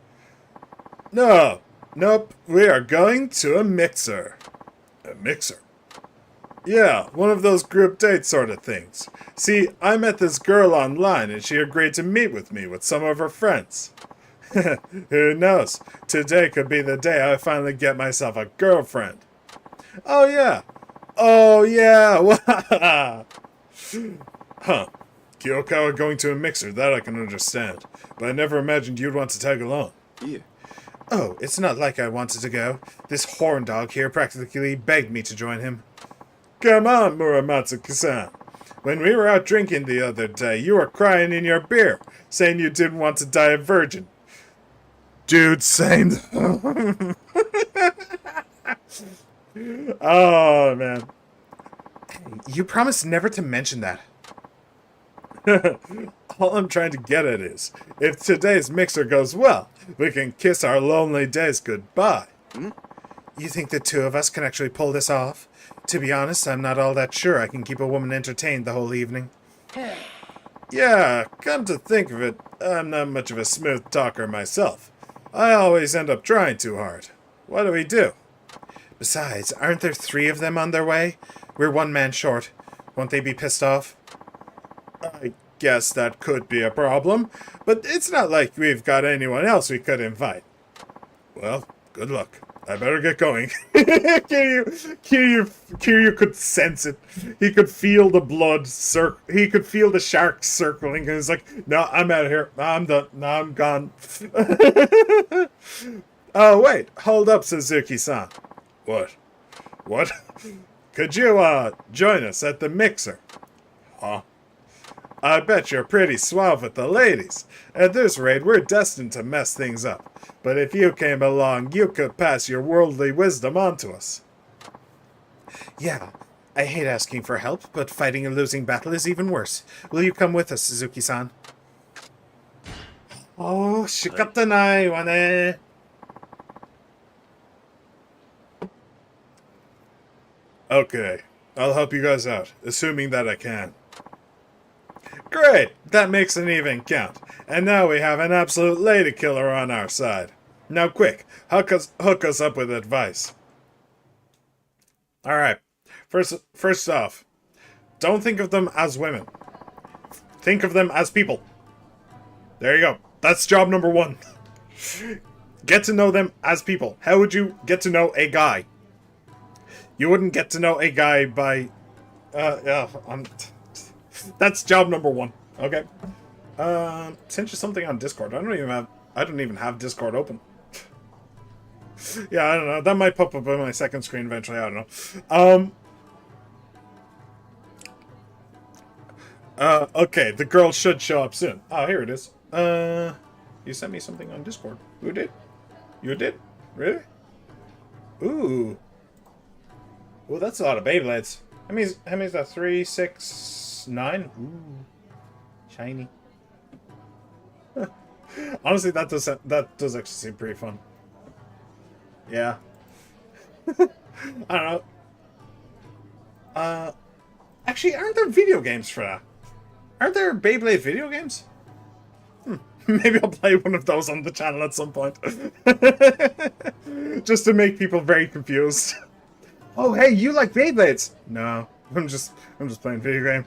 No. Nope. We are going to a mixer. A mixer? Yeah, one of those group date sort of things. See, I met this girl online and she agreed to meet with me with some of her friends. Who knows? Today could be the day I finally get myself a girlfriend. Oh yeah. Oh yeah. Huh. Kyokawa going to a mixer, that I can understand. But I never imagined you'd want to tag along. Yeah. Oh, it's not like I wanted to go. This horn dog here practically begged me to join him. Come on, Muramatsu-san. When we were out drinking the other day, you were crying in your beer, saying you didn't want to die a virgin. Dude, same. Oh, man. You promised never to mention that. All I'm trying to get at is, if today's mixer goes well, we can kiss our lonely days goodbye. You think the two of us can actually pull this off? To be honest, I'm not all that sure I can keep a woman entertained the whole evening. Yeah, come to think of it, I'm not much of a smooth talker myself. I always end up trying too hard. What do we do? Besides, aren't there 3 of them on their way? We're 1 man short. Won't they be pissed off? I guess that could be a problem, but it's not like we've got anyone else we could invite. Well, good luck. I better get going. Kiryu could sense it. He could feel the blood he could feel the shark circling, and he's like, no, I'm out of here. I'm done. No, I'm gone. Oh, wait. Hold up, Suzuki-san. What? What? Could you, join us at the mixer? Huh? I bet you're pretty suave with the ladies. At this rate, we're destined to mess things up. But if you came along, you could pass your worldly wisdom on to us. Yeah, I hate asking for help, but fighting a losing battle is even worse. Will you come with us, Suzuki-san? Oh, shikatanai wa ne. Okay, I'll help you guys out, assuming that I can. Great! That makes an even count. And now we have an absolute lady killer on our side. Now quick, hook us up with advice. Alright, first off, don't think of them as women. Think of them as people. There you go. That's job number 1. Get to know them as people. How would you get to know a guy? You wouldn't get to know a guy by... That's job number 1. Okay. Sent you something on Discord. I don't even have Discord open. Yeah, I don't know. That might pop up on my second screen eventually. I don't know. Okay, the girl should show up soon. Oh, here it is. You sent me something on Discord. Who did? You did? Really? Ooh. Ooh, that's a lot of Beyblades. How many is that? 3, 6, 9? Ooh. Shiny. Honestly, that does actually seem pretty fun. Yeah. I don't know. Actually, aren't there video games for that? Aren't there Beyblade video games? Maybe I'll play one of those on the channel at some point. Just to make people very confused. Oh, hey, you like Beyblades? No, I'm just playing video game.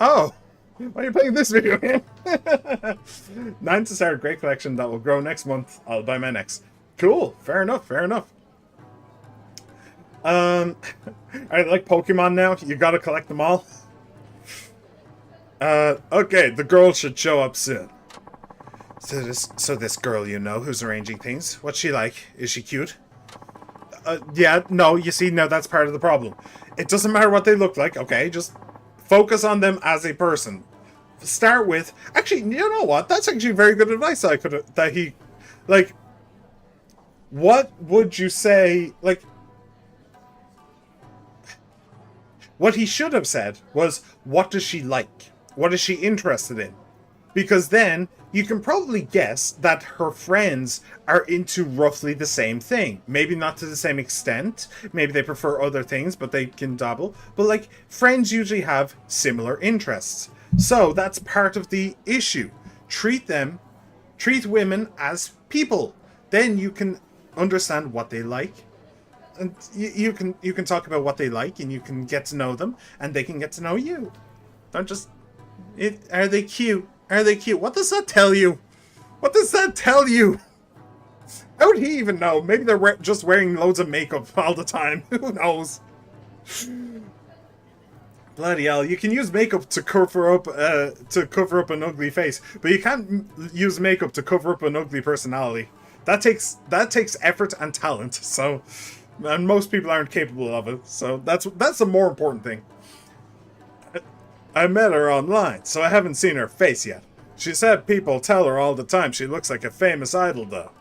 Oh, why are you playing this video game? 9 to start a great collection that will grow next month. I'll buy my next. Cool, fair enough, fair enough. I like Pokemon now. You gotta collect them all. Okay, the girl should show up soon. So this girl you know who's arranging things, what's she like? Is she cute? Yeah, no, you see, no, that's part of the problem. It doesn't matter what they look like, okay? Just focus on them as a person. Start with, actually, you know what? That's actually very good advice like, what would you say, like, what he should have said was, what does she like? What is she interested in? Because then you can probably guess that her friends are into roughly the same thing. Maybe not to the same extent. Maybe they prefer other things, but they can dabble. But like, friends usually have similar interests. So that's part of the issue. Treat women as people. Then you can understand what they like. And you can talk about what they like, and you can get to know them, and they can get to know you. Don't just are they cute? Are they cute? What does that tell you? What does that tell you? How would he even know? Maybe they're just wearing loads of makeup all the time. Who knows? Bloody hell! You can use makeup to cover up an ugly face, but you can't use makeup to cover up an ugly personality. That takes effort and talent. So, and most people aren't capable of it. So that's the more important thing. I met her online, so I haven't seen her face yet. She said people tell her all the time she looks like a famous idol, though.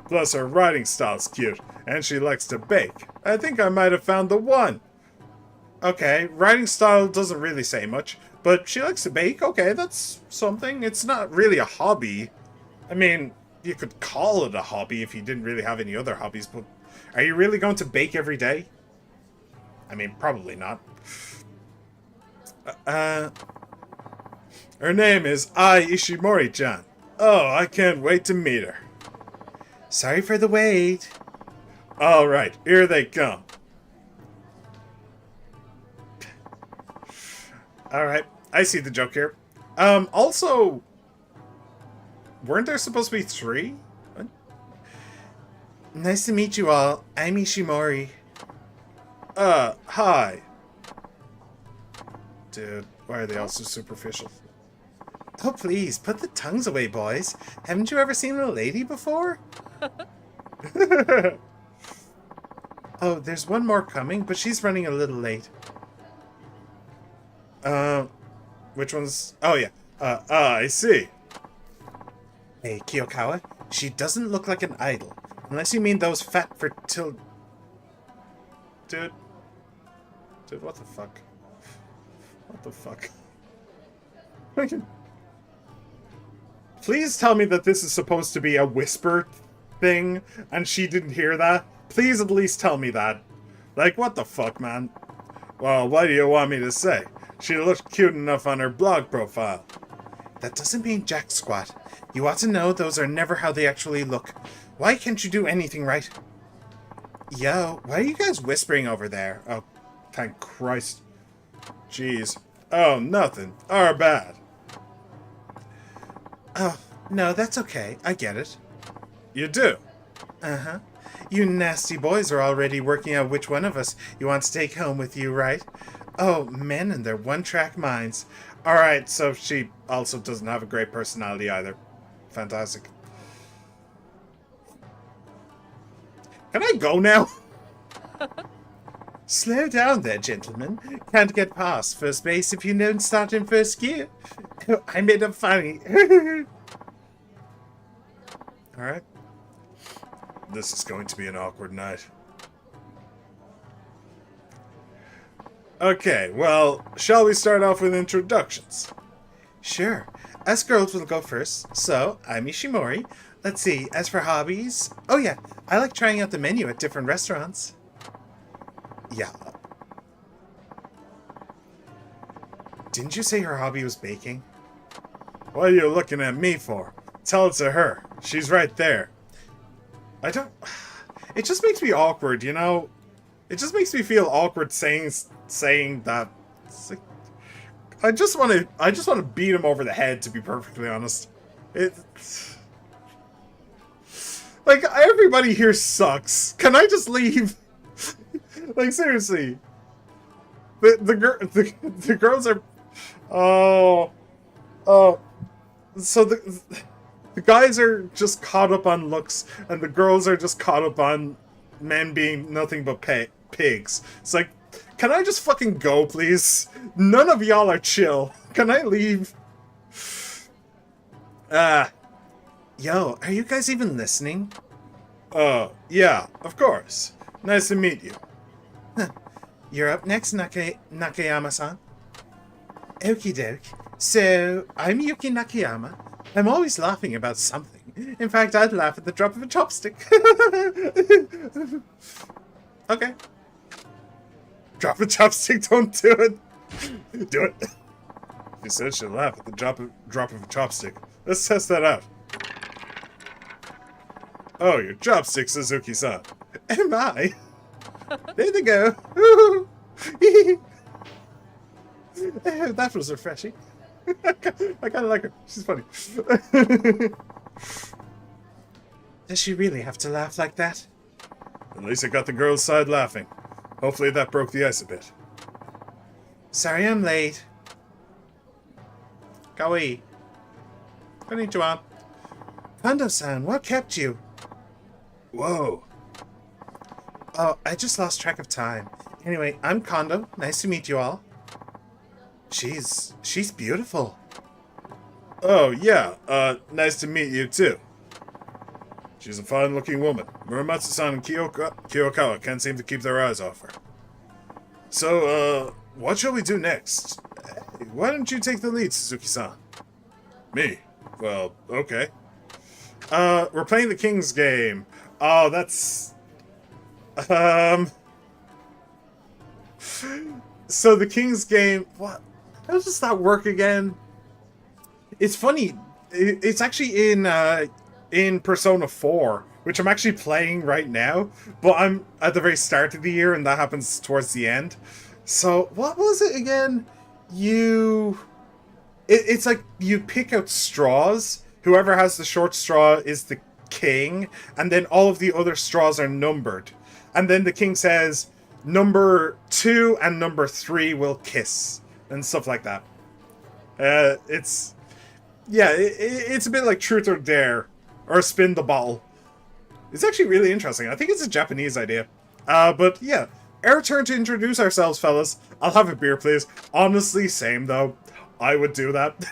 Plus, her writing style's cute, and she likes to bake. I think I might have found the one. Okay, writing style doesn't really say much, but she likes to bake. Okay, that's something. It's not really a hobby. I mean, you could call it a hobby if you didn't really have any other hobbies, but are you really going to bake every day? I mean, probably not. Her name is Ai Ishimori-chan. Oh, I can't wait to meet her. Sorry for the wait. Alright, here they come. Alright, I see the joke here. Also, weren't there supposed to be 3? What? Nice to meet you all. I'm Ishimori. Hi. Dude, why are they all so superficial? Oh, please, put the tongues away, boys. Haven't you ever seen a lady before? Oh, there's one more coming, but she's running a little late. Which one's... Oh, yeah. I see. Hey, Kiyokawa, she doesn't look like an idol. Unless you mean those fat fertil... Dude, what the fuck? What the fuck? Please tell me that this is supposed to be a whisper thing, and she didn't hear that. Please at least tell me that. Like, what the fuck, man? Well, what do you want me to say? She looked cute enough on her blog profile. That doesn't mean jack squat. You ought to know those are never how they actually look. Why can't you do anything right? Yo, why are you guys whispering over there? Oh, thank Christ. Jeez. Oh, nothing. Our bad. Oh, no, that's okay. I get it. You do? Uh-huh. You nasty boys are already working out which one of us you want to take home with you, right? Oh, men and their one-track minds. Alright, so she also doesn't have a great personality either. Fantastic. Can I go now? Slow down there, gentlemen. Can't get past first base if you don't start in first gear. I made it funny. Alright. This is going to be an awkward night. Okay, well, shall we start off with introductions? Sure. Us girls will go first. So, I'm Ishimori. Let's see, as for hobbies... Oh yeah, I like trying out the menu at different restaurants. Yeah. Didn't you say her hobby was baking? What are you looking at me for? Tell it to her. She's right there. I don't... It just makes me awkward, you know? It just makes me feel awkward saying that. Like, I just want to beat him over the head, to be perfectly honest. Like, everybody here sucks. Can I just leave? Like, seriously. The girls are... Oh. So The guys are just caught up on looks, and the girls are just caught up on men being nothing but pigs. It's like, can I just fucking go, please? None of y'all are chill. Can I leave? Yo, are you guys even listening? Yeah, of course. Nice to meet you. You're up next, Nakayama-san. Okie doke. So, I'm Yuki Nakayama. I'm always laughing about something. In fact, I'd laugh at the drop of a chopstick. Okay. Drop a chopstick, don't do it. Do it. You said she'll laugh at the drop of a chopstick. Let's test that out. Oh, your chopstick, Suzuki-san. Am I? There they go. That was refreshing. I kind of like her. She's funny. Does she really have to laugh like that? At least it got the girls' side laughing. Hopefully that broke the ice a bit. Sorry I'm late. Kawaii. Konnichiwa. Kondo-san, what kept you? Whoa. Oh, I just lost track of time. Anyway, I'm Kondo. Nice to meet you all. She's beautiful. Oh, yeah. Nice to meet you, too. She's a fine-looking woman. Muramatsu-san and Kiyokawa can't seem to keep their eyes off her. So, what shall we do next? Hey, why don't you take the lead, Suzuki-san? Me? Well, okay. We're playing the King's game. Oh, that's... So the King's game... What? How does that work again? It's funny. It's actually in Persona 4, which I'm actually playing right now, but I'm at the very start of the year, and that happens towards the end. So, what was it again? It's like you pick out straws. Whoever has the short straw is the king, and then all of the other straws are numbered. And then the king says, number 2 and number 3 will kiss, and stuff like that. It's a bit like Truth or Dare, or Spin the Bottle. It's actually really interesting. I think it's a Japanese idea. But yeah, our turn to introduce ourselves, fellas. I'll have a beer, please. Honestly, same though. I would do that.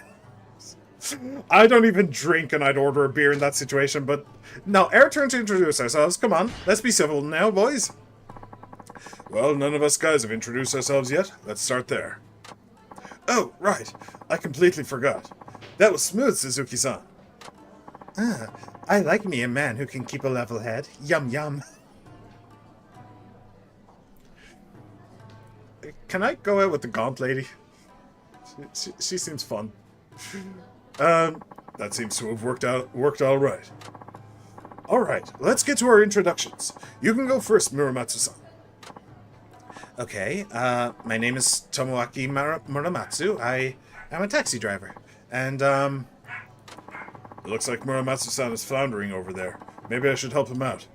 I don't even drink and I'd order a beer in that situation, but no, our turn to introduce ourselves. Come on, let's be civil now, boys. Well, none of us guys have introduced ourselves yet. Let's start there. Oh, right. I completely forgot. That was smooth, Suzuki-san. I like me a man who can keep a level head. Yum yum. Can I go out with the Gaunt lady? She seems fun. That seems to have worked all right. All right, let's get to our introductions. You can go first, Muramatsu-san. Okay, my name is Tomoaki Muramatsu. I am a taxi driver. And, It looks like Muramatsu-san is floundering over there. Maybe I should help him out.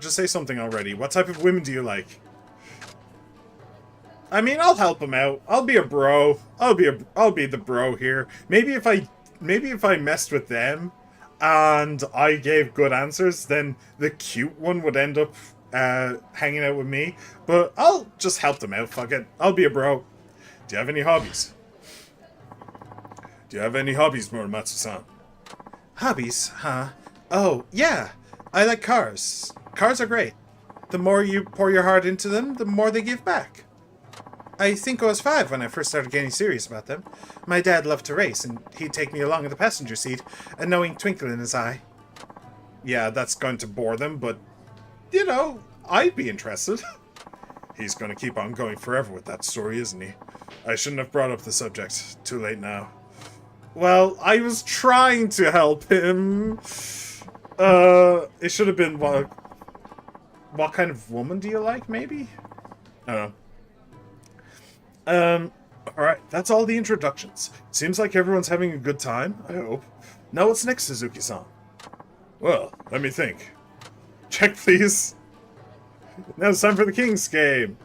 Just say something already. What type of women do you like? I mean, I'll help him out. I'll be a bro. I'll be the bro here. Maybe if I messed with them and I gave good answers, then the cute one would end up hanging out with me. But I'll just help them out. Fuck it. I'll be a bro. Do you have any hobbies? Do you have any hobbies, Muramatsu-san? hobbies, huh? Oh, yeah. I like cars. Cars are great. The more you pour your heart into them, the more they give back. I think I was 5 when I first started getting serious about them. My dad loved to race, and he'd take me along in the passenger seat, a knowing twinkle in his eye. Yeah, that's going to bore them, but, you know, I'd be interested. He's going to keep on going forever with that story, isn't he? I shouldn't have brought up the subject. Too late now. Well, I was trying to help him. It should have been, what kind of woman do you like, maybe? I don't know. Alright, that's all the introductions. Seems like everyone's having a good time, I hope. Now what's next, Suzuki-san? Well, let me think. Check, please. Now it's time for the King's game.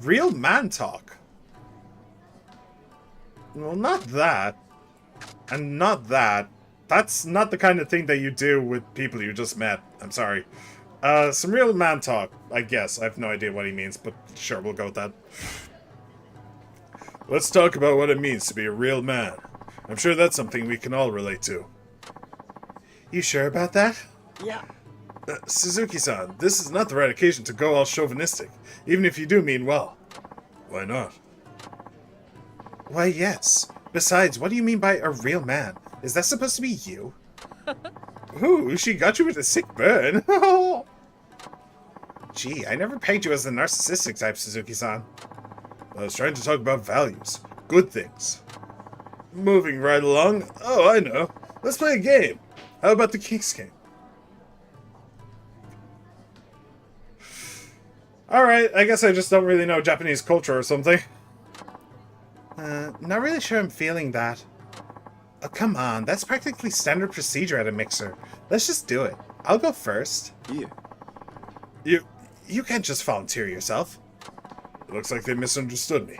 Real man talk. Well, not that. And not that. That's not the kind of thing that you do with people you just met. I'm sorry. Some real man talk, I guess. I have no idea what he means, but sure, we'll go with that. Let's talk about what it means to be a real man. I'm sure that's something we can all relate to. You sure about that? Yeah. Suzuki-san, this is not the right occasion to go all chauvinistic, even if you do mean well. Why not? Why, yes. Besides, what do you mean by a real man? Is that supposed to be you? Ooh, she got you with a sick burn. Gee, I never pegged you as the narcissistic type, Suzuki-san. I was trying to talk about values. Good things. Moving right along. Oh, I know. Let's play a game. How about the King's game? Alright, I guess I just don't really know Japanese culture or something. Not really sure I'm feeling that. Oh, come on, that's practically standard procedure at a mixer. Let's just do it. I'll go first. Yeah. You can't just volunteer yourself. It looks like they misunderstood me.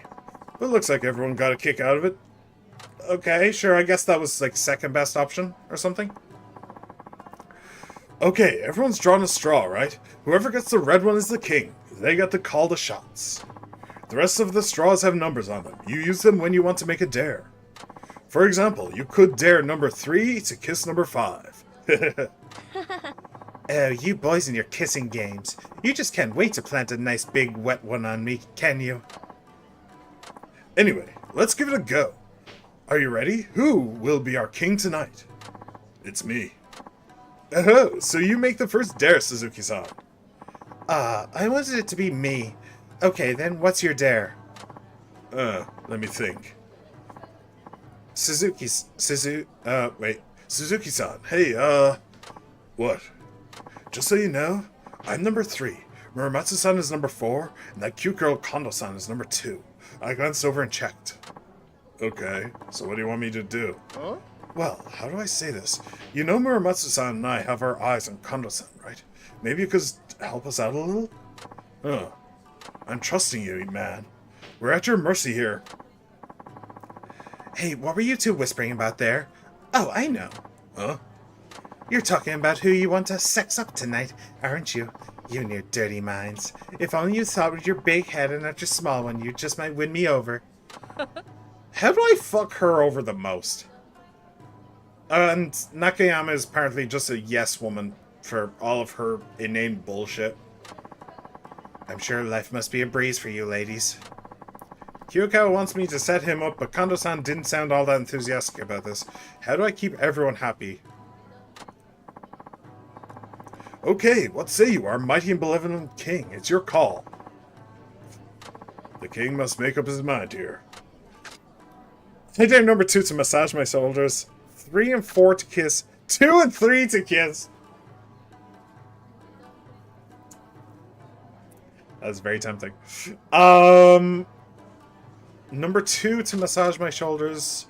But it looks like everyone got a kick out of it. Okay, sure, I guess that was like second best option or something. Okay, everyone's drawn a straw, right? Whoever gets the red one is the king. They get to call the shots. The rest of the straws have numbers on them. You use them when you want to make a dare. For example, you could dare number 3 to kiss number 5. Oh, you boys and your kissing games. You just can't wait to plant a nice big wet one on me, can you? Anyway, let's give it a go. Are you ready? Who will be our king tonight? It's me. Oh, so you make the first dare, Suzuki-san. I wanted it to be me. Okay, then what's your dare? Let me think. Suzuki-san, hey, what? Just so you know, I'm number 3, Muramatsu-san is number 4, and that cute girl Kondo-san is number 2. I glanced over and checked. Okay, so what do you want me to do? Huh? Well, how do I say this? You know Muramatsu-san and I have our eyes on Kondo-san, right? Maybe you could help us out a little? I'm trusting you, man. We're at your mercy here. Hey, what were you two whispering about there? Oh, I know. Huh? You're talking about who you want to sex up tonight, aren't you? You and your dirty minds. If only you thought with your big head and not your small one, you just might win me over. How do I fuck her over the most? And Nakayama is apparently just a yes woman for all of her inane bullshit. I'm sure life must be a breeze for you ladies. Kyoko wants me to set him up, but Kondo-san didn't sound all that enthusiastic about this. How do I keep everyone happy? Okay, what say you, our mighty and benevolent king? It's your call. The king must make up his mind here. I dare number 2 to massage my shoulders, 3 and 4 to kiss, 2 and 3 to kiss. That's very tempting. Number 2 to massage my shoulders.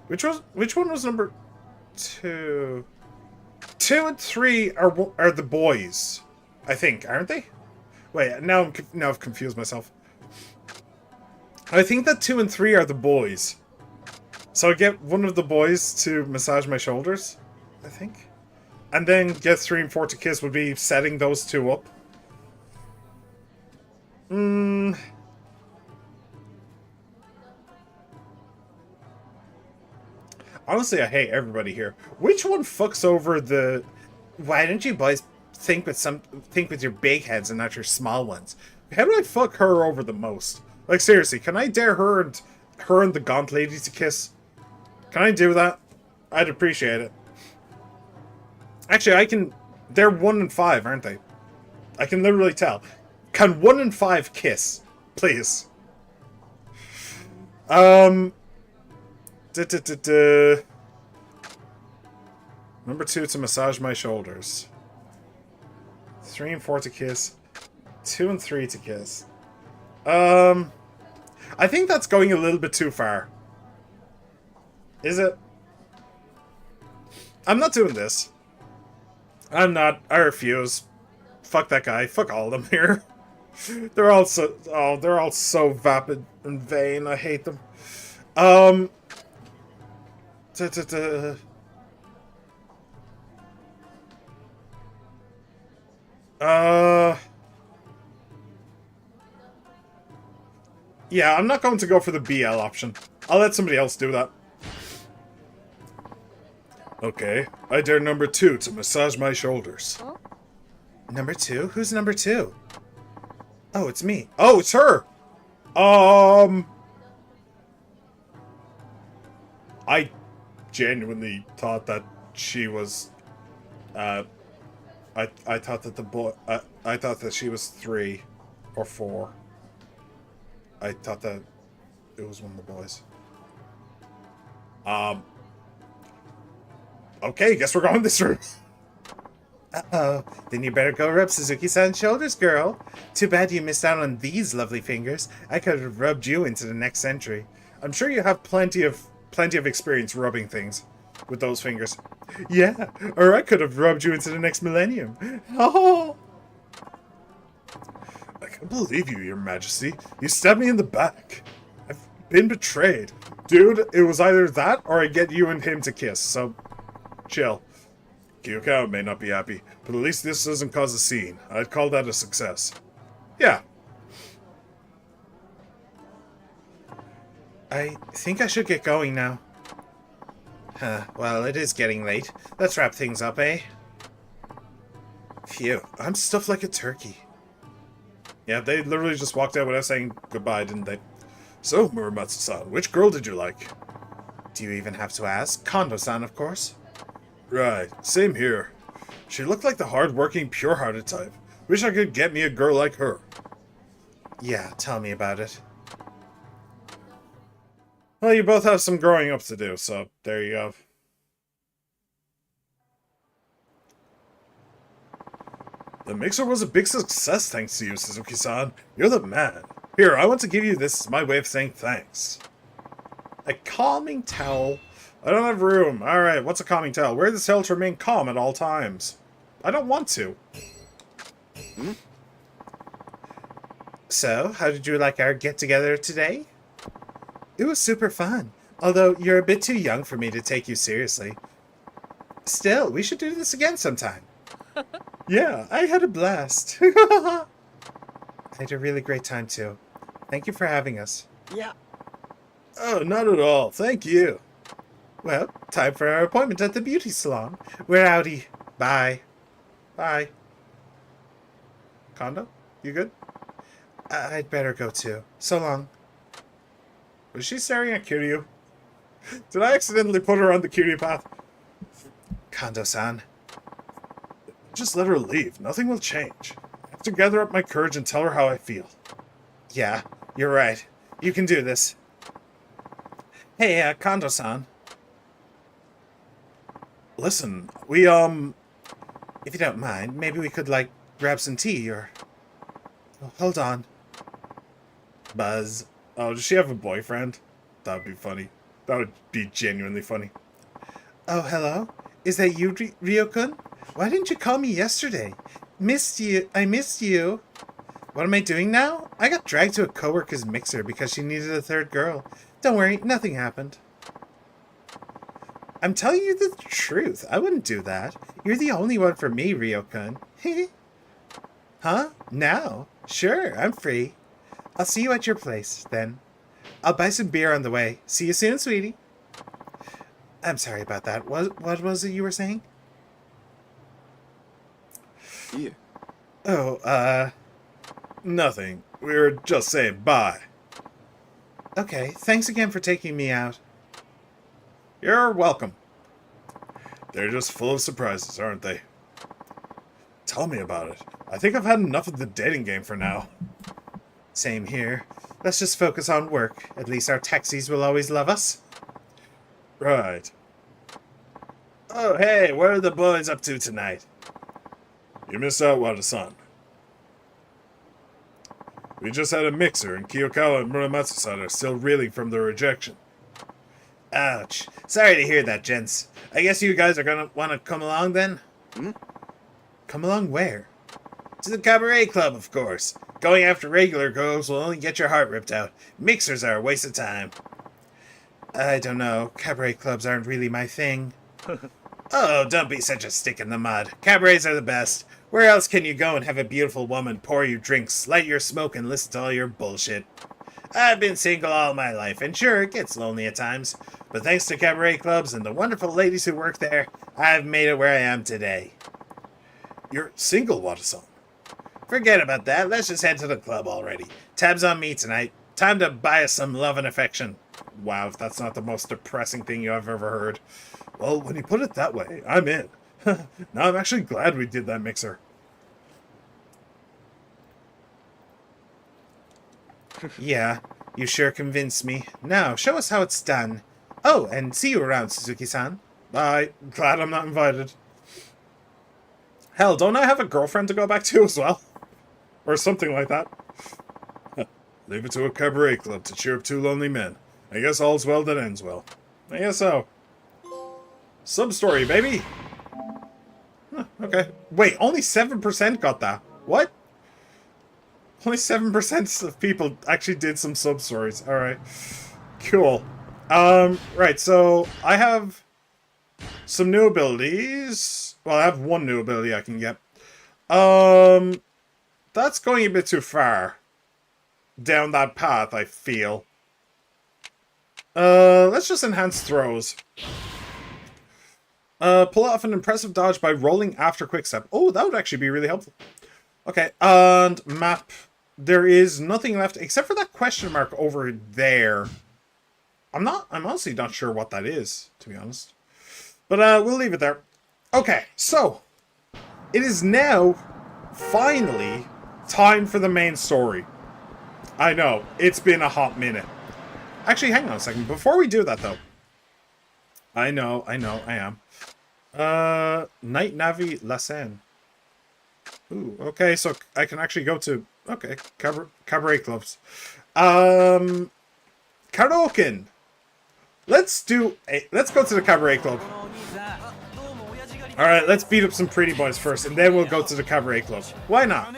Which one was number 2? 2 and 3 are the boys, I think, aren't they? Wait, now I've confused myself. I think that 2 and 3 are the boys. So I get one of the boys to massage my shoulders, I think. And then get 3 and 4 to kiss would be setting those 2 up. Honestly, I hate everybody here. Which one fucks over the... Why don't you boys think with your big heads and not your small ones? How do I fuck her over the most? Like, seriously, can I dare her and the Gaunt lady to kiss? Can I do that? I'd appreciate it. Actually, I can... They're 1 and 5, aren't they? I can literally tell. Can 1 and 5 kiss? Please. Number 2 to massage my shoulders. 3 and 4 to kiss. 2 and 3 to kiss. I think that's going a little bit too far. Is it? I'm not doing this. I'm not. I refuse. Fuck that guy. Fuck all of them here. They're all so vapid and vain. I hate them. Uh... Yeah, I'm not going to go for the BL option. I'll let somebody else do that. Okay, I dare number 2 to massage my shoulders. Number 2? Who's number 2? Oh, it's me. Oh, it's her! I genuinely thought that she was, I thought that the boy, I thought that she was 3 or 4. I thought that it was one of the boys. Okay, guess we're going this route. Uh-oh. Then you better go rub Suzuki-san's shoulders, girl. Too bad you missed out on these lovely fingers. I could have rubbed you into the next century. I'm sure you have plenty of experience rubbing things with those fingers. Yeah, or I could have rubbed you into the next millennium. Oh! I can't believe you, Your Majesty. You stabbed me in the back. I've been betrayed. Dude, it was either that or I get you and him to kiss, so chill. Kyoko may not be happy, but at least this doesn't cause a scene. I'd call that a success. Yeah. I think I should get going now. Huh, well, it is getting late. Let's wrap things up, eh? Phew, I'm stuffed like a turkey. Yeah, they literally just walked out without saying goodbye, didn't they? So, Muramatsu-san, which girl did you like? Do you even have to ask? Kondo-san, of course. Right, same here. She looked like the hard-working, pure-hearted type. Wish I could get me a girl like her. Yeah, tell me about it. Well, you both have some growing up to do, so there you go. The mixer was a big success thanks to you, Suzuki-san. You're the man. Here, I want to give you this as my way of saying thanks. A calming towel. I don't have room. Alright, what's a calming towel? Wear this towel to remain calm at all times. I don't want to. So, how did you like our get-together today? It was super fun, although you're a bit too young for me to take you seriously. Still, we should do this again sometime. Yeah, I had a blast. I had a really great time too. Thank you for having us. Yeah. Oh, not at all. Thank you. Well, time for our appointment at the beauty salon. We're outie. Bye. Bye. Kondo, you good? I'd better go too. So long. Was she staring at Kiryu? Did I accidentally put her on the Kiryu path? Kondo-san. Just let her leave. Nothing will change. I have to gather up my courage and tell her how I feel. Yeah, you're right. You can do this. Hey, Kondo-san. Listen, we, If you don't mind, maybe we could, like, grab some tea, or... Oh, hold on. Buzz. Oh, does she have a boyfriend? That would be funny. That would be genuinely funny. Oh, hello? Is that you, Ryokun? Why didn't you call me yesterday? Missed you. I missed you. What am I doing now? I got dragged to a coworker's mixer because she needed a third girl. Don't worry, nothing happened. I'm telling you the truth. I wouldn't do that. You're the only one for me, Ryokun. Huh? Now? Sure, I'm free. I'll see you at your place, then. I'll buy some beer on the way. See you soon, sweetie. I'm sorry about that. What was it you were saying? Yeah. Oh, Nothing. We were just saying bye. okay. Thanks again for taking me out. You're welcome. They're just full of surprises, aren't they? Tell me about it. I think I've had enough of the dating game for now. Same here. Let's just focus on work. At least our taxis will always love us. Right. Oh, hey, what are the boys up to tonight? You missed out, Wada-san. We just had a mixer, and Kiyokawa and Muramatsu-san are still reeling from their rejection. Ouch. Sorry to hear that, gents. I guess you guys are gonna want to come along then? Come along where? To the cabaret club, of course. Going after regular girls will only get your heart ripped out. Mixers are a waste of time. I don't know. Cabaret clubs aren't really my thing. Oh, don't be such a stick in the mud. Cabarets are the best. Where else can you go and have a beautiful woman pour you drinks, light your smoke, and listen to all your bullshit? I've been single all my life, and sure, it gets lonely at times. But thanks to cabaret clubs and the wonderful ladies who work there, I've made it where I am today. You're single, Watson. Forget about that. Let's just head to the club already. Tabs on me tonight. Time to buy us some love and affection. Wow, if that's not the most depressing thing you have ever heard. Well, when you put it that way, I'm in. Now I'm actually glad we did that mixer. Yeah, you sure convinced me. Now, show us how it's done. Oh, and see you around, Suzuki-san. Bye. Glad I'm not invited. Hell, don't I have a girlfriend to go back to as well? Or something like that. Leave it to a cabaret club to cheer up two lonely men. I guess all's well that ends well. I guess so. Sub-story, baby! Huh, okay. Wait, only 7% got that. What? Only 7% of people actually did some sub-stories. Alright. Cool. Right, so I have some new abilities. Well, I have one new ability I can get. That's going a bit too far down that path, I feel. Let's just enhance throws. Pull off an impressive dodge by rolling after quickstep. Oh, that would actually be really helpful. Okay, and map. There is nothing left except for that question mark over there. I'm honestly not sure what that is, to be honest. But we'll leave it there. Okay, so it is now finally time for the main story. I know, it's been a hot minute. Actually, hang on a second. Before we do that, though. I am. Night Navi Lassen. Ooh, okay, so I can actually go to... Okay, cabaret clubs. Karaoke. Let's go to the cabaret club. Alright, let's beat up some pretty boys first, and then we'll go to the cabaret club. Why not?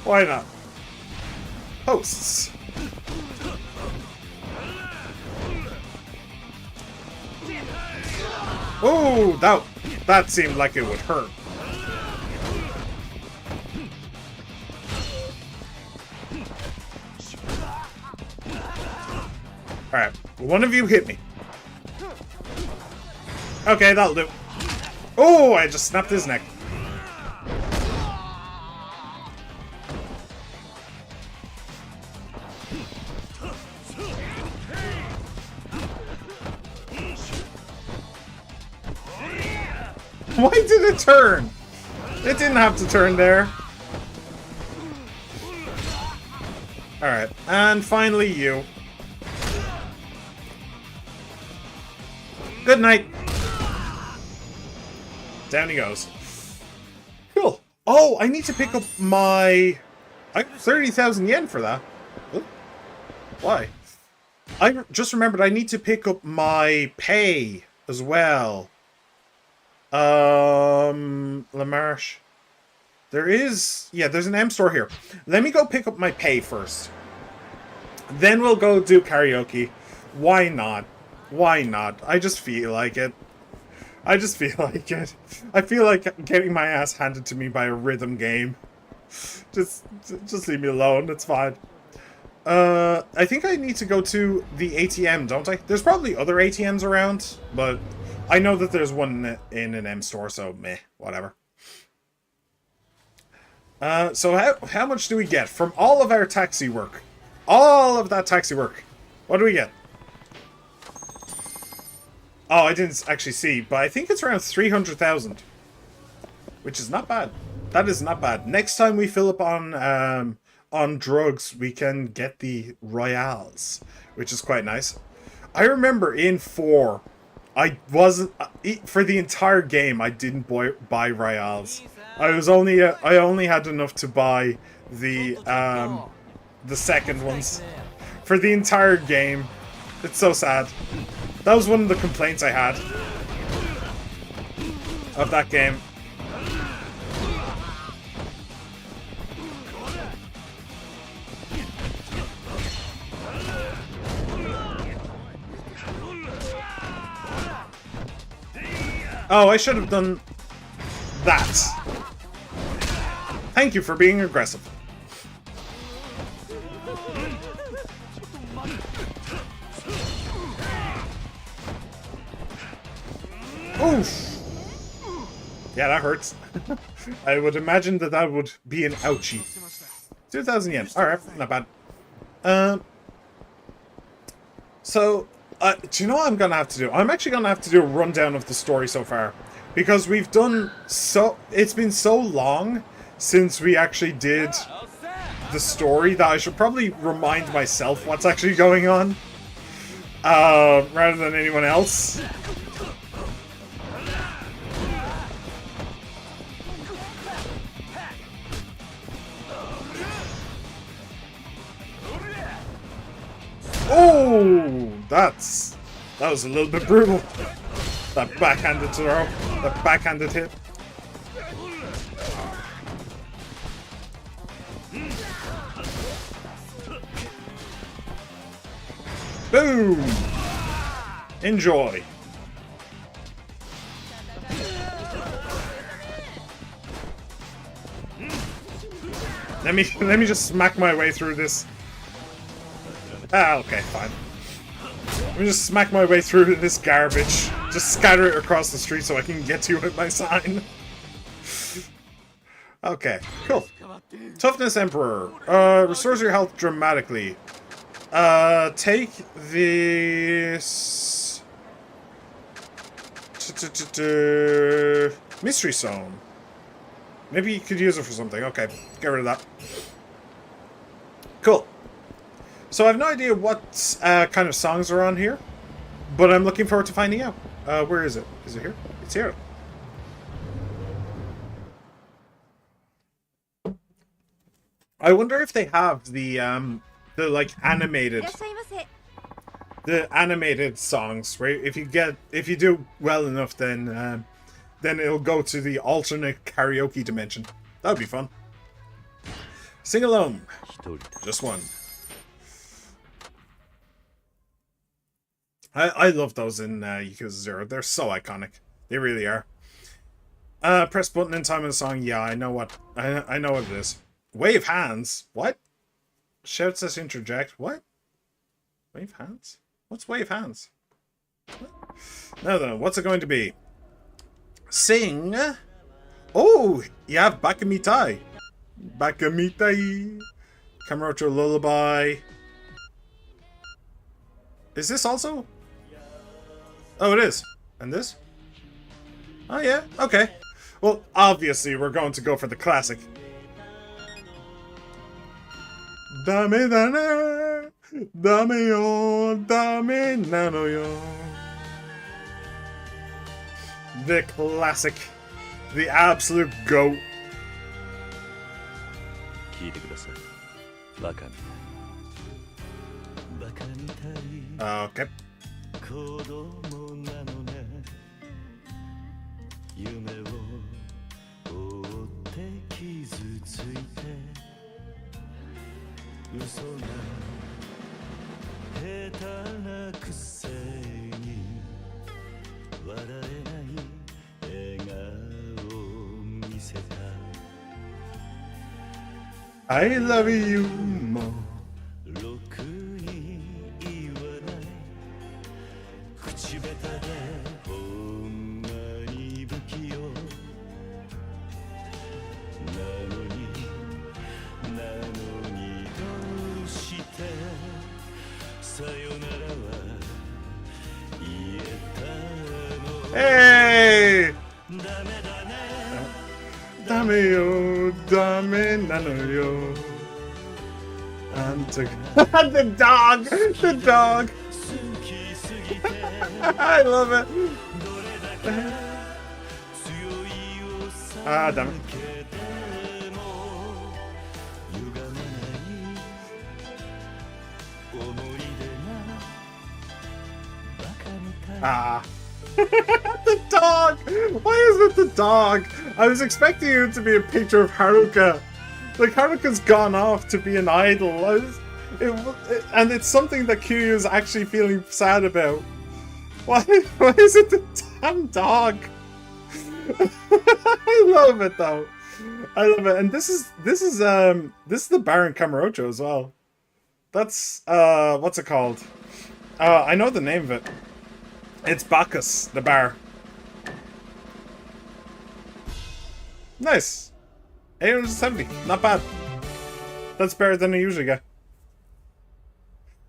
Why not? Hosts. Oh, that seemed like it would hurt. Alright, one of you hit me. Okay, that'll do. Oh, I just snapped his neck. Why did it turn? It didn't have to turn there. Alright, and finally you. Good night. Down he goes. Cool. Oh, I need to pick up my... I got 30,000 yen for that. Ooh. Why? I just remembered I need to pick up my pay as well. Lamarche. There is... Yeah, there's an M store here. Let me go pick up my pay first. Then we'll go do karaoke. Why not? Why not? I just feel like it. I just feel like it. I feel like getting my ass handed to me by a rhythm game. Just leave me alone. It's fine. I think I need to go to the ATM, don't I? There's probably other ATMs around, but I know that there's one in an M store, so meh, whatever. So how much do we get from all of our taxi work? All of that taxi work. What do we get? Oh, I didn't actually see, but I think it's around 300,000. Which is not bad. That is not bad. Next time we fill up on drugs, we can get the Royales, which is quite nice. I remember in 4, I wasn't... for the entire game, I didn't buy Royales. I only had enough to buy the second ones. For the entire game. It's so sad. That was one of the complaints I had of that game. Oh, I should have done that. Thank you for being aggressive. Oof. Yeah, that hurts. I would imagine that would be an ouchie. 2,000 yen. Alright, not bad. So, do you know what I'm gonna have to do? I'm actually gonna have to do a rundown of the story so far. Because we've done so... It's been so long since we actually did the story that I should probably remind myself what's actually going on. Rather than anyone else. Oh, that was a little bit brutal. That backhanded throw, that backhanded hit. Boom! Enjoy. Let me just smack my way through this. Ah, okay, fine. Let me just smack my way through this garbage. Just scatter it across the street so I can get to you with my sign. Okay, cool. Toughness Emperor. Restores your health dramatically. Take this... Mystery Stone. Maybe you could use it for something. Okay, get rid of that. Cool. So I have no idea what kind of songs are on here, but I'm looking forward to finding out. Where is it? Is it here? It's here. I wonder if they have the like animated, the animated songs, right? If you do well enough, then it'll go to the alternate karaoke dimension. That would be fun. Sing alone. Just one. I love those in Yakuza 0. They're so iconic. They really are. Press button in time of the song. Yeah, I know what I know what it is. Wave hands. What? Shouts us interject. What? Wave hands? What's wave hands? What? Now then, what's it going to be? Sing. Oh, you have Bakamitai. Bakamitai. Kamurocho Lullaby. Is this also? Oh, it is. And this? Oh, yeah. Okay. Well, obviously, we're going to go for the classic. Dame dane, dame yo, dame nano yo. The classic. The absolute GOAT. Okay. 嘘が下手なくせに笑えない笑顔を見せた I love you more. ろくに言わない口下手でほんまに不器用なのに Hey! Dame yo, dame nano yo. And the dog! The dog! I love it! Ah, damn it. Ah. The dog! Why is it the dog? I was expecting it to be a picture of Haruka. Like, Haruka's gone off to be an idol. And it's something that Kiryu is actually feeling sad about. Why is it the damn dog? I love it, though. I love it. And this is the bar in Camarocho as well. That's what's it called? I know the name of it. It's Bacchus, the bar. Nice. 870. Not bad. That's better than I usually get.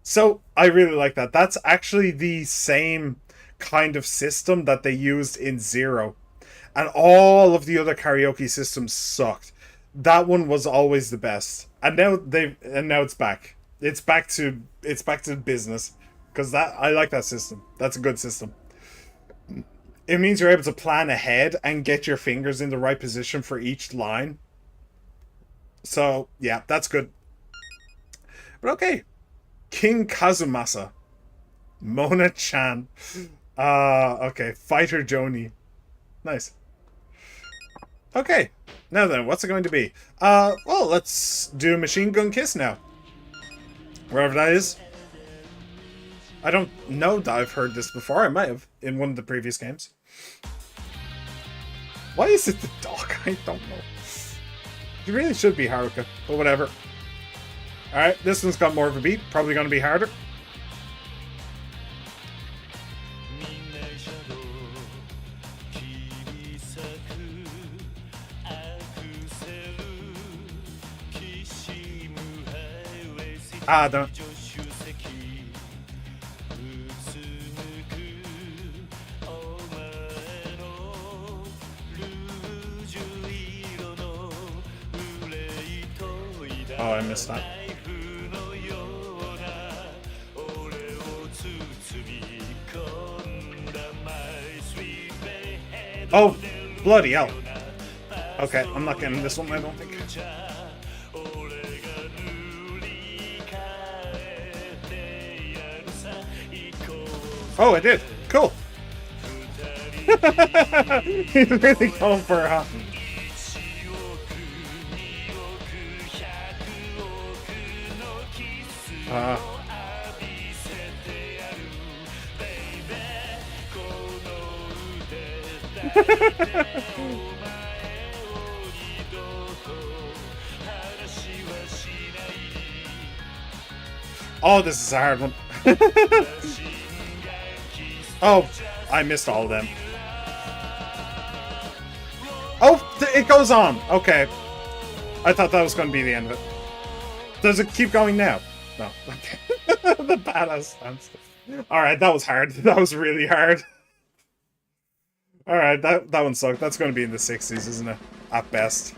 So, I really like that. That's actually the same kind of system that they used in Zero. And all of the other karaoke systems sucked. That one was always the best. And now it's back. It's back to business. Because I like that system. That's a good system. It means you're able to plan ahead and get your fingers in the right position for each line. So, yeah, that's good. But okay. King Kazumasa. Mona-chan. Okay. Fighter Joni. Nice. Okay. Now then, what's it going to be? Well, let's do Machine Gun Kiss now. Wherever that is. I don't know that I've heard this before. I might have in one of the previous games. Why is it the dog? I don't know. It really should be Haruka, but whatever. Alright, this one's got more of a beat. Probably going to be harder. Ah, don't. Oh, I missed that. Oh, bloody hell. Okay, I'm not getting this one, I don't think. Oh, I did. Cool. He's really going for it, huh? Oh, this is a hard one. Oh, I missed all of them. Oh, it goes on. Okay. I thought that was going to be the end of it. Does it keep going now? No. Okay. The badass stance. Alright, that was hard. That was really hard. Alright, that one sucked. That's going to be in the 60s, isn't it? At best.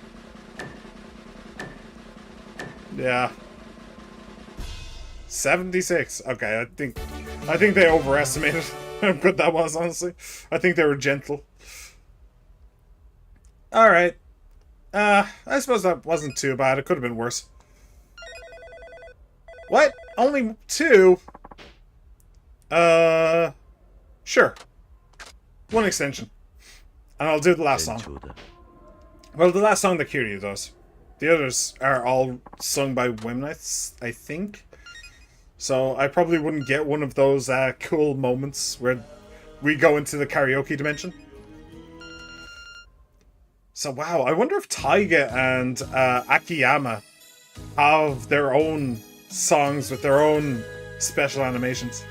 Yeah. 76. Okay, I think they overestimated how good that was, honestly. I think they were gentle. Alright. I suppose that wasn't too bad. It could have been worse. What? Only 2? Sure. One extension. And I'll do the last song. Well, the last song that Kiryu does. The others are all sung by women, I think. So I probably wouldn't get one of those cool moments where we go into the karaoke dimension. So wow, I wonder if Taiga and Akiyama have their own songs with their own special animations.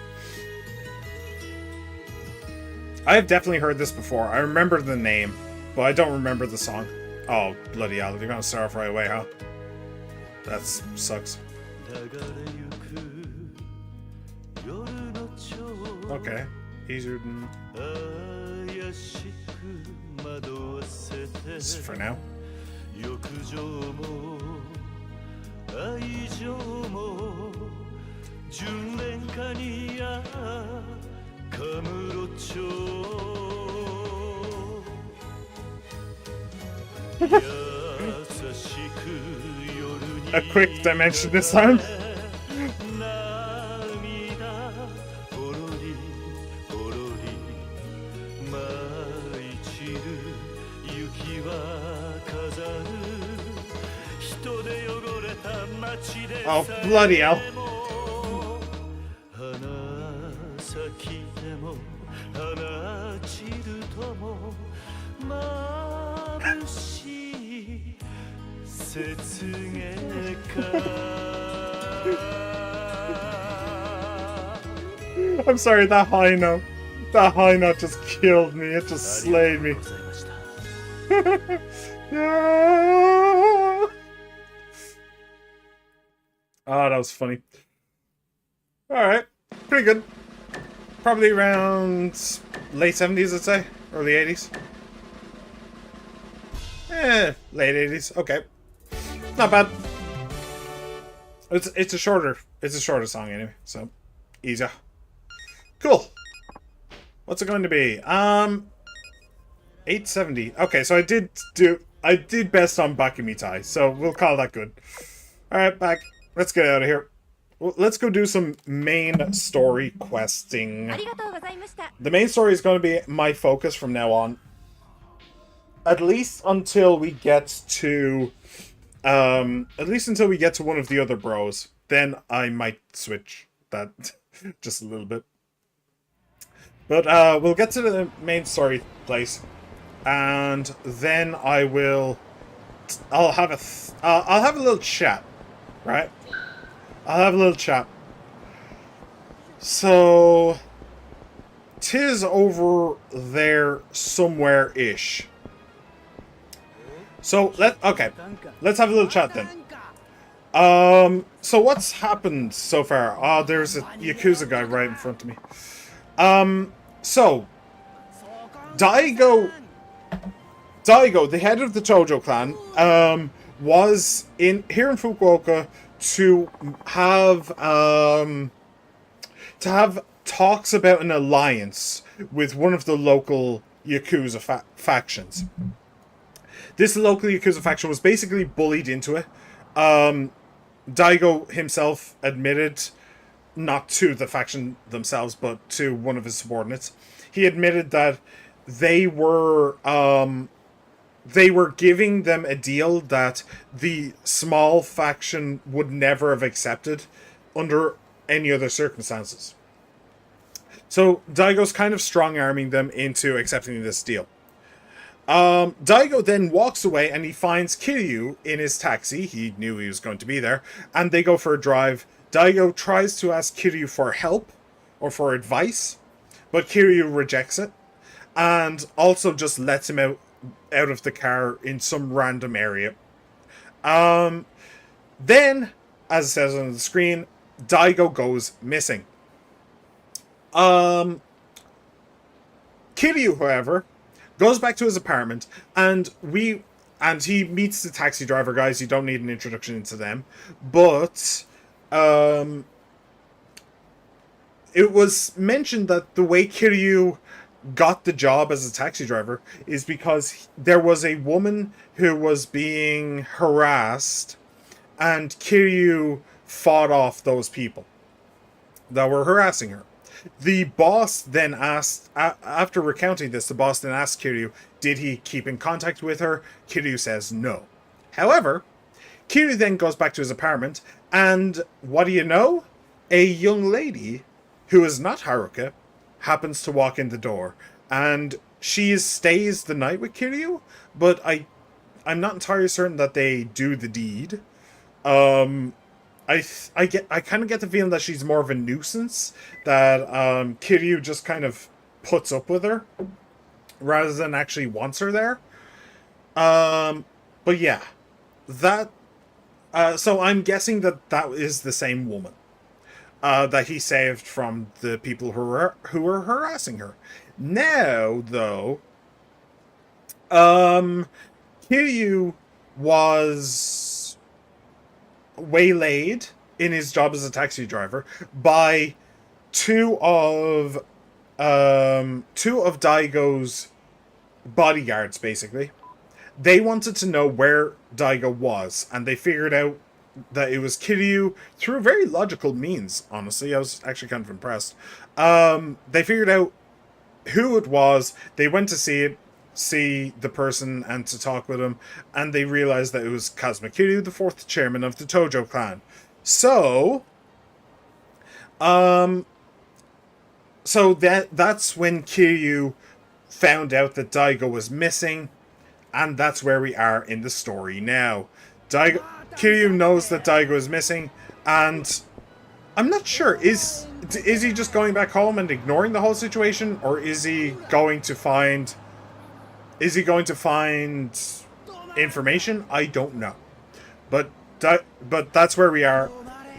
I have definitely heard this before. I remember the name, but I don't remember the song. Oh, bloody hell. You're gonna start off right away, huh? That sucks. Okay. Easier than... This is for now. A quick dimension this time. Oh, bloody hell. 雪月か I'm sorry, that high note. That high note just killed me. It just slayed me. ございました Yeah. Oh, that was funny. Alright. Pretty good. Probably around late 70s, I'd say. Early 80s. Late 80s. Okay. Not bad. It's a shorter song anyway, so easier. Cool. What's it going to be? 870. Okay, so I did best on Bakimitai, so we'll call that good. Alright, back. Let's get out of here. Well, let's go do some main story questing. The main story is going to be my focus from now on. At least until we get to one of the other bros. Then I might switch that just a little bit. But we'll get to the main story place, and then I'll have a little chat, right? I'll have a little chat. So, tis over there somewhere-ish. So, let's have a little chat then. So what's happened so far? There's a Yakuza guy right in front of me. So, Daigo, the head of the Tojo clan, was here in Fukuoka to have talks about an alliance with one of the local Yakuza factions. This local Yakuza faction was basically bullied into it. Daigo himself admitted, not to the faction themselves, but to one of his subordinates, he admitted that they were giving them a deal that the small faction would never have accepted under any other circumstances. So Daigo's kind of strong-arming them into accepting this deal. Daigo then walks away and he finds Kiryu in his taxi. He knew he was going to be there. And they go for a drive. Daigo tries to ask Kiryu for help or for advice, but Kiryu rejects it. And also just lets him out of the car in some random area. Then, as it says on the screen, Daigo goes missing. Kiryu, however, goes back to his apartment, and he meets the taxi driver guys. You don't need an introduction into them, but it was mentioned that the way Kiryu got the job as a taxi driver is because there was a woman who was being harassed, and Kiryu fought off those people that were harassing her. The boss then asked, after recounting this, the boss then asked Kiryu, did he keep in contact with her? Kiryu says no. However, Kiryu then goes back to his apartment, and what do you know? A young lady, who is not Haruka, happens to walk in the door, and she stays the night with Kiryu, but I'm not entirely certain that they do the deed. I kind of get the feeling that she's more of a nuisance, that Kiryu just kind of puts up with her rather than actually wants her there. But yeah, that so I'm guessing that is the same woman that he saved from the people who were harassing her. Now, though, Kiryu was waylaid in his job as a taxi driver by two of Daigo's bodyguards, basically. They wanted to know where Daigo was, and they figured out that it was Kiryu through very logical means, honestly. I was actually kind of impressed. They figured out who it was, they went to see the person and to talk with him, and they realized that it was Kazuma Kiryu, the fourth chairman of the Tojo clan. So that's when Kiryu found out that Daigo was missing, and that's where we are in the story now. Kiryu knows that Daigo is missing, and I'm not sure, is he just going back home and ignoring the whole situation, or is he going to find information? I don't know. But that's where we are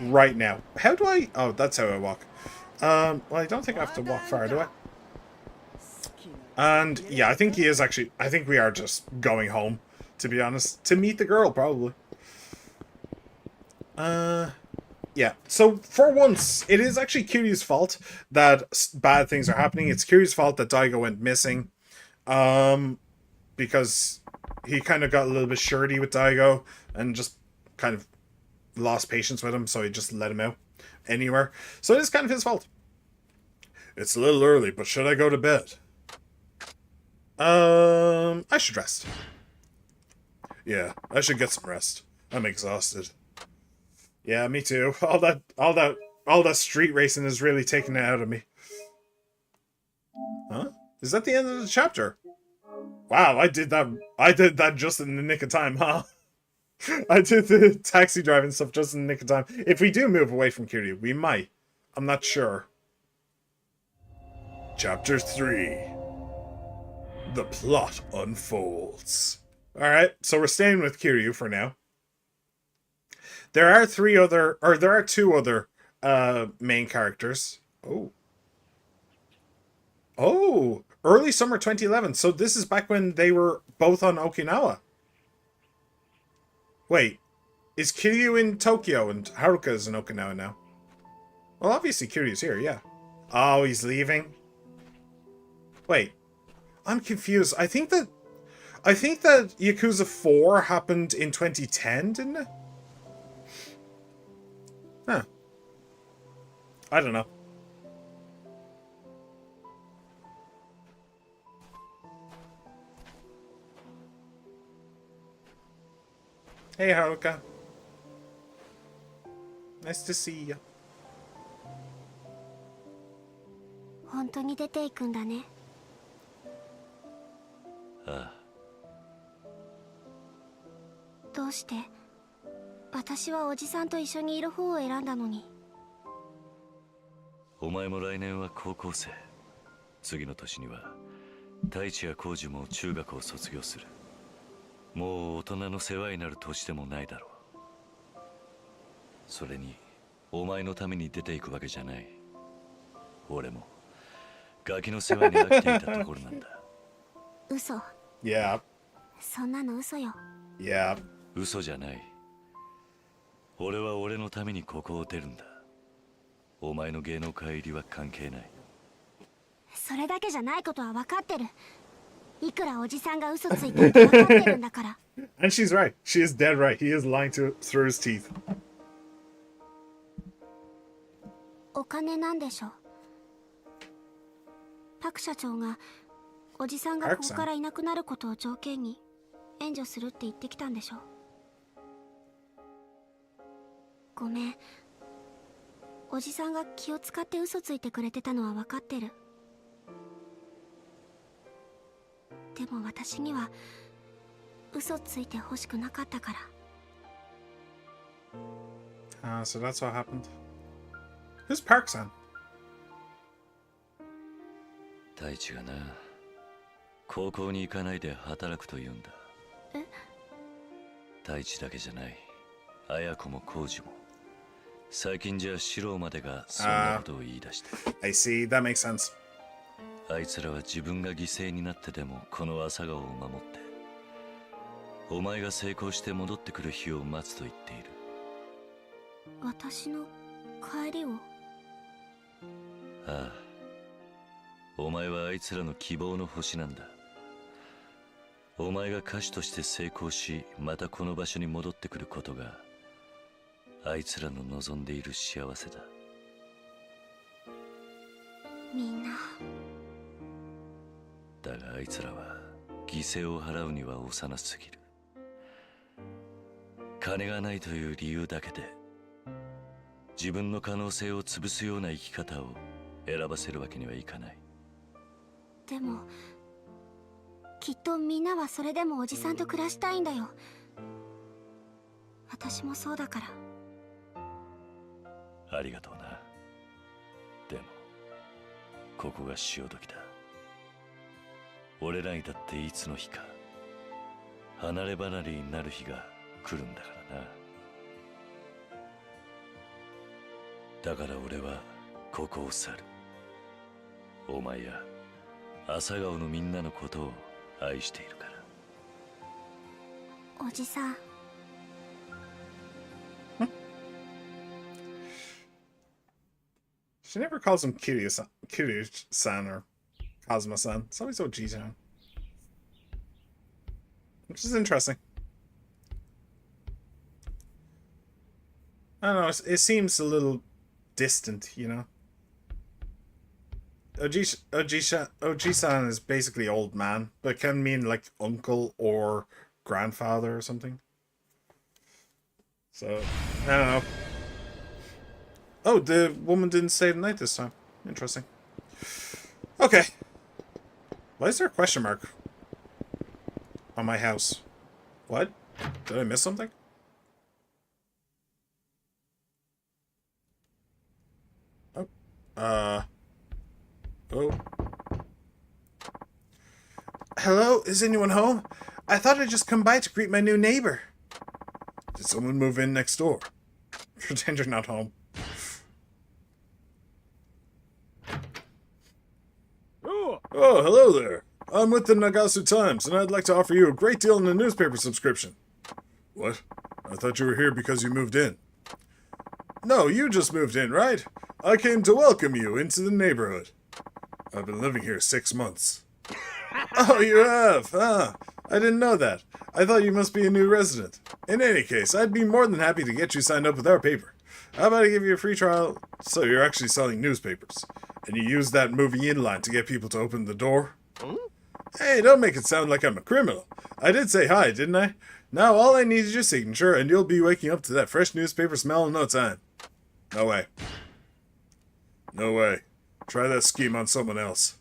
right now. How do I... Oh, that's how I walk. Well, I don't think I have to walk far, do I? And yeah, I think he is actually... I think we are just going home, to be honest. To meet the girl, probably. Yeah, so for once, it is actually Kiryu's fault that bad things are happening. It's Kiryu's fault that Daigo went missing. Because he kind of got a little bit shirty with Daigo and just kind of lost patience with him, so he just let him out anywhere. So it is kind of his fault. It's a little early, but should I go to bed? I should rest. Yeah, I should get some rest. I'm exhausted. Yeah, me too. All that street racing is really taking it out of me. Huh? Is that the end of the chapter? Wow, I did that just in the nick of time, huh? I did the taxi driving stuff just in the nick of time. If we do move away from Kiryu, we might. I'm not sure. Chapter 3. The plot unfolds. Alright, so we're staying with Kiryu for now. There are two other main characters. Oh, early summer 2011. So this is back when they were both on Okinawa. Wait, is Kiryu in Tokyo and Haruka is in Okinawa now? Well, obviously Kiryu's here, yeah. Oh, he's leaving. Wait, I'm confused. I think that Yakuza 4 happened in 2010, didn't it? Huh. I don't know. Hey, Haruka. Nice to see you. 本当に出ていくんだね。ああ。どうして私はおじさんと一緒にいる方を選んだのに。お前も来年は高校生。次の年には太一や浩二も中学を卒業する。もう大人の世話になる年でもないだろう。それにお前のために出ていくわけじゃない。俺もガキの世話に飽きていたところなんだ。嘘。Yeah. そんなの嘘よ。Yeah. 嘘じゃない。俺は俺のためにここを出るんだ。お前の芸能界入りは関係ない。それだけじゃないことは分かってる。いくらおじさんが嘘ついてるか分かってるんだから。And she's right. She is dead right. He is lying through his teeth. お金なんでしょ。パク社長がおじさんがここからいなくなることを条件に援助するって言ってきたんでしょ。ごめん。おじさんが気を使って嘘ついてくれてたのは分かってる。でも私には嘘ついてほしくなかったから。So that's what happened. Who's Park-san? 太一がな、高校に行かないで働くと言うんだ。え？太一だけじゃない。綾子も浩二も。最近じゃ四郎までがそんなことを言い出して。I see. That makes sense. あいつらは自分が犠牲になってでもこの朝顔を守って、お前が成功して戻ってくる日を待つと言っている。私の帰りを？ああ。お前はあいつらの希望の星なんだ。お前が歌手として成功し、またこの場所に戻ってくることが、あいつらの望んでいる幸せだ。みんな。だがあいつらは犠牲を払うには幼すぎる。金がないという理由だけで自分の可能性を潰すような生き方を選ばせるわけにはいかない。でもきっとみんなはそれでもおじさんと暮らしたいんだよ。私もそうだから。ありがとうな。でもここが潮時だ。俺らにだっていつの日か離れ離れになる日が来るんだからな。だから俺はここを去る。お前や朝顔のみんなのことを愛しているから。おじさん。She never calls him Kiryu-san or Kazuma-san. It's always OG-san. Which is interesting. I don't know, it seems a little distant, you know? OG-san is basically old man, but it can mean like uncle or grandfather or something. So, I don't know. Oh, the woman didn't stay the night this time. Interesting. Okay. Why is there a question mark on my house? What? Did I miss something? Oh. Oh. Hello? Is anyone home? I thought I'd just come by to greet my new neighbor. Did someone move in next door? Pretend you're not home. Oh, hello there. I'm with the Nagasu Times, and I'd like to offer you a great deal on a newspaper subscription. What? I thought you were here because you moved in. No, you just moved in, right? I came to welcome you into the neighborhood. I've been living here 6 months. Oh, you have? Ah, I didn't know that. I thought you must be a new resident. In any case, I'd be more than happy to get you signed up with our paper. How about I give you a free trial? So you're actually selling newspapers. And you use that moving in line to get people to open the door? Hey, don't make it sound like I'm a criminal. I did say hi, didn't I? Now all I need is your signature, and you'll be waking up to that fresh newspaper smell in no time. No way. No way. Try that scheme on someone else.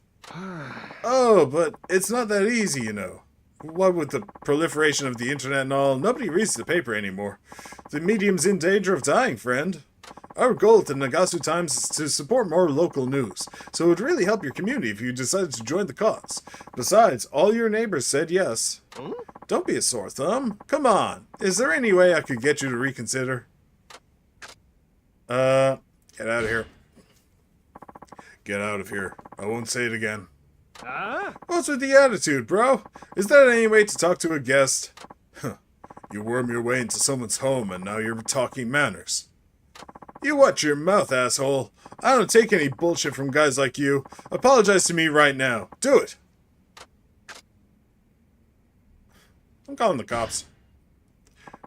Oh, but it's not that easy, you know. What with the proliferation of the internet and all, nobody reads the paper anymore. The medium's in danger of dying, friend. Our goal at the Nagasu Times is to support more local news, so it would really help your community if you decided to join the cause. Besides, all your neighbors said yes. Don't be a sore thumb. Come on. Is there any way I could get you to reconsider? Get out of here. Get out of here. I won't say it again. What's with the attitude, bro? Is that any way to talk to a guest? Huh. You worm your way into someone's home and now you're talking manners. You watch your mouth, asshole. I don't take any bullshit from guys like you. Apologize to me right now. Do it. I'm calling the cops.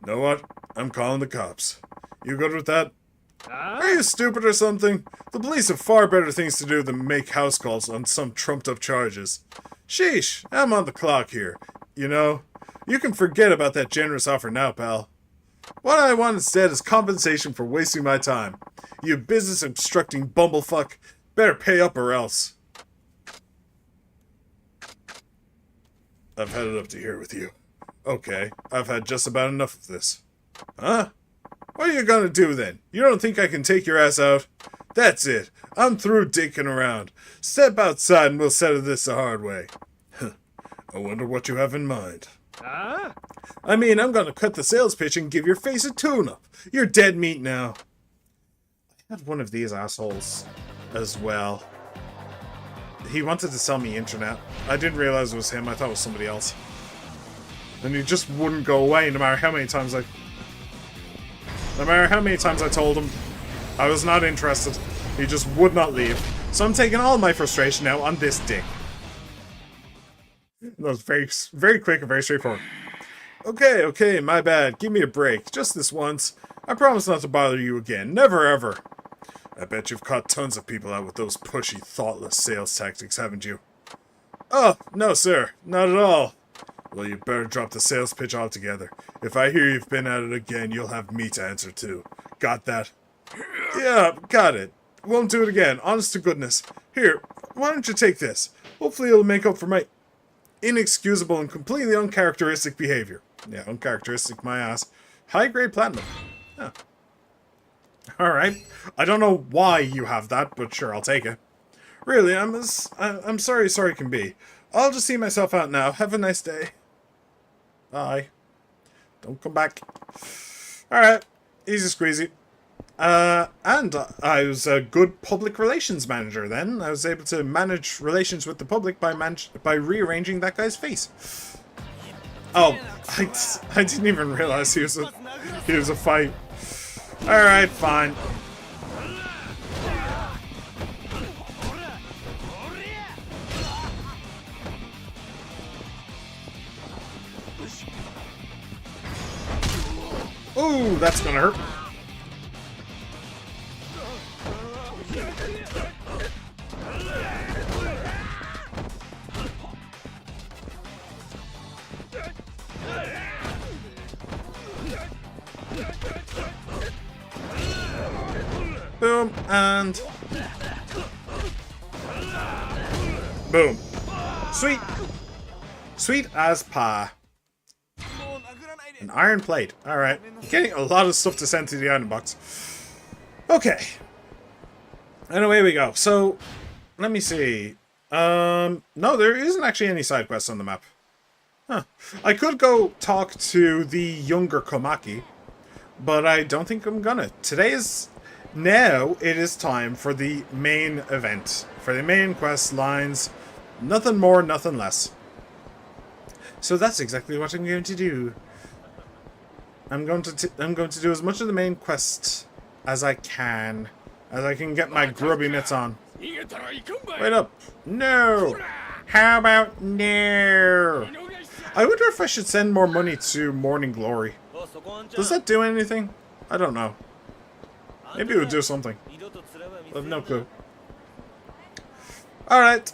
Know what? I'm calling the cops. You good with that? Are you stupid or something? The police have far better things to do than make house calls on some trumped-up charges. Sheesh, I'm on the clock here. You know, you can forget about that generous offer now, pal. What I want instead is compensation for wasting my time. You business-obstructing bumblefuck. Better pay up or else. I've had it up to here with you. Okay, I've had just about enough of this. Huh? What are you gonna do then? You don't think I can take your ass out? That's it. I'm through dinking around. Step outside and we'll settle this the hard way. I wonder what you have in mind. I mean, I'm gonna cut the sales pitch and give your face a tune-up. You're dead meat now. I had one of these assholes as well. He wanted to sell me internet. I didn't realize it was him. I thought it was somebody else. And he just wouldn't go away no matter how many times I told him I was not interested. He just would not leave. So I'm taking all my frustration now on this dick. That was very, very quick and very straightforward. Okay, my bad. Give me a break. Just this once. I promise not to bother you again. Never ever. I bet you've caught tons of people out with those pushy, thoughtless sales tactics, haven't you? Oh, no sir. Not at all. Well, you better drop the sales pitch altogether. If I hear you've been at it again, you'll have me to answer to. Got that? Yeah, got it. Won't do it again, honest to goodness. Here, why don't you take this? Hopefully it'll make up for my inexcusable and completely uncharacteristic behavior. Yeah, uncharacteristic, my ass. High grade platinum. Oh. Alright. I don't know why you have that, but sure, I'll take it. Really, I'm sorry can be. I'll just see myself out now. Have a nice day. Bye. Don't come back. Alright. Easy squeezy. And I was a good public relations manager then. I was able to manage relations with the public by rearranging that guy's face. Oh, I didn't even realize he was a fight. Alright, fine. Ooh, that's gonna hurt. Boom, and... boom. Sweet. Sweet as pie. An iron plate. Alright. Getting a lot of stuff to send to the item box. Okay. And away we go. So, let me see. No, there isn't actually any side quests on the map. Huh. I could go talk to the younger Komaki, but I don't think I'm gonna. Now it is time for the main event. For the main quest lines. Nothing more, nothing less. So that's exactly what I'm going to do. I'm going to do as much of the main quest as I can get my grubby mitts on. Wait up. No. How about no? I wonder if I should send more money to Morning Glory. Does that do anything? I don't know. Maybe it would do something. I have no clue. Alright.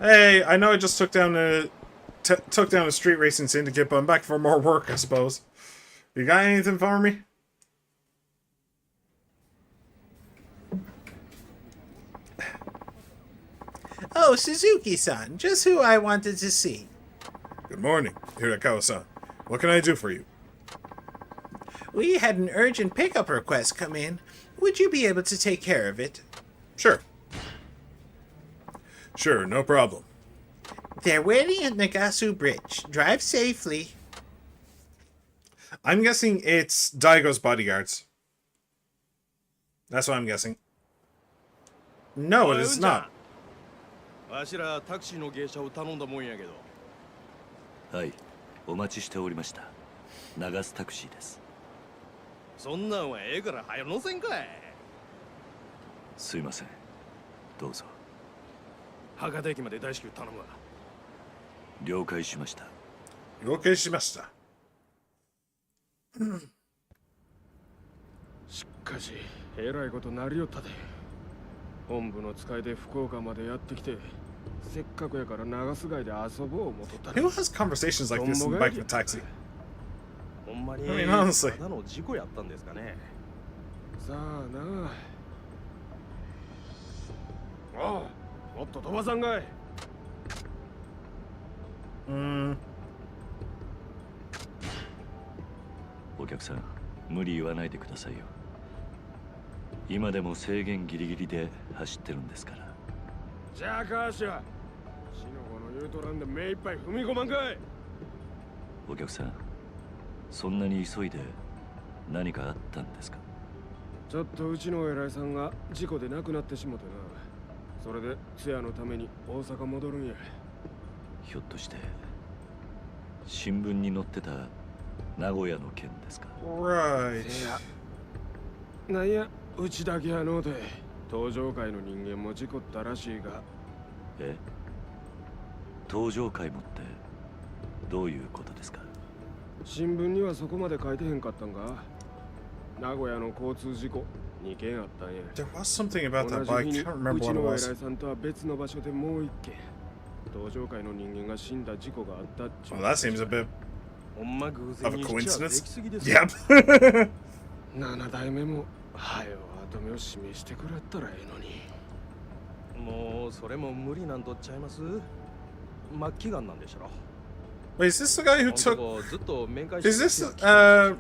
Hey, I know I just took down a street racing syndicate, but I'm back for more work, I suppose. You got anything for me? Oh, Suzuki-san, just who I wanted to see. Good morning, Hirakawa-san. What can I do for you? We had an urgent pickup request come in. Would you be able to take care of it? Sure. Sure, no problem. They're waiting at Nagasu Bridge. Drive safely. I'm guessing it's Daigo's bodyguards. That's what I'm guessing. No, it is not. わしらタクシーの芸者を頼んだもんやけど。はい、お待ちしておりました。流すタクシーです。そんなんはええから早乗せんかい。すいません。どうぞ。博多駅まで大至急頼むわ。了解しました。了解しました。しかし、えらいことなりよったで。本部の使いで福岡までやってきて、せっかくやから長洲街で遊ぼう思っとったら。Who has conversations like this in the back of a taxi? ほんまに I mean, honestly. ただの事故やったんですかね。さあなあ。ああ、もっと飛ばさんかい。お客さん、無理言わないでくださいよ。今でも制限ギリギリで走ってるんですから。じゃあかしは、しのこの言うとらんで目いっぱい踏み込まんかい。お客さん、そんなに急いで何かあったんですか？ちょっとうちの偉いさんが事故で亡くなってしもてな。それで通夜のために大阪戻るんや。ひょっとして新聞に載ってた名古屋の件ですか？ Right. なんや、うちだけやのうて登場界の人間も事故ったらしいが。え？登場界もってどういうことですか？新聞にはそこまで書いてへんかったんか。名古屋の交通事故2件あったんや。 There was something about that, 同 but I じ日に can't う remember ち what it の偉 was. いさんとは別の場所でもう1件登場界の人間が死んだ事故があったっちゅう。 Well, that seems a bit ほんま偶 of 然 a にしちゃでき coincidence. すぎです。 Yep. 7代目もはよ跡目を示してくれたらええのに。もうそれも無理なんとっちゃいます。末期がんなんでしょ。Wait, is this the guy who took... ずっと面会 Is this,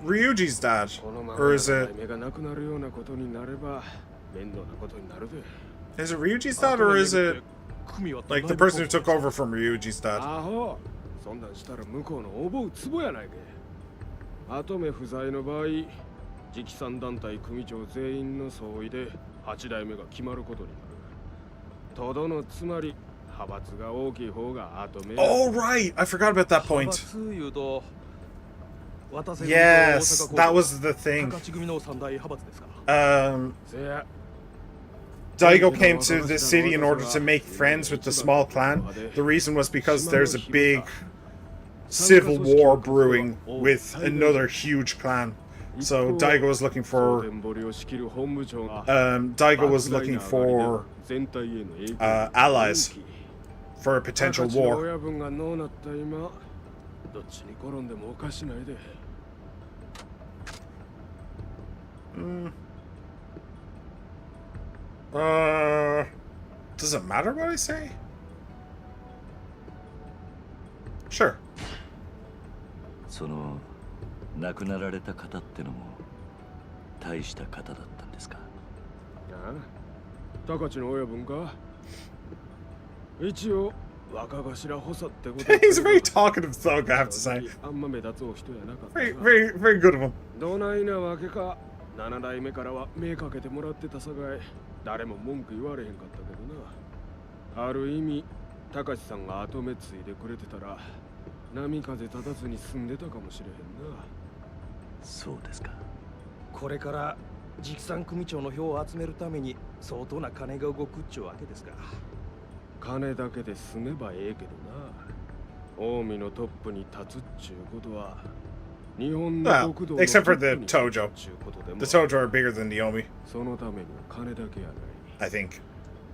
Ryuji's dad? このまま Or is の it... 題名がなくなるようなことになれば面倒なことになるで。 Is it Ryuji's dad, or is it, like, the person who took over from Ryuji's dad? アホ、そんなんしたら向こうの覚うツボやないけ。跡目不在の場合、直参団体組長全員の総意で8代目が決まることになる。とどのつまり派閥が大きい方が跡目。 Oh, right! I forgot about that point. Yes, that was the thing. Daigo came to the city in order to make friends with the small clan. The reason was because there's a big civil war brewing with another huge clan. So Daigo was looking for allies for a potential war. Does it matter what I say? Sure. その亡くなられた方ってのも大した方だったんですか？ああ、高知の親分か。一応若頭補佐ってこと。He's a very talkative thug, I have to say. あんま目立つお人やなかった。 Very good of him. どないなわけか。7代目からは目かけてもらってたさかい、誰も文句言われへんかったけどな。ある意味、高知さんが後目ついでくれてたら、波風立たずに済んでたかもしれへんな。そうですか。これから直参組長の票を集めるために相当な金が動くっちゅうわけですか。金だけで済めばええけどな。近江のトップに立つっちゅうことは、日本の Well, 国土の except for トッ the プに Tojo. 立つっちゅうことでも The Tojo are bigger than the Omi, そのためには金だけやない。 I think.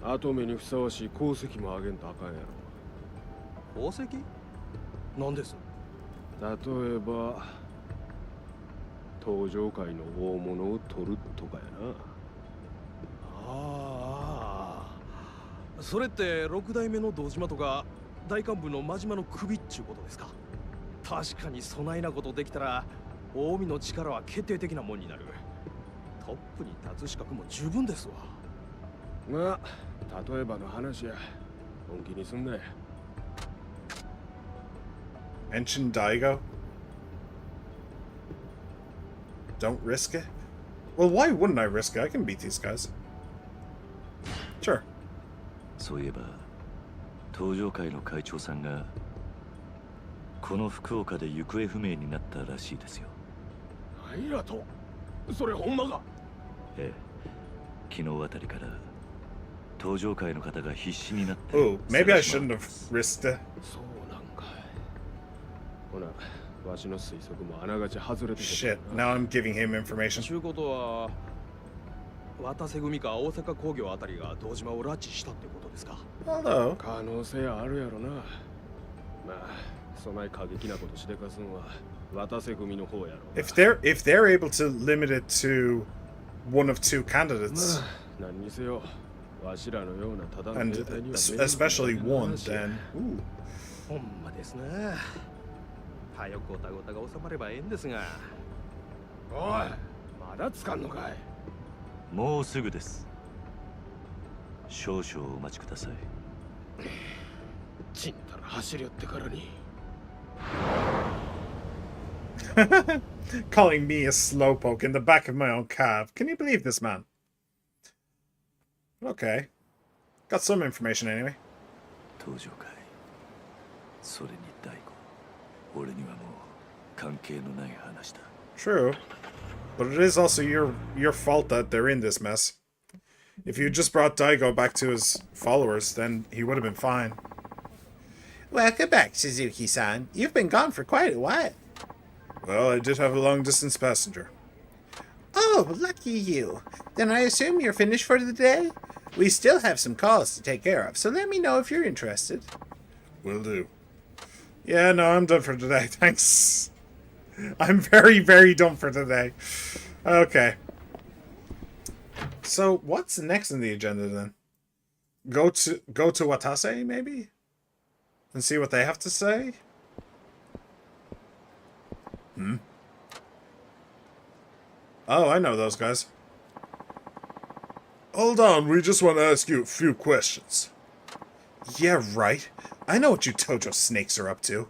後目にふさわしい功績もあげんとあかんやろ。宝石？何です？例えば登場界の大物を取るとかやな。ああ、それって6代目の堂島とか大幹部の真島の首っちゅうことですか。確かにそないなことできたら近江の力は決定的なもんになる。トップに立つ資格も十分ですわ。まあ例えばの話や。本気にすんなや。 Mention Daigo? Don't risk it? Well, why wouldn't I risk it? I can beat these guys. Sure. そういえば東上会の会長さんがこの福岡で行方不明になったらしいですよ。何やと？それほんまか？ええ、昨日あたりから東上会の方が必死になって。 Oh, maybe I shouldn't have risked it. そうなんか。ほな、わしの推測もあながち外れてた。 Shit, now I'm giving him information. ちゅうことは渡瀬組か大阪工業あたりが堂島を拉致したってことですか。 Hello. 可能性あるやろな。まあ。 そない過激なことしでかすんは渡瀬組の方やろ。 If they're able to limit it to one of two candidates, 何にせよわしらのようなただの and 兵隊には especially one, then ooh. ほんまですな。早くおたごたが収まればええんですが。おい、まだつかんのかい。もうすぐです。少々お待ちください。ちんたら走り寄ってからに。 Calling me a slowpoke in the back of my own cab. Can you believe this, man? Okay. Got some information anyway. 東上会。それに大悟。俺にはもう関係のない話だ。 True. But it is also your fault that they're in this mess. If you just brought Daigo back to his followers, then he would have been fine. Welcome back, Suzuki-san. You've been gone for quite a while. Well, I did have a long-distance passenger. Oh, lucky you. Then I assume you're finished for the day? We still have some calls to take care of, so let me know if you're interested. Will do. Yeah, no, I'm done for today. Thanks. I'm very, very done for today. Okay. So, what's next in the agenda then? Go to Watase, maybe? And see what they have to say? Oh, I know those guys. Hold on, we just want to ask you a few questions. Yeah, right. I know what you Tojo snakes are up to.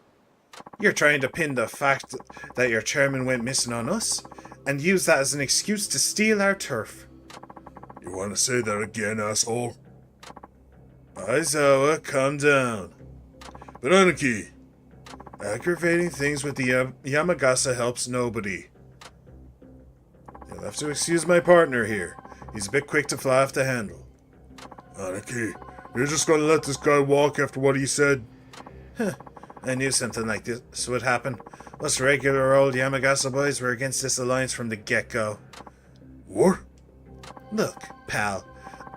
You're trying to pin the fact that your chairman went missing on us, and use that as an excuse to steal our turf. You want to say that again, asshole? Aizawa, calm down. But Aniki, aggravating things with the Yamagasa helps nobody. You'll have to excuse my partner here. He's a bit quick to fly off the handle. Aniki, you're just gonna let this guy walk after what he said? Huh. I knew something like this would happen. Us regular old Yamagasa boys were against this alliance from the get-go. What? Look, pal,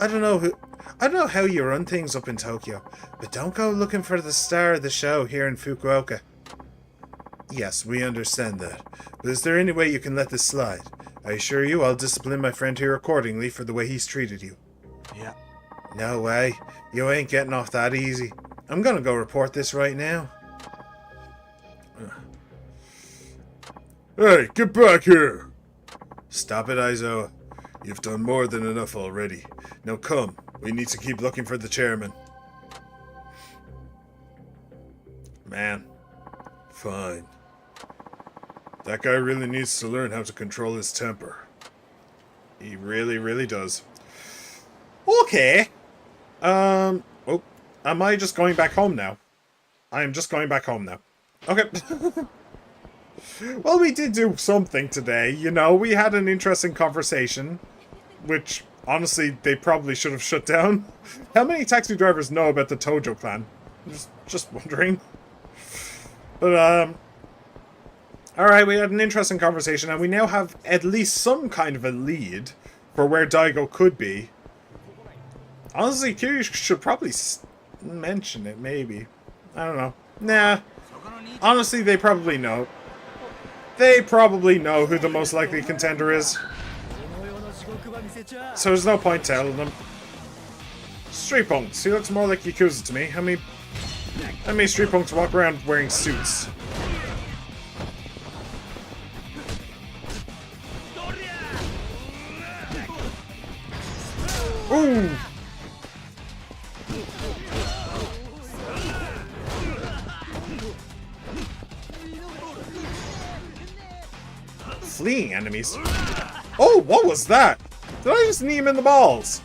I don't know how you run things up in Tokyo, but don't go looking for the star of the show here in Fukuoka. Yes, we understand that, but is there any way you can let this slide? I assure you I'll discipline my friend here accordingly for the way he's treated you. Yeah. No way. You ain't getting off that easy. I'm gonna go report this right now. Hey, get back here! Stop it, Aizawa. You've done more than enough already. Now come, we need to keep looking for the chairman. Man. Fine. That guy really needs to learn how to control his temper. He really, really does. Okay. Oh, am I just going back home now? I am just going back home now. Okay. Well, we did do something today, you know. We had an interesting conversation, which, honestly, they probably should have shut down. How many taxi drivers know about the Tojo clan? Just wondering. But, alright, we had an interesting conversation, and we now have at least some kind of a lead for where Daigo could be. Honestly, Kiryu should probably mention it, maybe. I don't know. Nah. Honestly, they probably know. They probably know who the most likely contender is. So there's no point telling them. Street punks. He looks more like Yakuza to me. How many street punks walk around wearing suits? Ooh! Fleeing enemies. Oh, what was that? Did I just knee him in the balls?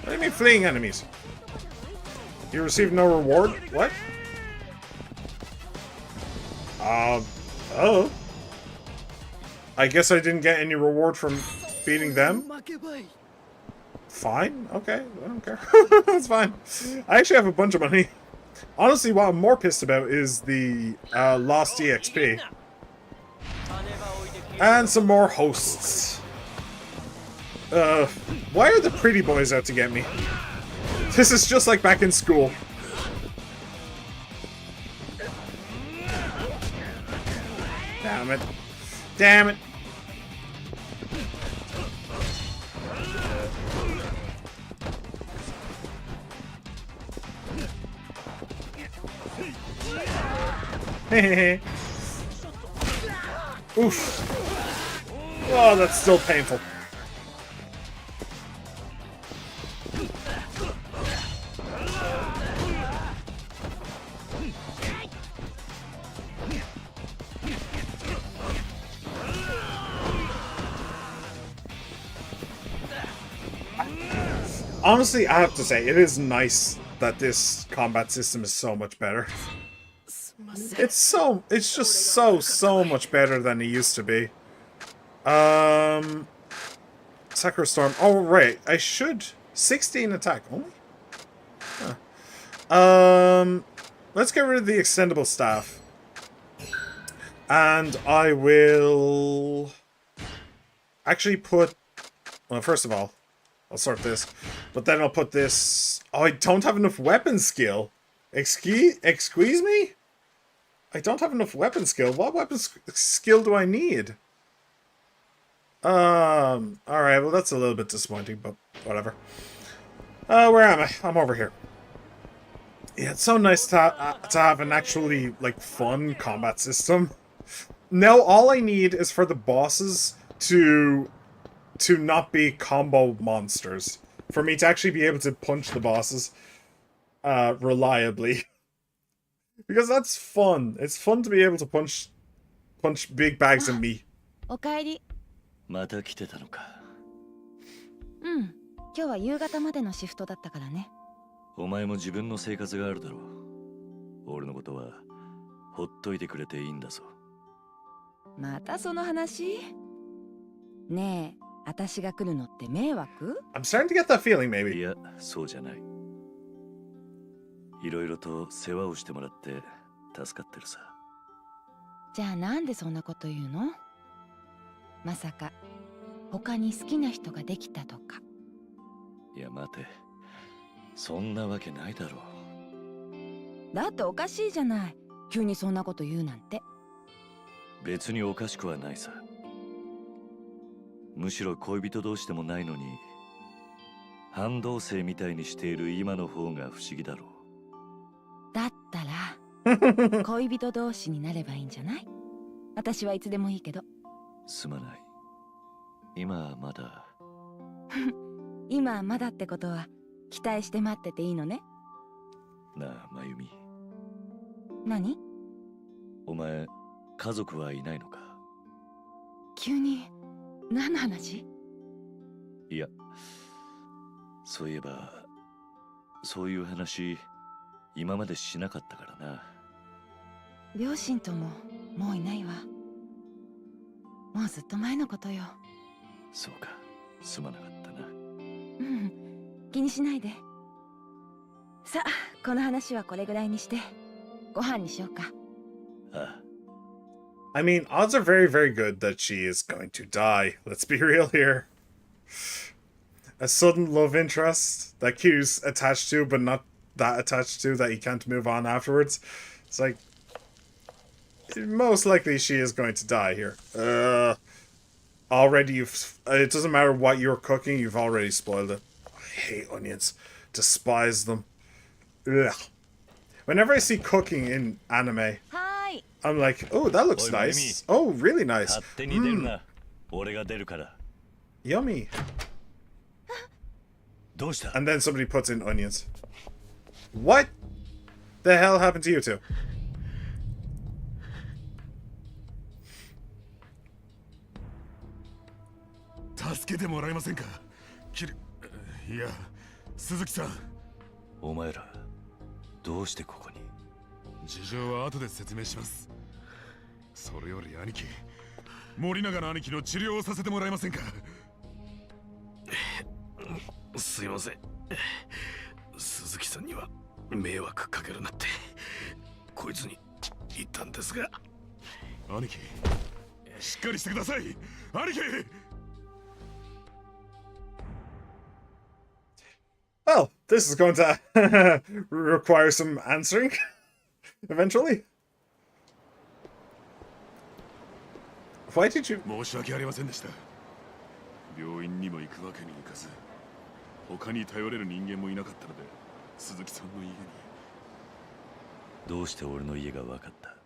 What do you mean fleeing enemies? You received no reward? What? Oh. I guess I didn't get any reward from beating them? Fine, okay, I don't care. That's fine. I actually have a bunch of money. Honestly, what I'm more pissed about is the lost EXP. And some more hosts. Why are the pretty boys out to get me? This is just like back in school. Damn it. Damn it. Hehehe. Oof. Oh, that's still painful. Honestly, I have to say, it is nice that this combat system is so much better. It's just so much better than it used to be. Sakura Storm. Oh, right. I should... 16 attack only? Huh. Let's get rid of the extendable staff. And I will... actually put... well, first of all, I'll sort this. But then I'll put this... oh, I don't have enough weapon skill. Excuse me? I don't have enough weapon skill. What weapon skill do I need? Alright, well that's a little bit disappointing, but whatever. Where am I? I'm over here. Yeah, it's so nice to have an actually, like, fun combat system. Now all I need is for the bosses to not be combo monsters. For me to actually be able to punch the bosses reliably. Because that's fun. It's fun to be able to punch big bags of meat. おかえり。また来てたのか。うん。今日は夕方までのシフトだったからね。お前も自分の生活があるだろう。俺のことはほっといてくれていいんだぞ。またその話？ねえ、私が来るのって迷惑？ I'm starting to get that feeling, い maybe. や、そうじゃない。いろいろと世話をしてもらって助かってるさ。じゃあなんでそんなこと言うの？まさか他に好きな人ができたとか。いや待て、そんなわけないだろう。だっておかしいじゃない。急にそんなこと言うなんて。別におかしくはないさ。むしろ恋人同士でもないのに半同棲みたいにしている今の方が不思議だろう。だったら恋人同士になればいいんじゃない？私はいつでもいいけど。すまない。今はまだ。今はまだってことは期待して待ってていいのね。なあ、まゆみ。何？お前、家族はいないのか？急に何の話？いや、そういえば、そういう話、今までしなかったからな。両親とももういないわ。もうずっと前のことよ。そうか、すまなかったな。うん、気にしないで。さあ、この話はこれぐらいにしてご飯にしようか。ああ。I mean, odds are very, very good that she is going to die. Let's be real here. A sudden love interest that Q's attached to, but not that attached to that he can't move on afterwards. It's like, most likely she is going to die here. Already it doesn't matter what you're cooking, you've already spoiled it. I hate onions. Despise them. Ugh. Whenever I see cooking in anime, I'm like, oh, that looks nice. Oh, really nice. Yummy. And then somebody puts in onions. What the hell happened to you two? Well, this is going to require some answering eventually. Why did you... 申し訳ありませんでした。病院にも行くわけにいかず、他に頼れる人間もいなかったので、鈴木さんの家に。どうして俺の家が分かった？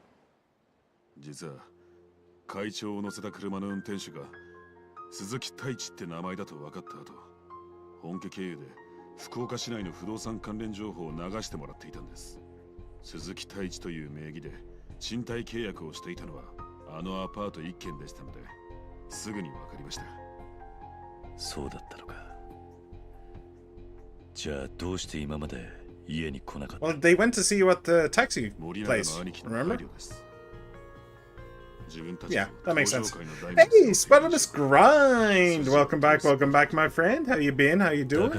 実は会長を乗せた車の運転手が鈴木太一って名前だと分かった後、本家経由で福岡市内の不動産関連情報を流してもらっていたんです。鈴木太一という名義で賃貸契約をしていたのはあのアパート1軒でしたので、すぐに分かりました。そうだったのか。じゃあどうして今まで家に来なかった？ Well, they went to see you at the taxi place, remember? Yeah, that makes sense. Hey, Spartacus Grind! Welcome back, my friend. How you been? How you doing?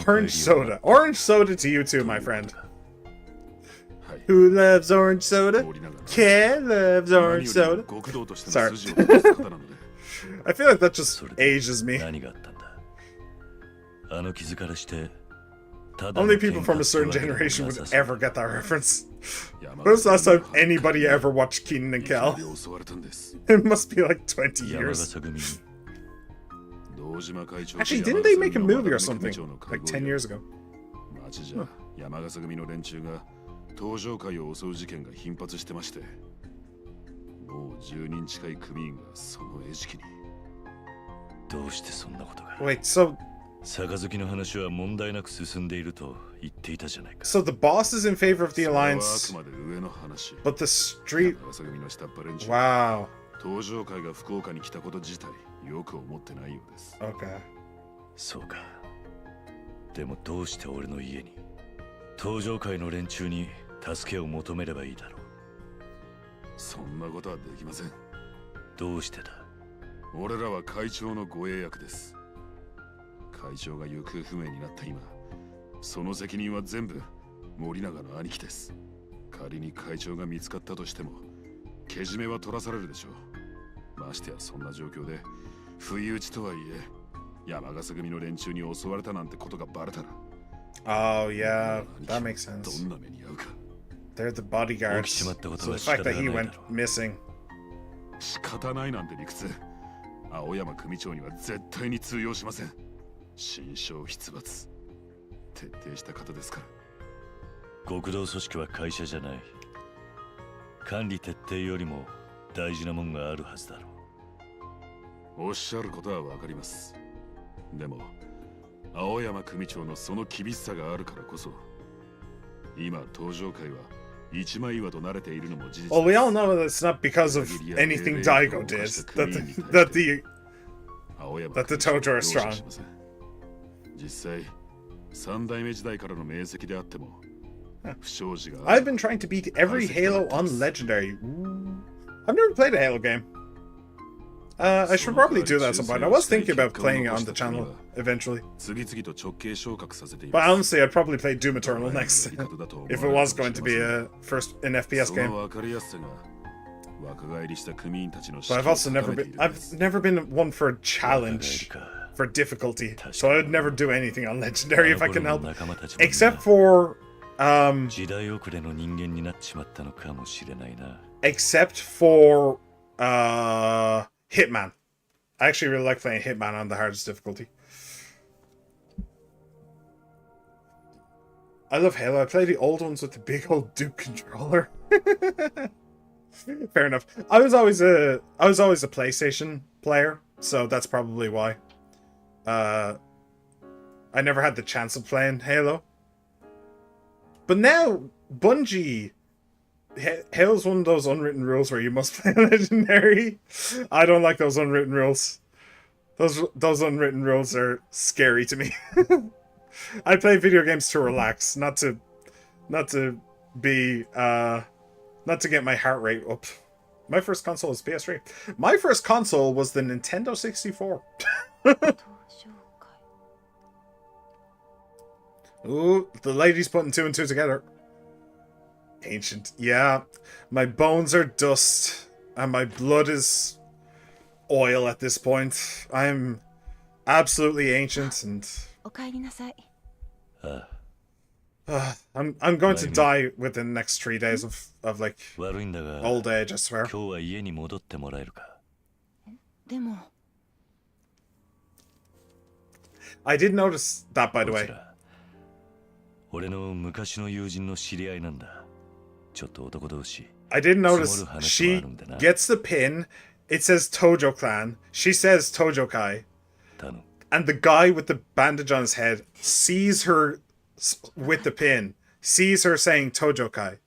Orange soda. Orange soda to you too, my friend. Who loves orange soda? Cat loves orange soda. Sorry. I feel like that just ages me. Only people from a certain generation would ever get that reference. When was the last time anybody ever watched Kenan and Kel? It must be like 20 years. Actually, didn't they make a movie or something? Like 10 years ago. Huh. 登場会を襲う事件が頻発してまして、もう10人近い組員がその餌食に。どうしてそんなことが。 Wait, so 杯の話は問題なく進んでいると言っていたじゃないか。 the boss is in favor of the それはあ alliance, くまで上の話。 but the street. 山笠組の下っ端連中 Wow. 登場会が福岡に来たこと自体よく思ってないようです。 Okay. そうか。でもどうして俺の家に、登場会の連中に助けを求めればいいだろう。そんなことはできません。どうしてだ。俺らは会長の護衛役です。会長が行方不明になった今、その責任は全部森永の兄貴です。仮に会長が見つかったとしてもけじめは取らされるでしょう。ましてやそんな状況で不意打ちとはいえ山笠組の連中に襲われたなんてことがバレたら、 Oh yeah, that makes ど sense. んな目に遭うか。 They're the bodyguards. 起きちまったこと So は the 仕 fact 方 that が he ない went だろう。 missing. 仕方ないなんて理屈、青山組長には絶対に通用しません。心証筆罰徹底した方ですから。極道組織は会社じゃない。管理徹底よりも大事なもんがあるはずだろう。おっしゃることはわかります。でも青山組長のその厳しさがあるからこそ今登場会は一枚岩と慣れているのも事実です。 Well, we all know that it's not because of anything Daigo did that the 青山 that the Tojo are 容赦 strong. しません。実際三代目時代からの名跡であっても不祥事が I've been trying to beat every Halo on Legendary. Ooh. I've never played a Halo game. I should probably do that at some point. I was thinking about playing it on the channel eventually. 次々と直系昇格させてい But ます honestly, I'd probably play Doom Eternal next. If it was going to be a first an FPS そ game. の分かりやすさが若返りした組員たちの But I've also never been I've never been one for a challenge for difficulty. So I'd never do anything on Legendary if I can help. Except for 時代遅れの人間になっちまったのかもしれないな。 except for Hitman. I actually really like playing Hitman on the hardest difficulty. I love Halo. I play the old ones with the big old Duke controller. Fair enough. I was always a PlayStation player, so that's probably why. I never had the chance of playing Halo. But now Bungie, Halo's one of those unwritten rules where you must play Legendary. I don't like those unwritten rules. Those unwritten rules are scary to me. I play video games to relax, not to get my heart rate up. My first console was PS3. My first console was the Nintendo 64. Ooh, the lady's putting two and two together. Ancient. Yeah. My bones are dust. And my blood is oil at this point. I'm absolutely ancient and お帰りなさい。 I'm going to die within the next 3 days of like 悪いんだが、 old age, I swear. 今日は家に戻ってもらえるか。でも、 I did notice that, by the こち way. ら俺の昔の友人の知り合いなんだ。ちょっと男同士。 I did notice 積もる話もあ she るんでな。 gets the pin. It says Tojo Clan. She says Tojo Kai. 頼む。 And the guy with the bandage on his head sees her with the pin, sees her saying Tojo Kai.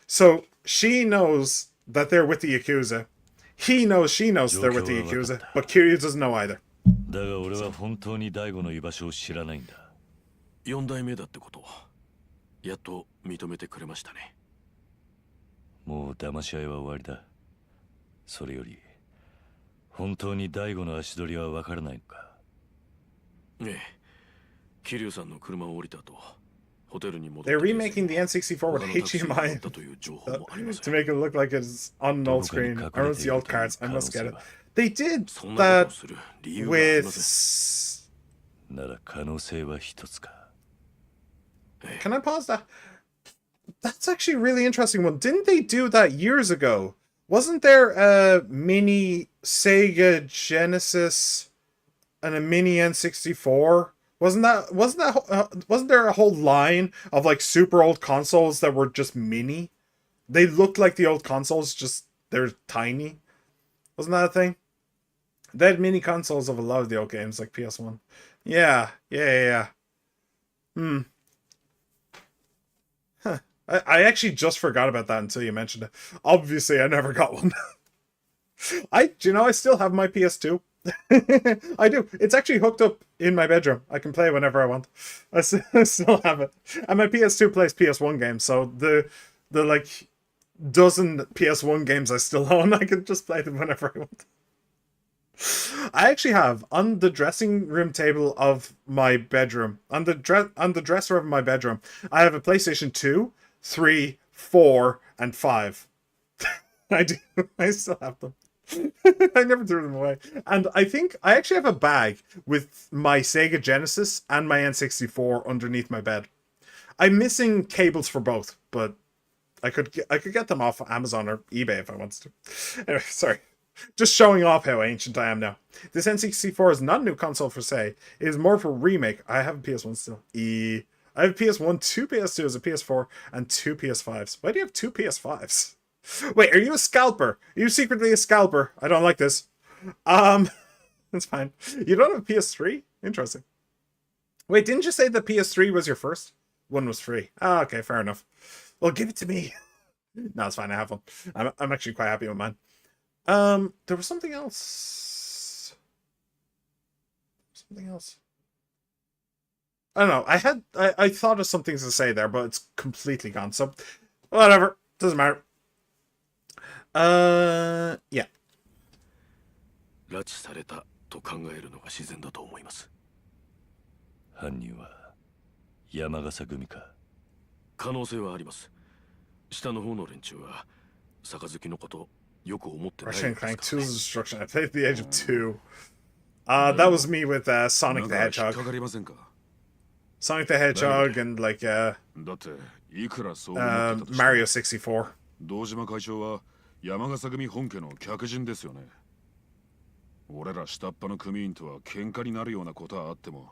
So she knows that they're with the Yakuza. He knows she knows they're with the Yakuza. But Kiryu doesn't know either. だが俺は本当に大悟の居場所を知らないんだ。4代目だってことやっと認めてくれましたね。もう騙し合いは終わりだ。それより本当に大悟の足取りは分からないのか。ええ、桐生さんの車を降りた後、ホテルに戻って They're remaking the N64 with HDMI という情報もあります to make it look like it's on an old screen. I don't see old cards. I must get it. They did そんなことを that する理由がありません。 with... なら可能性は一つか。 Can I pause that? That's actually a really interesting one. Didn't they do that years ago? Wasn't there a mini Sega Genesis and a mini N64? Wasn't there a whole line of like super old consoles that were just mini? They looked like the old consoles, just they're tiny. Wasn't that a thing? They had mini consoles of a lot of the old games, like PS1. Yeah. Hmm. Huh. I actually just forgot about that until you mentioned it. Obviously, I never got one. I still have my PS2. I do. It's actually hooked up in my bedroom. I can play whenever I want. I still have it. And my PS2 plays PS1 games, so the like dozen PS1 games I still own, I can just play them whenever I want. I actually have on the dressing room table of my bedroom, on the dresser of my bedroom, I have a PlayStation 2, 3, 4, and 5. I do. I still have them. I never threw them away. And I think I actually have a bag with my Sega Genesis and my N64 underneath my bed. I'm missing cables for both, but I could get them off Amazon or eBay if I wanted to. Anyway, sorry. Just showing off how ancient I am now. This N64 is not a new console per se. It is more of a remake. I have a PS1 still. I have a PS1, 2 PS2s, a PS4, and 2 PS5s. Why do you have 2 PS5s? Wait, are you a scalper? Are you secretly a scalper? I don't like this. That's fine. You don't have a PS3? Interesting. Wait, didn't you say the PS3 was your first? One was free. Ah, okay, fair enough. Well, give it to me. No, it's fine. I have one. I'm actually quite happy with mine. There was something else. I don't know. I thought of some things to say there, but it's completely gone. So, whatever. Doesn't matter. Yeah. 拉致されたと考えるのが自然だと思います。犯人は山笠組か。可能性はあります。下の方の連中は杯のことよく思ってないです Rushing からね。 Clank 2's destruction. I played at the age of 2. That was me with Sonic the なんか引っ Hedgehog. かかりませんか？ Sonic the Hedgehog and like だっていくらそう思ってたとしても Mario 64. 堂島会長は山笠組本家の客人ですよね。俺ら下っ端の組員とは喧嘩になるようなことはあっても、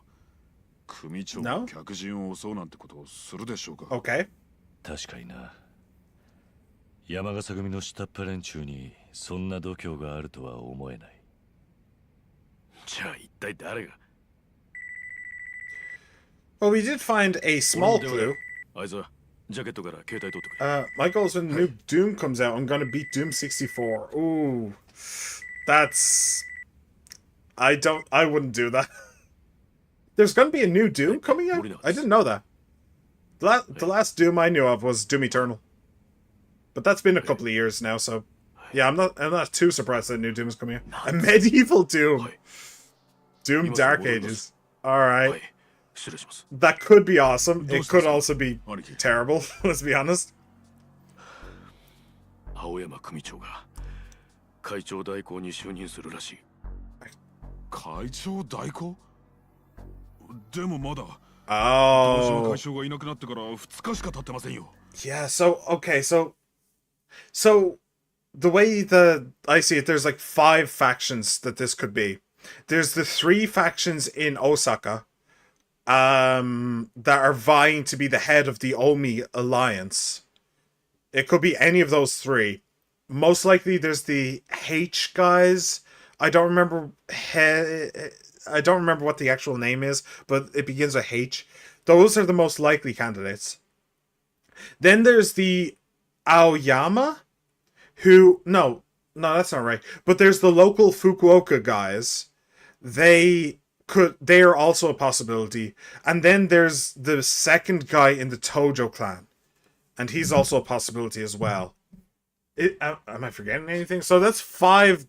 組長が No? 客人を襲うなんてことをするでしょうか？ Okay. 確かにな。山笠組の下っ端連中にそんな度胸があるとは思えない。じゃあ一体誰が？ Well, we did find a small clue. あいつはジャケットから携帯取ってくれ。 My goal is when the new Doom comes out, I'm gonna beat Doom 64. Ooh. That's... I wouldn't do that. There's gonna be a new Doom coming out? I didn't know that. The last Doom I knew of was Doom Eternal. But that's been a couple of years now, so... Yeah, I'm not too surprised that new Doom is coming out. A medieval Doom! Doom Dark Ages. は Alright. い、失礼します。 That could be awesome. It could also be terrible, let's be honest. 青山組長が会長代行に就任するらしい。会長代行？でもまだ堂島 Oh. 会長がいなくなってから2日しか経ってませんよ。 Yeah, so the way I see it, there's like 5 factions that this could be. There's the 3 factions in Osaka that are vying to be the head of the Omi alliance. It could be any of those 3. Most likely there's the H guys. I don't remember what the actual name is, but it begins with H. Those are the most likely candidates. Then there's the Aoyama, who... No, that's not right. But there's the local Fukuoka guys. They are also a possibility. And then there's the second guy in the Tojo clan. And he's also a possibility as well. Am I forgetting anything? So that's 5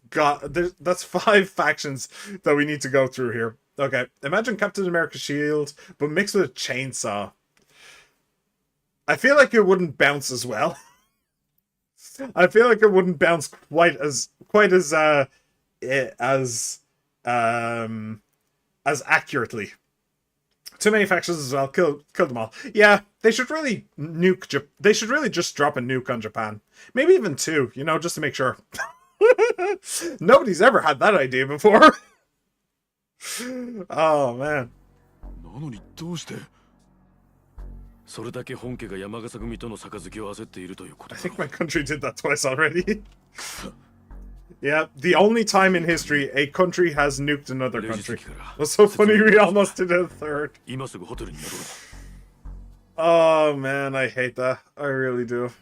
that's 5 factions that we need to go through here. Okay, imagine Captain America's shield, but mixed with a chainsaw. I feel like it wouldn't bounce as well. I feel like it wouldn't bounce quite as accurately. Too many factions as well. Kill them all. Yeah, they should really nuke. They should really just drop a nuke on Japan. Maybe even 2. Just to make sure. Nobody's ever had that idea before. Oh man. なのにどうして？それだけ本家が山笠組との杯を焦っているということ I だ think my country did that twice already. Yeah, the only time in history a country has nuked another country. That's so funny, we almost did a third. 今すぐホテルに戻ろう。 Oh man, I hate that. I really do.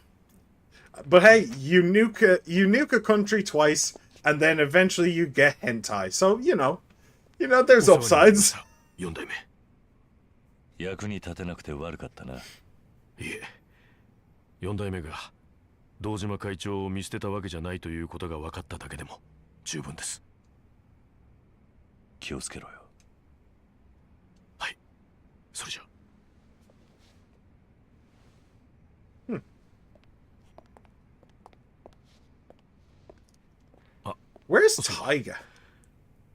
But hey, you nuke a country twice, and then eventually you get hentai. So there's upsides. 4代目。役に立てなくて悪かったな。いえ、4代目が堂島会長を見捨てたわけじゃないということが分かっただけでも十分です。気をつけろよ。はい、それじゃ。 Where's Taiga?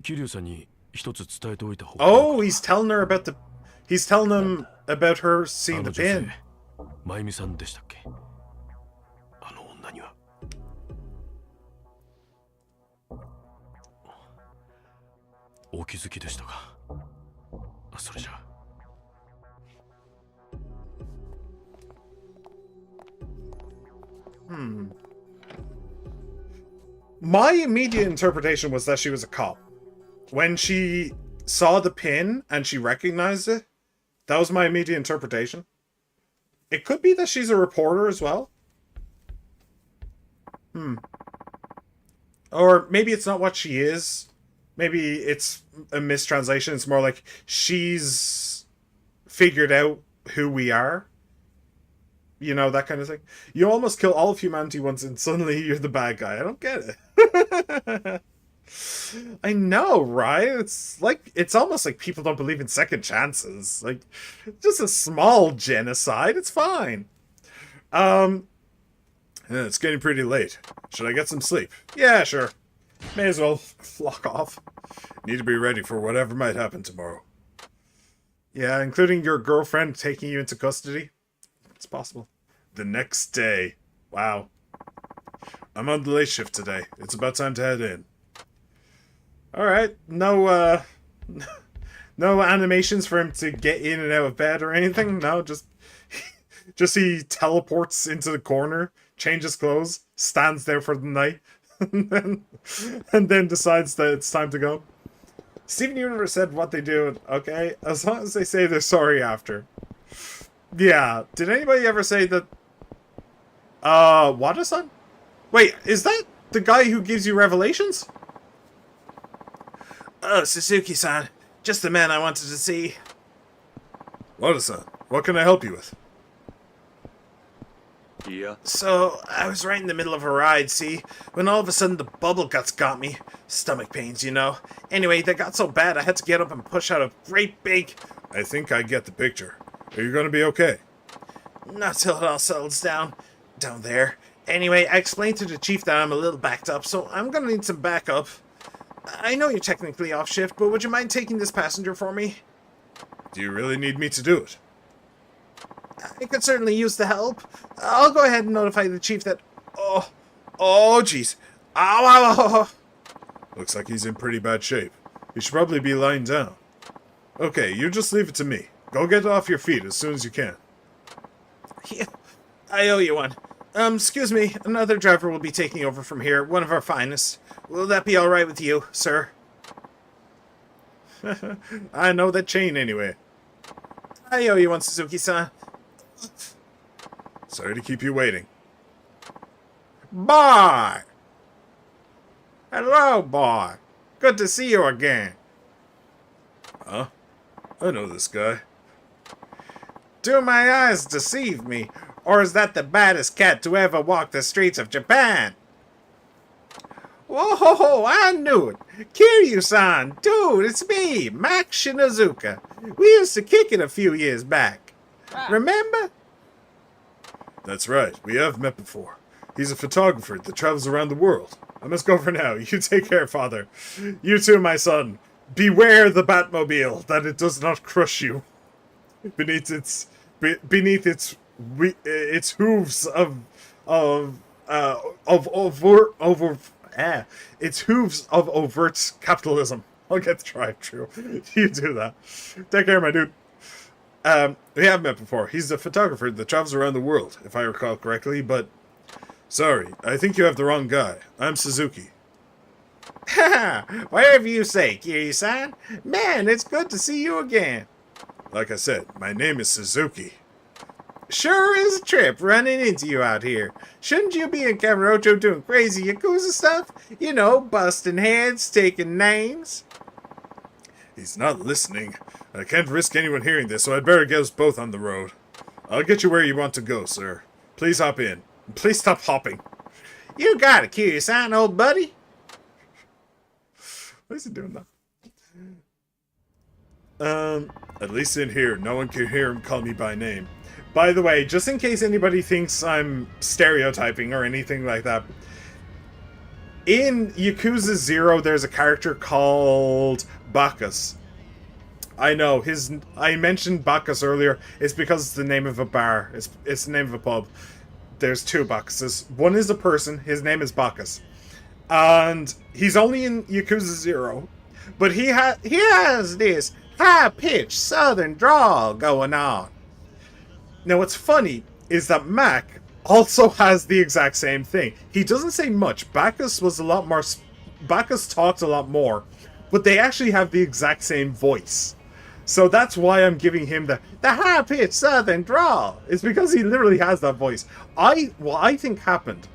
桐生さんに一つ伝えておいた方が。 Oh, he's telling him about her seeing the pin. 真由美さんでしたっけ？あの女には。お気づきでしたか？それじゃ。 My immediate interpretation was that she was a cop. When she saw the pin and she recognized it, that was my immediate interpretation. It could be that she's a reporter as well. Or maybe it's not what she is. Maybe it's a mistranslation. It's more like she's figured out who we are. You know, that kind of thing. You almost kill all of humanity once and suddenly you're the bad guy. I don't get it. I know, right? It's almost like people don't believe in second chances. Like, just a small genocide. It's fine. It's getting pretty late. Should I get some sleep? Yeah, sure. May as well flock off. Need to be ready for whatever might happen tomorrow. Yeah, including your girlfriend taking you into custody. It's possible. The next day. Wow. I'm on the late shift today. It's about time to head in. Alright. No, no animations for him to get in and out of bed or anything? No, just he teleports into the corner, changes clothes, stands there for the night, and then decides that it's time to go. Steven Universe said what they do, okay? As long as they say they're sorry after. Yeah. Did anybody ever say that... Wada-san? Wait, is that the guy who gives you revelations? Oh, Suzuki-san. Just the man I wanted to see. Wada-san, what can I help you with? Yeah. So, I was right in the middle of a ride, see? When all of a sudden the bubble guts got me. Stomach pains, you know. Anyway, they got so bad I had to get up and push out a great big... I think I get the picture. Are you gonna be okay? Not till it all settles down there. Anyway, I explained to the chief that I'm a little backed up, so I'm gonna need some backup. I know you're technically off shift, but would you mind taking this passenger for me? Do you really need me to do it? I could certainly use the help. I'll go ahead and notify the chief that... Oh, jeez. Ow, ow, ow, ow. Looks like he's in pretty bad shape. He should probably be lying down. Okay, you just leave it to me. Go get off your feet as soon as you can. Yeah, I owe you one. Excuse me, another driver will be taking over from here, one of our finest. Will that be alright with you, sir? I know that chain anyway. I owe you one, Suzuki-san. Sorry to keep you waiting. Boy! Hello, boy. Good to see you again. Huh? I know this guy. Do my eyes deceive me, or is that the baddest cat to ever walk the streets of Japan? Whoa, I knew it. Kiryu-san, dude, it's me, Max Shinazuka. We used to kick it a few years back. Remember? That's right, we have met before. He's a photographer that travels around the world. I must go for now. You take care, father. You too, my son. Beware the Batmobile, that it does not crush you. Beneath its hooves its hooves of overt capitalism. I'll get the drive through. You do that. Take care, my dude. We have met before. He's the photographer that travels around the world, if I recall correctly, but... Sorry, I think you have the wrong guy. I'm Suzuki. Ha! Whatever you say, Kiryu-san. Man, it's good to see you again. Like I said, my name is Suzuki. Sure is a trip running into you out here. Shouldn't you be in Kamurocho doing crazy Yakuza stuff? You know, busting heads, taking names. He's not listening. I can't risk anyone hearing this, so I'd better get us both on the road. I'll get you where you want to go, sir. Please hop in. Please stop hopping. You got it, Kiryu-san, old buddy. Why is he doing that? At least in here, no one can hear him call me by name. By the way, just in case anybody thinks I'm stereotyping or anything like that, in Yakuza 0, there's a character called Bacchus. I know, I mentioned Bacchus earlier. It's because it's the name of a bar. It's the name of a pub. There's two Bacchuses. One is a person. His name is Bacchus. And he's only in Yakuza 0. But he has this high-pitched southern drawl going on. Now, what's funny is that Mac also has the exact same thing. He doesn't say much. Bacchus talked a lot more. But they actually have the exact same voice. So that's why I'm giving him the high-pitched southern drawl. It's because he literally has that voice. What I think happened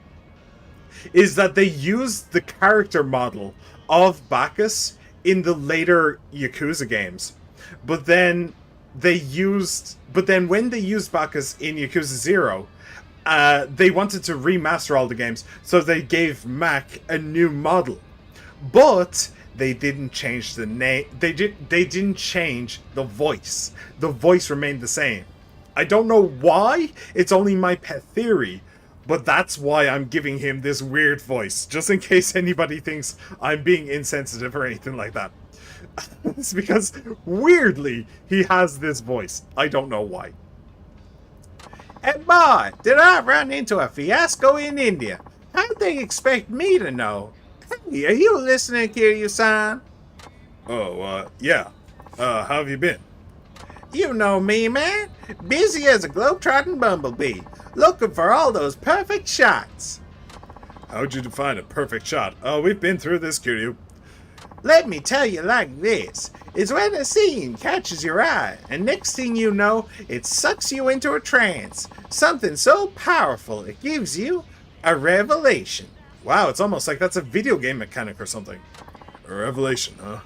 is that they used the character model of Bacchus in the later Yakuza games. But then when they used Bacchus in Yakuza 0, they wanted to remaster all the games, so they gave Mac a new model. But they didn't change the name. They didn't change the voice. The voice remained the same. I don't know why. It's only my pet theory. But that's why I'm giving him this weird voice. Just in case anybody thinks I'm being insensitive or anything like that. It's because, weirdly, he has this voice. I don't know why. And boy, did I run into a fiasco in India. How'd they expect me to know? Hey, are you listening, Kiryu-san? Oh, yeah. How have you been? You know me, man. Busy as a globetrotting bumblebee. Looking for all those perfect shots. How'd you define a perfect shot? Oh, we've been through this, Kiryu. Let me tell you like this. It's when a scene catches your eye, and next thing you know, it sucks you into a trance. Something so powerful, it gives you a revelation. Wow, it's almost like that's a video game mechanic or something. A revelation, huh?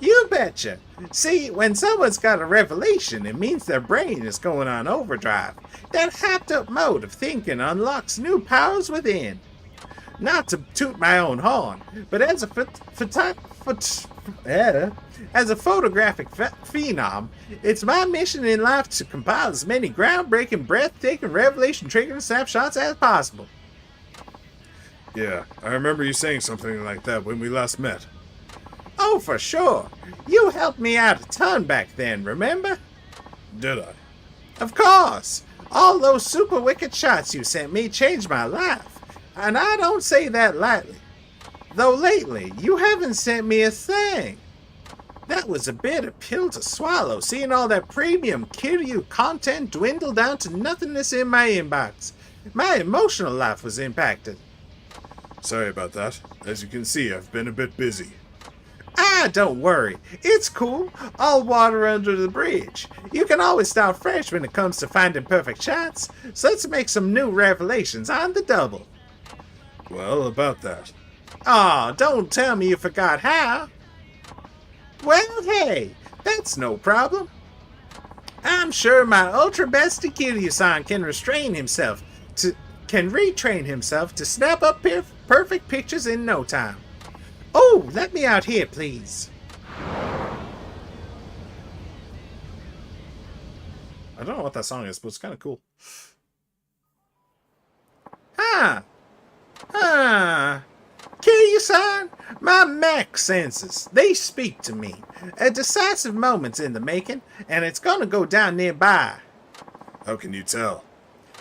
You betcha. See, when someone's got a revelation, it means their brain is going on overdrive. That hyped-up mode of thinking unlocks new powers within. Not to toot my own horn, but as a photographic phenom, it's my mission in life to compile as many groundbreaking, breathtaking, revelation-triggering snapshots as possible. Yeah, I remember you saying something like that when we last met. Oh, for sure. You helped me out a ton back then, remember? Did I? Of course. All those super wicked shots you sent me changed my life. And I don't say that lightly. Though lately, you haven't sent me a thing. That was a bitter pill to swallow, seeing all that premium Kiryu content dwindle down to nothingness in my inbox. My emotional life was impacted. Sorry about that. As you can see, I've been a bit busy. Ah, don't worry. It's cool. All water under the bridge. You can always start fresh when it comes to finding perfect shots. So let's make some new revelations on the double. Well, about that. Aw, don't tell me you forgot how. Well, hey, that's no problem. I'm sure my ultra bestie Kiryu-san can retrain himself to snap up perfect pictures in no time. Oh, let me out here, please. I don't know what that song is, but it's kind of cool. Kiryu-san, my mech senses, they speak to me. A decisive moment's in the making, and it's gonna go down nearby. How can you tell?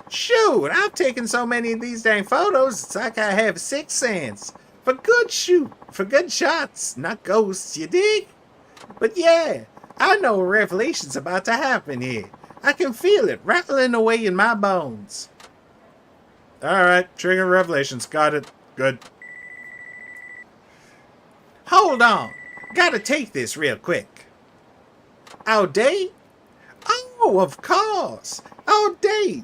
Shoot, I've taken so many of these dang photos, it's like I have 6 sense. For good shots, not ghosts, you dig? But yeah, I know a revelation's about to happen here. I can feel it rattling away in my bones. Alright, trigger revelations. Got it. Good. Hold on. Gotta take this real quick. Our date? Oh, of course. Our date.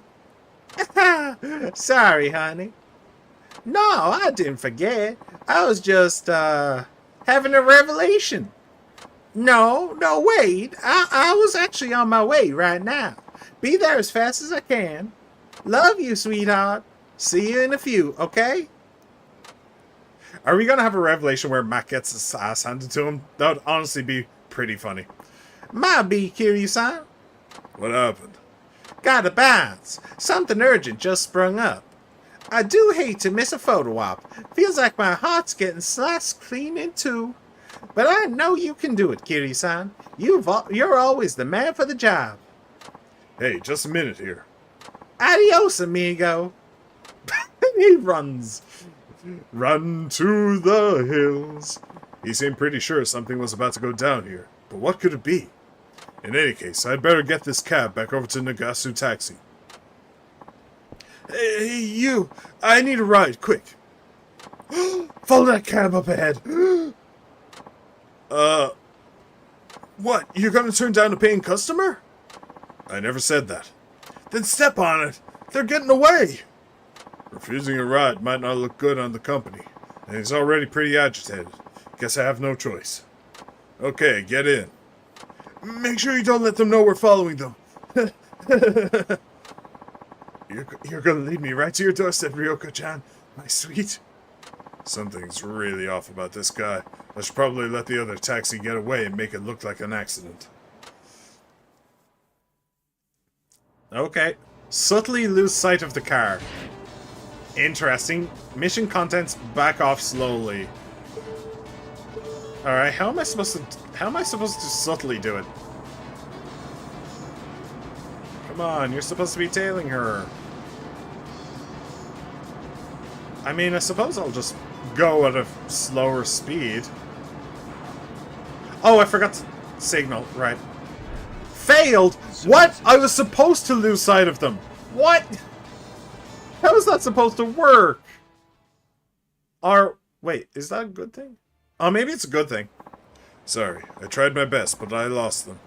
Sorry, honey. No, I didn't forget. I was just, having a revelation. No, wait. I was actually on my way right now. Be there as fast as I can. Love you, sweetheart. See you in a few, okay? Are we gonna have a revelation where Matt gets his ass handed to him? That would honestly be pretty funny. Might be curious-san. What happened? Gotta bounce. Something urgent just sprung up. I do hate to miss a photo op. Feels like my heart's getting sliced clean in two. But I know you can do it, Kiri-san. You're always the man for the job. Hey, just a minute here. Adios, amigo. He runs. Run to the hills. He seemed pretty sure something was about to go down here. But what could it be? In any case, I'd better get this cab back over to Nagasu Taxi. Hey, you! I need a ride, quick! Follow that cab up ahead! What? You're gonna turn down a paying customer? I never said that. Then step on it! They're getting away! Refusing a ride might not look good on the company, and he's already pretty agitated. Guess I have no choice. Okay, get in. Make sure you don't let them know we're following them. You're gonna lead me right to your doorstep, Ryoko-chan, my sweet. Something's really off about this guy. I should probably let the other taxi get away and make it look like an accident. Okay. Subtly lose sight of the car. Interesting. Mission contents back off slowly. Alright, how am I supposed to subtly do it? Come on, you're supposed to be tailing her. I mean, I suppose I'll just go at a slower speed. Oh, I forgot to signal. Right. Failed? What? I was supposed to lose sight of them. What? How is that supposed to work? Or, wait, is that a good thing? Oh, maybe it's a good thing. Sorry, I tried my best, but I lost them.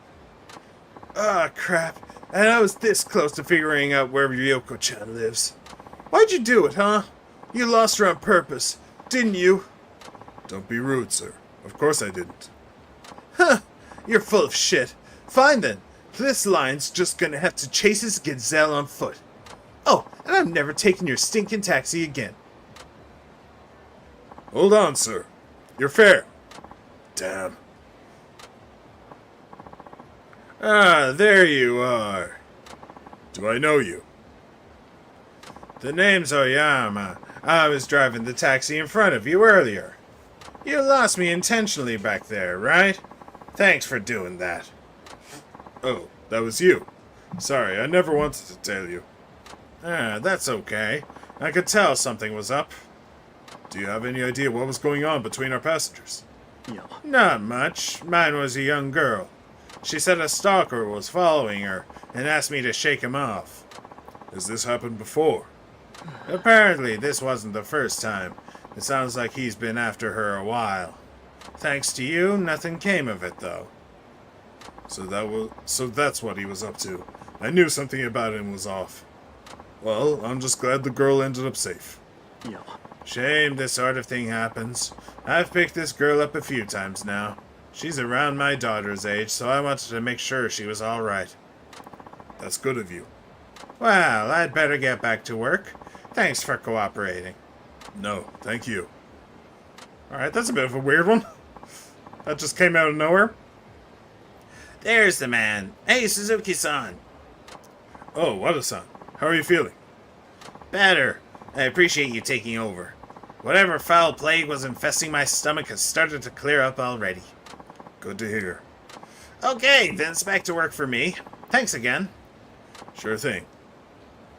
Ah, crap. And I was this close to figuring out where Ryoko-chan lives. Why'd you do it, huh? You lost her on purpose, didn't you? Don't be rude, sir. Of course I didn't. Huh, you're full of shit. Fine then. This line's just gonna have to chase his gazelle on foot. Oh, and I'm never taking your stinking taxi again. Hold on, sir. You're fair. Damn. Ah, there you are. Do I know you? The name's Oyama. I was driving the taxi in front of you earlier. You lost me intentionally back there, right? Thanks for doing that. Oh, that was you. Sorry, I never wanted to tell you. Ah, that's okay. I could tell something was up. Do you have any idea what was going on between our passengers? Yeah. Not much. Mine was a young girl. She said a stalker was following her and asked me to shake him off. Has this happened before? Apparently, this wasn't the first time. It sounds like he's been after her a while. Thanks to you, nothing came of it, though. So that's what he was up to. I knew something about him was off. Well, I'm just glad the girl ended up safe. Yeah. Shame this sort of thing happens. I've picked this girl up a few times now. She's around my daughter's age, so I wanted to make sure she was all right. That's good of you. Well, I'd better get back to work. Thanks for cooperating. No, thank you. Alright, that's a bit of a weird one. That just came out of nowhere. There's the man. Hey, Suzuki-san. Oh, Wada-san. How are you feeling? Better. I appreciate you taking over. Whatever foul plague was infesting my stomach has started to clear up already. Good to hear. Okay, then it's back to work for me. Thanks again. Sure thing.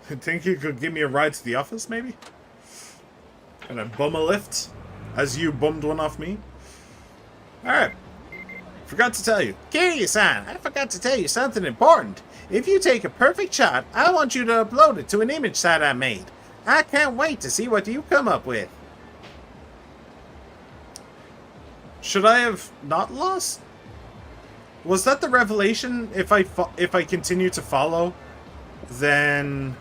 Think you could give me a ride to the office, maybe? Can I bum a lift? As you bummed one off me? Alright. Forgot to tell you. Kiryu-san, I forgot to tell you something important. If you take a perfect shot, I want you to upload it to an image site I made. I can't wait to see what you come up with. Should I have not lost? Was that the revelation? If I continue to follow, then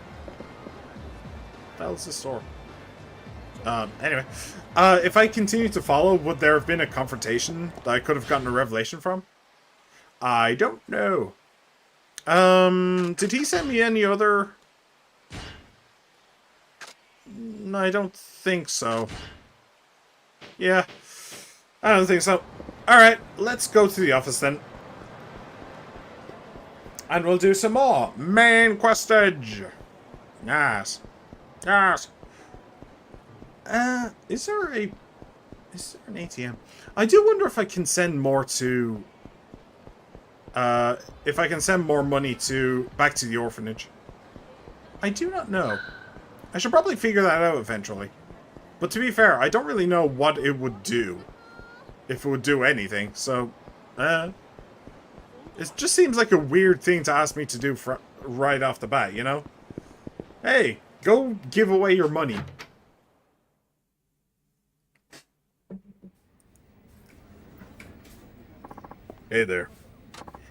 that was the store. Anyway, if I continue to follow, would there have been a confrontation that I could have gotten a revelation from? I don't know. Did he send me any other? No, I don't think so. Yeah, I don't think so. Alright, let's go to the office then. And we'll do some more main questage. Yes. Yes. Is there an ATM? I do wonder if I can send more to if I can send more money back to the orphanage. I do not know. I should probably figure that out eventually. But to be fair, I don't really know what it would do. If it would do anything. So, it just seems like a weird thing to ask me to do right off the bat, you know? Hey, go give away your money. Hey there.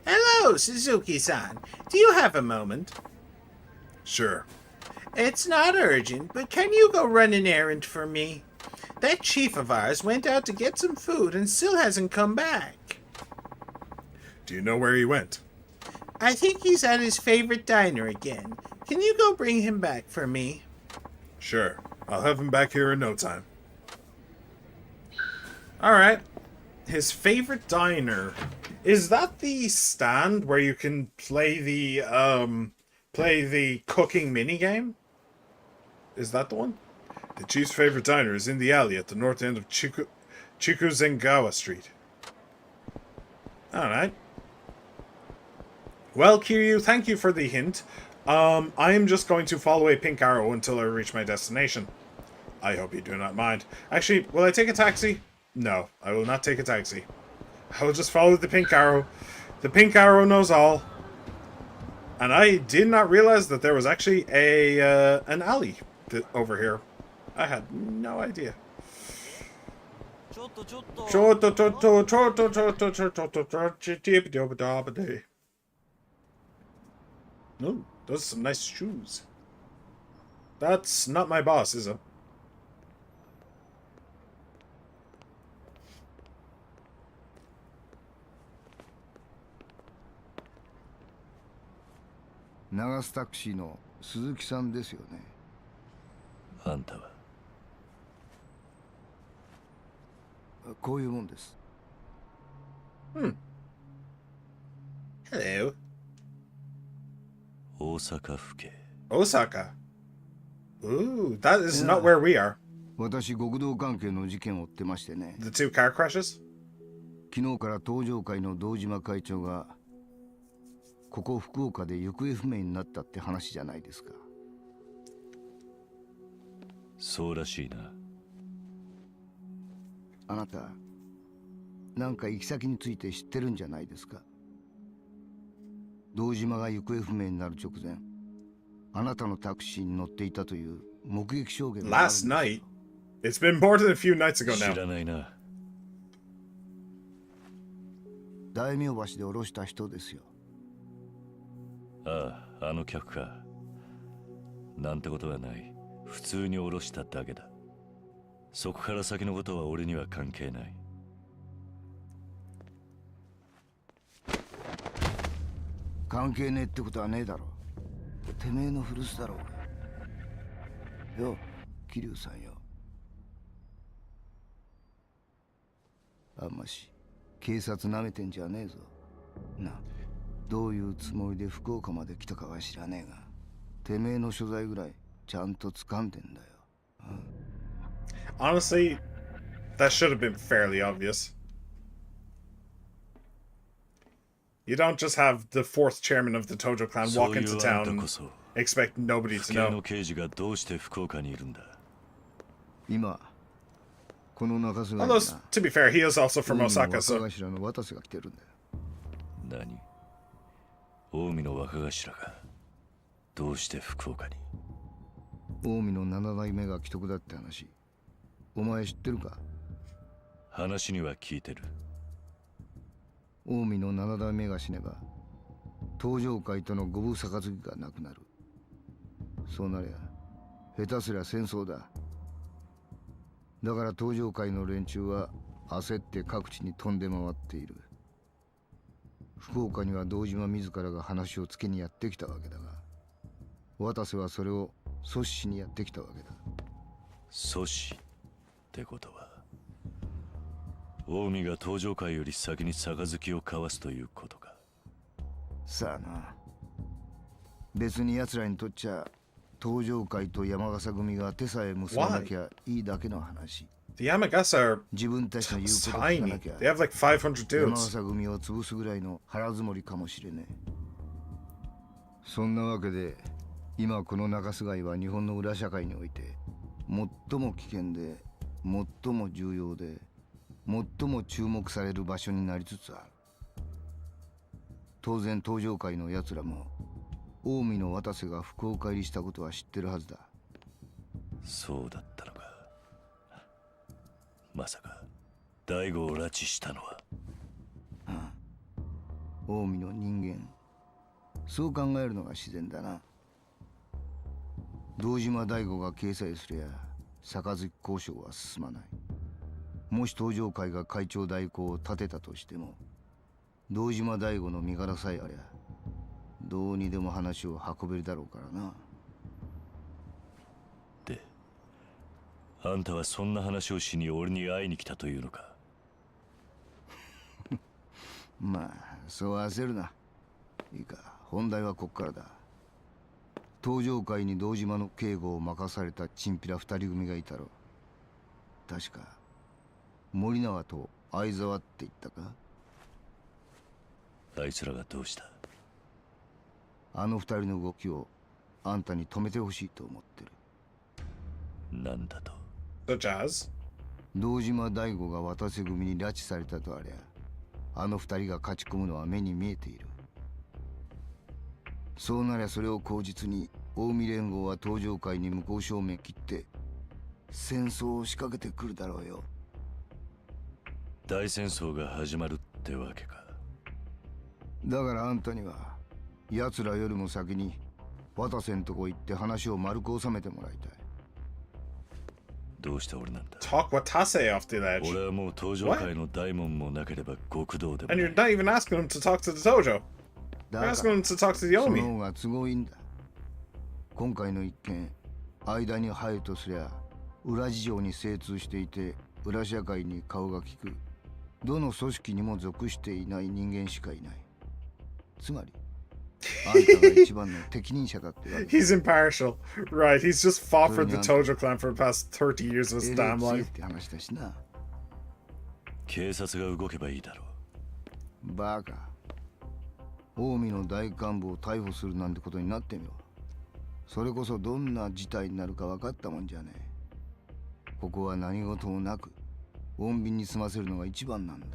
Hello, Suzuki-san. Do you have a moment? Sure. It's not urgent, but can you go run an errand for me? That chief of ours went out to get some food and still hasn't come back. Do you know where he went? I think he's at his favorite diner again. Can you go bring him back for me? Sure. I'll have him back here in no time. Alright. His favorite diner. Is that the stand where you can play the cooking minigame? Is that the one? The chief's favorite diner is in the alley at the north end of Chikuzengawa Street. Alright. Well, Kiryu, thank you for the hint. I am just going to follow a pink arrow until I reach my destination. I hope you do not mind. Actually, will I take a taxi? No, I will not take a taxi. I will just follow the pink arrow. The pink arrow knows all. And I did not realize that there was actually an alley over here. I had no idea. No, those are some nice shoes. That's not my boss, is it? Nagas Taxi の鈴木さんですよね。あんたはこういうもんです。Hello. 大阪府警。 Osaka. Ooh, that is not where we are. 私、極道関係の事件を追ってましてね。 The two car crashes? 昨日から東上会の堂島会長がここ福岡で行方不明になったって話じゃないですか。そうらしいな。あなた、なんか行き先について知ってるんじゃないですか。堂島が行方不明になる直前、あなたのタクシーに乗っていたという目撃証言があるんですよ。 Last night? It's been more than a few nights ago 知 now. らないな。大名橋で降ろした人ですよ。ああ、あの客か。なんてことはない。普通に降ろしただけだ。そこから先のことは俺には関係ない。関係ねえってことはねえだろ。てめえの古巣だろうが。よ、桐生さんよ。あんまし警察なめてんじゃねえぞ。な、どういうつもりで福岡まで来たかは知らねえが、てめえの所在ぐらいちゃんと掴んでんだよ。Honestly, that should have been fairly obvious. You don't just have the fourth chairman of the Tojo clan walk into town and expect nobody to 府警の know. 刑事がどうして福岡にいるんだ。今、この中洲が Although, to be fair, he is also from Osaka, 若 so 頭の渡瀬が来てるんだよ。何？近江の若頭がどうして福岡に？近江の7代目が既得だって話、お前知ってるか？話には聞いてる。近江の7代目が死ねば東上界との五分杯がなくなる。そうなりゃ下手すりゃ戦争だ。だから東上界の連中は焦って各地に飛んで回っている。福岡には堂島自らが話をつけにやってきたわけだが、渡瀬はそれを阻止しにやってきたわけだ。阻止ってことは、近江が東上界より先に杯を交わすということか。さあな。別に奴らにとっちゃ東上界と山笠組が手さえ結ばなきゃいいだけの話。The Yamagasa are 自分たちの言うことを聞かな tiny. きゃ They have like 500山 dudes. 笠組を潰すぐらいの腹積もりかもしれねえ。そんなわけで今この中洲街は日本の裏社会において最も危険で最も重要で最も注目される場所になりつつある。当然東上界のやつらも近江の渡瀬が福岡入りしたことは知ってるはずだ。そうだったのか。まさか大悟を拉致したのは。近江の人間、そう考えるのが自然だな。堂島大吾が掲載すりゃ杯交渉は進まない。もし東上会が会長代行を立てたとしても、堂島大吾の身柄さえありゃどうにでも話を運べるだろうからな。で、あんたはそんな話をしに俺に会いに来たというのか。まあそう焦るな。いいか、本題はこっからだ。東上会に堂島の警護を任されたチンピラ2人組がいたろ。確か森縄と相沢って言ったか。あいつらがどうした？あの2人の動きをあんたに止めてほしいと思ってる。なんだと？ Such as? 堂島大吾が渡瀬組に拉致されたとありゃ、あの2人が勝ち込むのは目に見えている。そうなりゃそれを口実に近江連合は東上会に向こう正面切って戦争を仕掛けてくるだろうよ。大戦争が始まるってわけか。だからあんたには奴らよりも先に渡瀬んとこ行って話を丸く収めてもらいたい。どうして俺なんだ？ Talk Watase off the ledge. 俺はもう東上界の大門もなければ極道でも And な you're い。 not even asking him to talk to the dojo. だ You're から asking him to talk to the その Omi. 方が都合いいんだ。今回の一件、間に入るとすりゃ裏事情に精通していて裏社会に顔が利くどの組織にも属していない人間しかいない。つまりあんたが一番の適任者だってわけだ。 He's impartial. Right, he's just fought for the Brilliant. Tojo clan for the past 30 years of his えれ damn 強いっ life. て話だしな。警察が動けばいいだろバカ。近江の大幹部を逮捕するなんてことになってみろ。それこそどんな事態になるか分かったもんじゃねえ。ここは何事もなく穏便に済ませるのが一番なんだよ。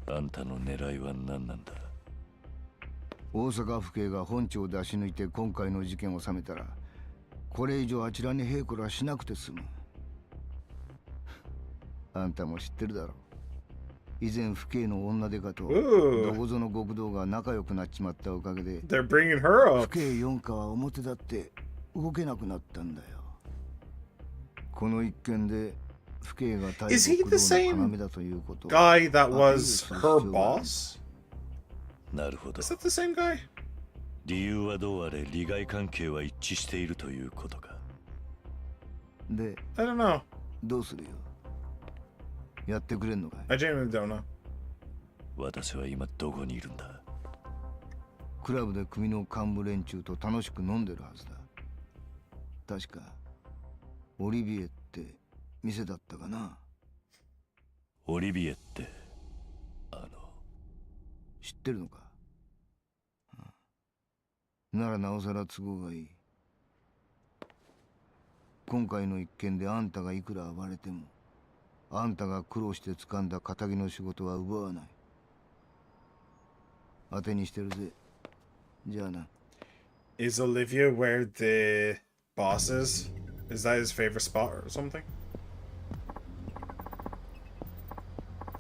う。あんたの狙いは何なんだ？大阪府警が本庁を出し抜いて今回の事件を収めたら、これ以上あちらにへいこらしなくて済む。あんたも知ってるだろう。以前府警の女デカと Ooh. どこぞの極道が仲良くなっちまったおかげで They're bringing her 府 up. 警4課は表だって動けなくなったんだよ。この一件で府警が対 Is he 極 the 道 same の要だということを Guy that アピール was する her 必要がある。 boss? なるほど。 Is that the same guy? 理由はどうあれ利害関係は一致しているということか。で I don't know. どうするよ。やってくれんのかい。 I genuinely don't know. 私は今どこにいるんだ？クラブで組の幹部連中と楽しく飲んでるはずだ。確かオリビエって店だったかな。オリビエって知ってるのか。ならなおさら都合がいい。今回の一件であんたがいくら暴れてもあんたが苦労して掴んだ仇の仕事は奪わない。当てにしてるぜ。じゃあな。 Is Olivia where the boss is? Is that his favorite spot or something?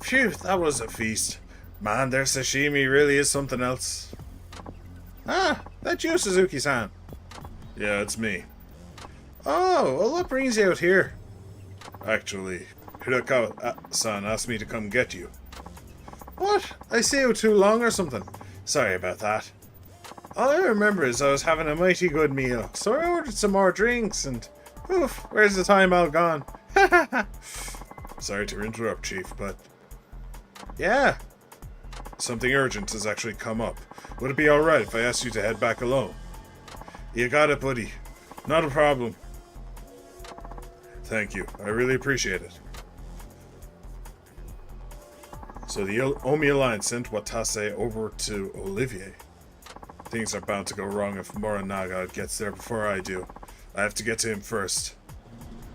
Phew, that was a feast. Man, their sashimi really is something else. Ah, that's you, Suzuki-san. Yeah, it's me. Oh, well, what brings you out here? Actually, Hirakawa-san asked me to come get you. What? I stayed out too long or something? Sorry about that. All I remember is I was having a mighty good meal, so I ordered some more drinks and... Oof, where's the time all gone? Sorry to interrupt, Chief, but... Yeah. Something urgent has actually come up. Would it be alright if I asked you to head back alone? You got it, buddy. Not a problem. Thank you. I really appreciate it. So the Omi Alliance sent Watase over to Olivier. Things are bound to go wrong if Morinaga gets there before I do. I have to get to him first.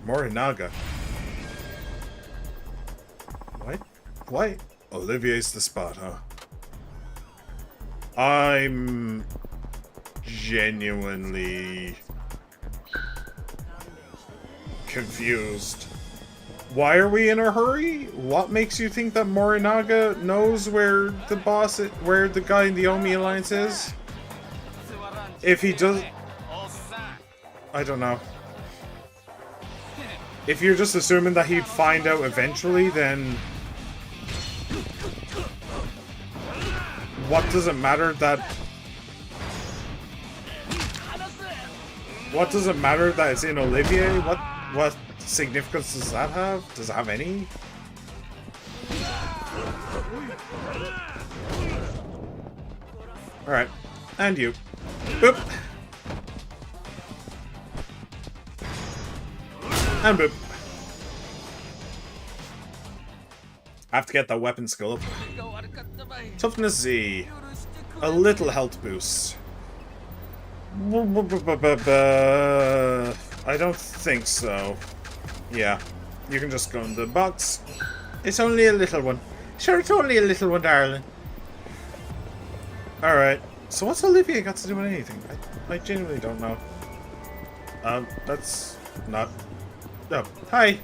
Morinaga? What? Why? Olivier's the spot, huh? I'm genuinely confused. Why are we in a hurry? What makes you think that Morinaga knows where the boss is, where the guy in the Omi Alliance is? If he does... I don't know. If you're just assuming that he'd find out eventually, then... What does it matter that... What does it matter that it's in Olivier? What significance does that have? Does it have any? Alright. And you. Boop. And boop. I have to get that weapon skill up. Toughness Z. A little health boost. I don't think so. Yeah. You can just go in the box. It's only a little one. Sure, it's only a little one, darling. Alright. So what's Olivia got to do with anything? I genuinely don't know. That's not... Oh, hi.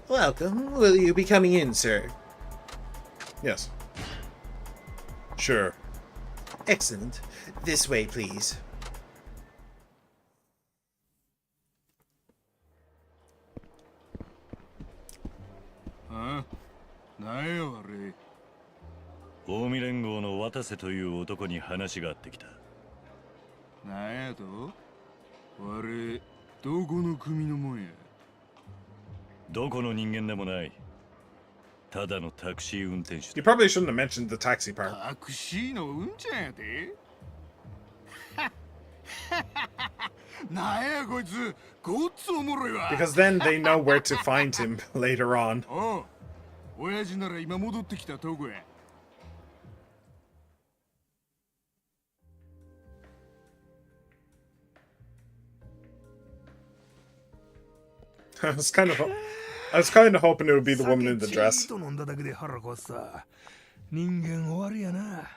Welcome. Will you be coming in, sir? Yes. Sure. Excellent. This way, please. Huh? なんやあれ。近江連合の渡瀬という男に話があってきた。なんやと？あれ、どこの組のもんや。どこの人間でもない。ただのタクシー運転手 You probably shouldn't have mentioned the taxi part. タクシーのうんちゃんやで。なんやこいつ、ごっつおもろいわ。Because then they know where to find him later on. おう、親父なら今戻ってきたとこや。I was kind of hoping it would be the woman in the dress. 飲んだだけで腹壊すさ。人間終わりやな。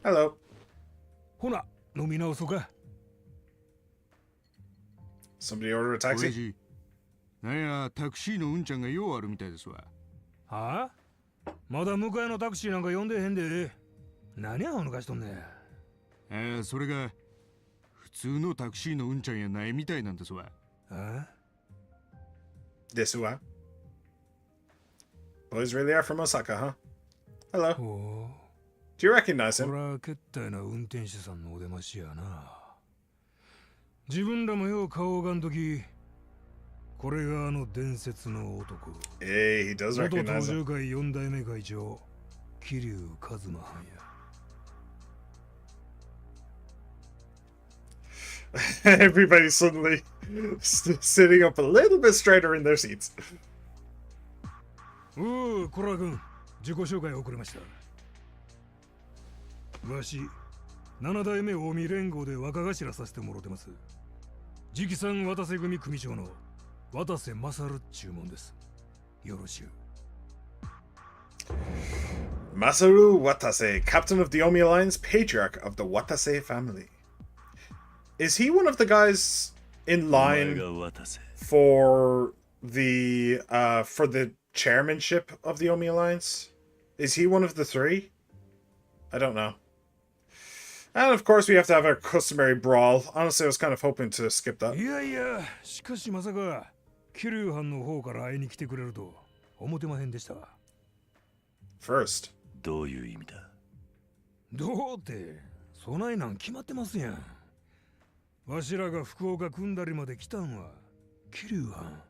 Hello. ほな、飲み直そうか。Somebody order a 親 taxi? 父、なんやタクシーのうんちゃんがようあるみたいですわ。はあ？まだ迎えのタクシーなんか呼んでへんで。何やほのかしとんねん。それが普通のタクシーのうんちゃんやないみたいなんですわ。This who? Boys really are from Osaka, huh? Hello. お Do you recognize こ him? らけったいな運転手さんのお出ましやな。自分らもよう顔をがんとき、これがあの伝説の男。Hey, he does 元 recognize 東 him. 上会4代目会長、桐生一馬藩や。Everybody's suddenly sitting up a little bit straighter in their seats. おう、コラ君、自己紹介遅れました。わし、7代目近江連合で若頭させてもろてます。直参渡瀬組組長の渡瀬勝っちゅうもんです。よろしゅう。Masaru Watase, captain of the Omi Alliance, patriarch of the Watase family. Is he one of the guys in line for the chairmanship of the Omi Alliance? Is he one of the three? I don't know. And of course we have to have our customary brawl. Honestly, I was kind of hoping to skip that. いやいや、しかしまさか桐生藩の方から会いに来てくれると思ってませんでした。First. どういう意味だ？どうって、備えなん決まってますやん。わしらが福岡組んだりまで来たんは、桐生藩、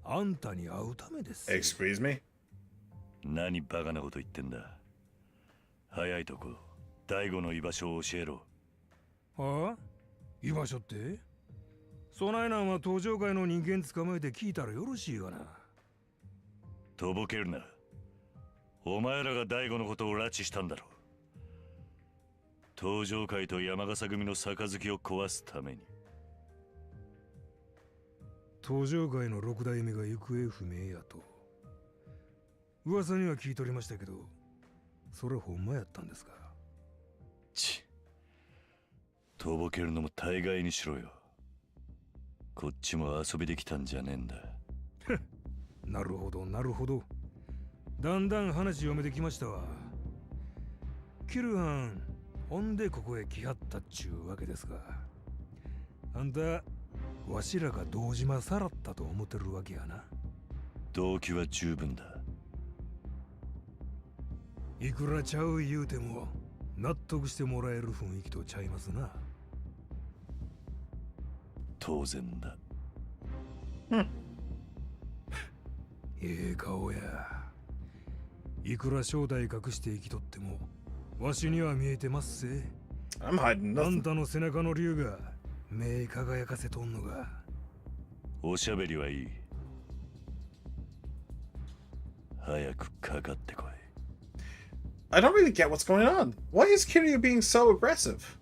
あんたに会うためです。Excuse me? 何バカなこと言ってんだ。早いとこ、大悟の居場所を教えろ。はあ？居場所って？備えなんは登場界の人間捕まえて聞いたらよろしいわな。とぼけるな。お前らが大悟のことを拉致したんだろう。登場界と山笠組の杯を壊すために。登場界の六代目が行方不明やと噂には聞いとりましたけど、それほんまやったんですか？とぼけるのも大概にしろよ。こっちも遊びできたんじゃねえんだ。なるほどなるほど。だんだん話読めてきましたわ。キルハン、ほんでここへ来はったっちゅうわけですか。あんた、わしらが堂島さらったと思ってるわけやな。動機は十分だ。いくらちゃう言うても納得してもらえる雰囲気とちゃいますな。当然だ。ええ顔や。いくら正体隠して生きとってもわしには見えてますせ。I'm hiding nothing. あんたの背中の竜が目輝かせとんのが。おしゃべりはいい。早くかかってこい。I don't really get what's going on. Why is Kiryu being so aggressive?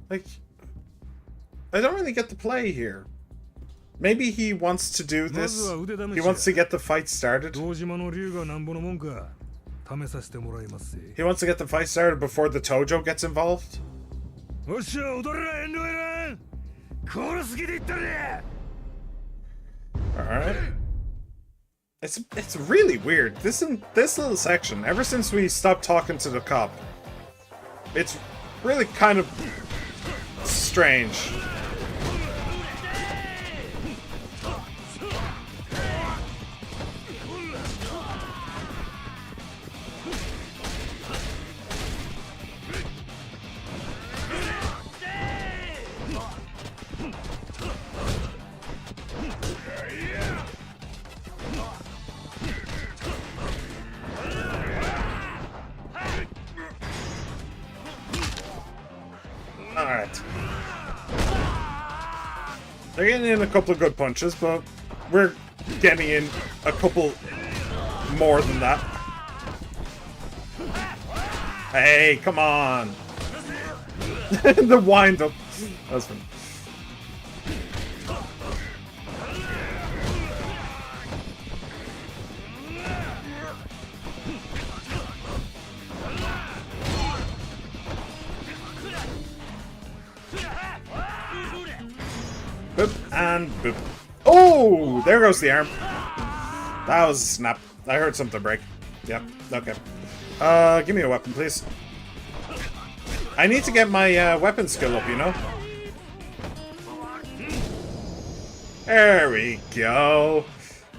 Like, I don't really get the play here. Maybe he wants to do this. He wants to get the fight started. He wants to get the fight started before the Tojo gets involved. Alright. It's really weird. This little section, ever since we stopped talking to the cop, it's really kind of strange. Alright. They're getting in a couple of good punches, but we're getting in a couple more than that. Hey, come on! The wind-up. That's fun. Boop and boop. Oh, there goes the arm. That was a snap. I heard something break. Yep, okay. Give me a weapon, please. I need to get my weapon skill up, you know? There we go.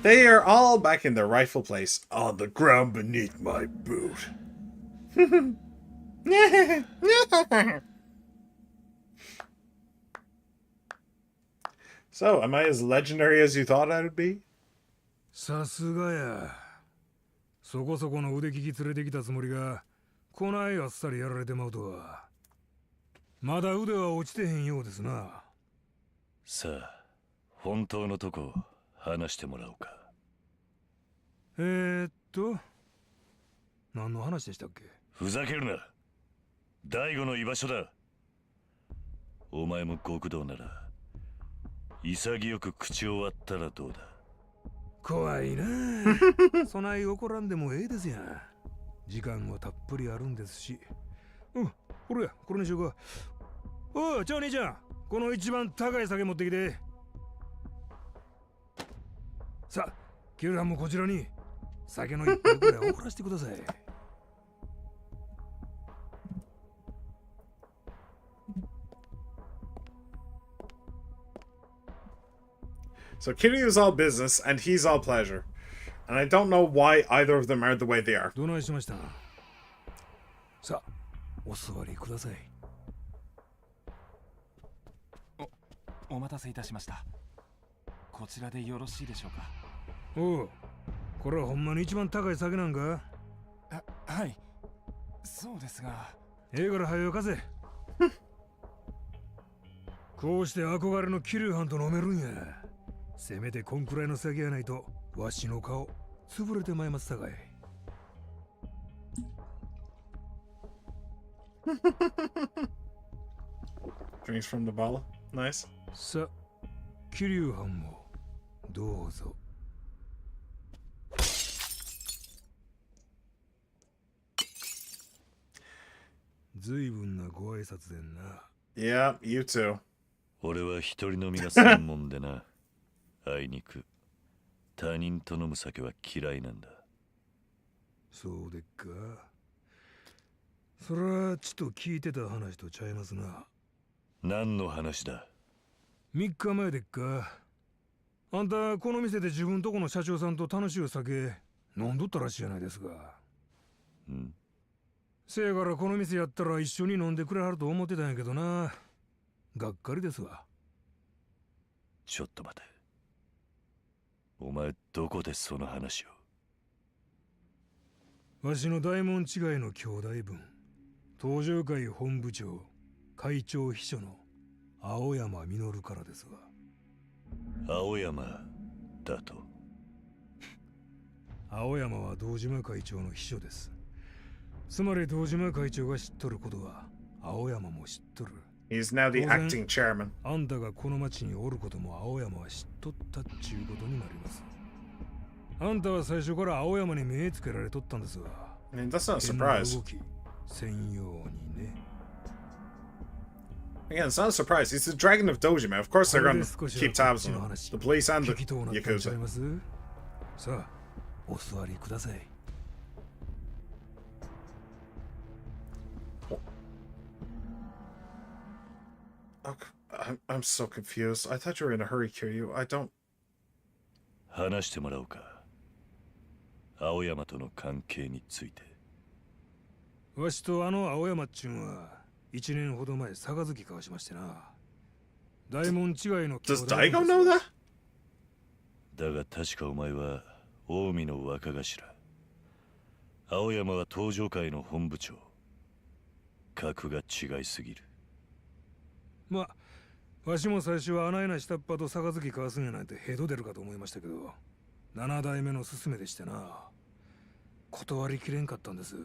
They are all back in their rightful place on the ground beneath my boot. So, am I as legendary as you thought I would be? さすがや。そこそこの腕利き連れてきたつもりが、こないあっさりやられてまうとは。まだ腕は落ちてへんようですな。さあ、本当のとこ話してもらおうか。何の話でしたっけ？ふざけるな。大悟の居場所だ。お前も極道なら潔く口を割ったらどうだ。怖いな。そない怒らんでもええですやん。時間はたっぷりあるんですし。これにしようか。おい、じゃあ兄ちゃん、この一番高い酒持ってきて。さあ、キルランもこちらに酒の一杯くらい送らせてください。So Kiryu's all business and he's all pleasure. And I don't know why either of them are the way they are. どないしました？さあ、お座りください。お待たせいたしました。こちらでよろしいでしょうか。おう、これはほんまに一番高い酒なんか？はい、そうですが。ええから早よかせ。こうして憧れのキリュウハンと飲めるんや。せめてこんくらいの酒やないとわしの顔潰れてまいますさかい。Drinks from the bottle. Nice. さあ、キリュウハンもどうぞ。ずいぶんなご挨拶でんな。Yeah, you too. 俺は一人飲みが専門でな。あいにく他人と飲む酒は嫌いなんだ。そうでっか。そらちと聞いてた話とちゃいますな。何の話だ？3日前でっか。あんたこの店で自分とこの社長さんと楽しい酒飲んどったらしいじゃないですか。せやからこの店やったら一緒に飲んでくれはると思ってたんやけどな。がっかりですわ。ちょっと待て。お前どこでその話を？わしの大門違いの兄弟分、東上会本部長会長秘書の青山実からですわ。青山だと？青山は堂島会長の秘書です。つまり堂島会長が知っとることは青山も知っとる。He's now the acting chairman. あんたがこの町におることも青山は知っとったっちゅうことになります。あんたは最初から青山に目つけられとったんですわ。I mean, that's not a surprise. 動き専用にね。Again, it's not a surprise. He's the Dragon of Dojima. Of course, they're going to keep tabs on him. The police and the Yakuza. さあ、お座りください。I'm so confused. I thought you were in a hurry, Kiryu. I don't. 話してもらおうか。青山との関係について。わしとあの青山っちゅんは1年ほど前杯交わしましてな。大門違いの兄弟。Does Daigo know that? だが確かお前は近江の若頭。青山は東上会の本部長。格が違いすぎる。まあ、わしも最初はあないな下っ端と杯交わすんやなんてヘド出るかと思いましたけど、7代目の勧めでしてな。断りきれんかったんです。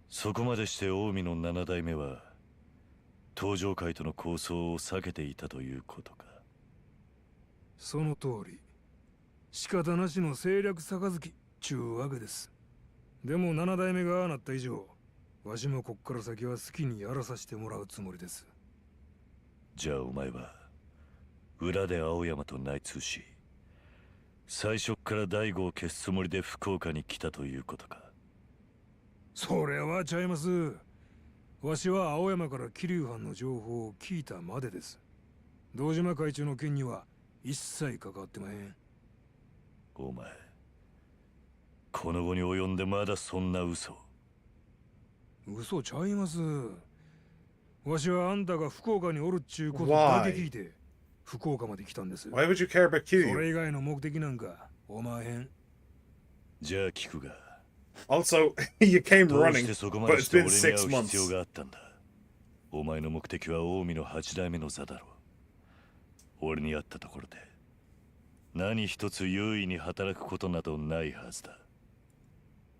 そこまでして近江の7代目は東上会との抗争を避けていたということか。その通り。仕方なしの政略杯ちゅうわけです。でも7代目がああなった以上、わしもこっから先は好きにやらさせてもらうつもりです。じゃあお前は裏で青山と内通し、最初から大悟を消すつもりで福岡に来たということか。それはちゃいます。わしは青山から桐生藩の情報を聞いたまでです。堂島会長の件には一切関わってまへん。お前この後に及んでまだそんな嘘。嘘ちゃいます。わしはあんたが福岡におるっちゅうことだけ聞いて福岡まで来たんです。Why would you care about そ Kiryu? れ以外の目的なんかおまへん。じゃあ聞くが。Also, you came どう running, してそこま but で it's して been 俺に 6会う必要 months. があったんだ。お前の目的は近江の8代目の座だろう。俺に会ったところで何一つ優位に働くことなどないはずだ。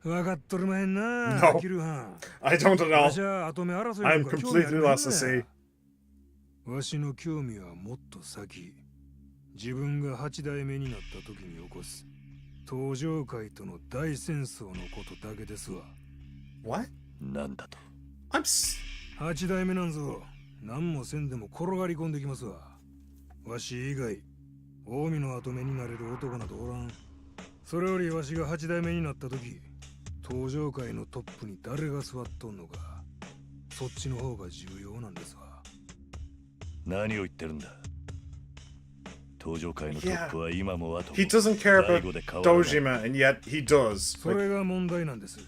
分かっとるまへんな、 No. キルハン。 I don't at わ all. しは後目争いな I'm んか興味あ completely りま lost せ at ん sea. わしの興味はもっと先、自分が8代目になった時に起こす登場界との大戦争のことだけですわ。 What? なんだと。 8代目なんぞ何もせんでも転がり込んできますわ。わし以外近江の跡目になれる男などおらん。それよりわしが8代目になった時、登場界のトップに誰が座っとんのか、そっちの方が重要なんですわ。何を言ってるんだ。登場界のトップは今も後も He doesn't care 第 about 五で変わらない。 Dojima, and yet he does. それが問題なんです。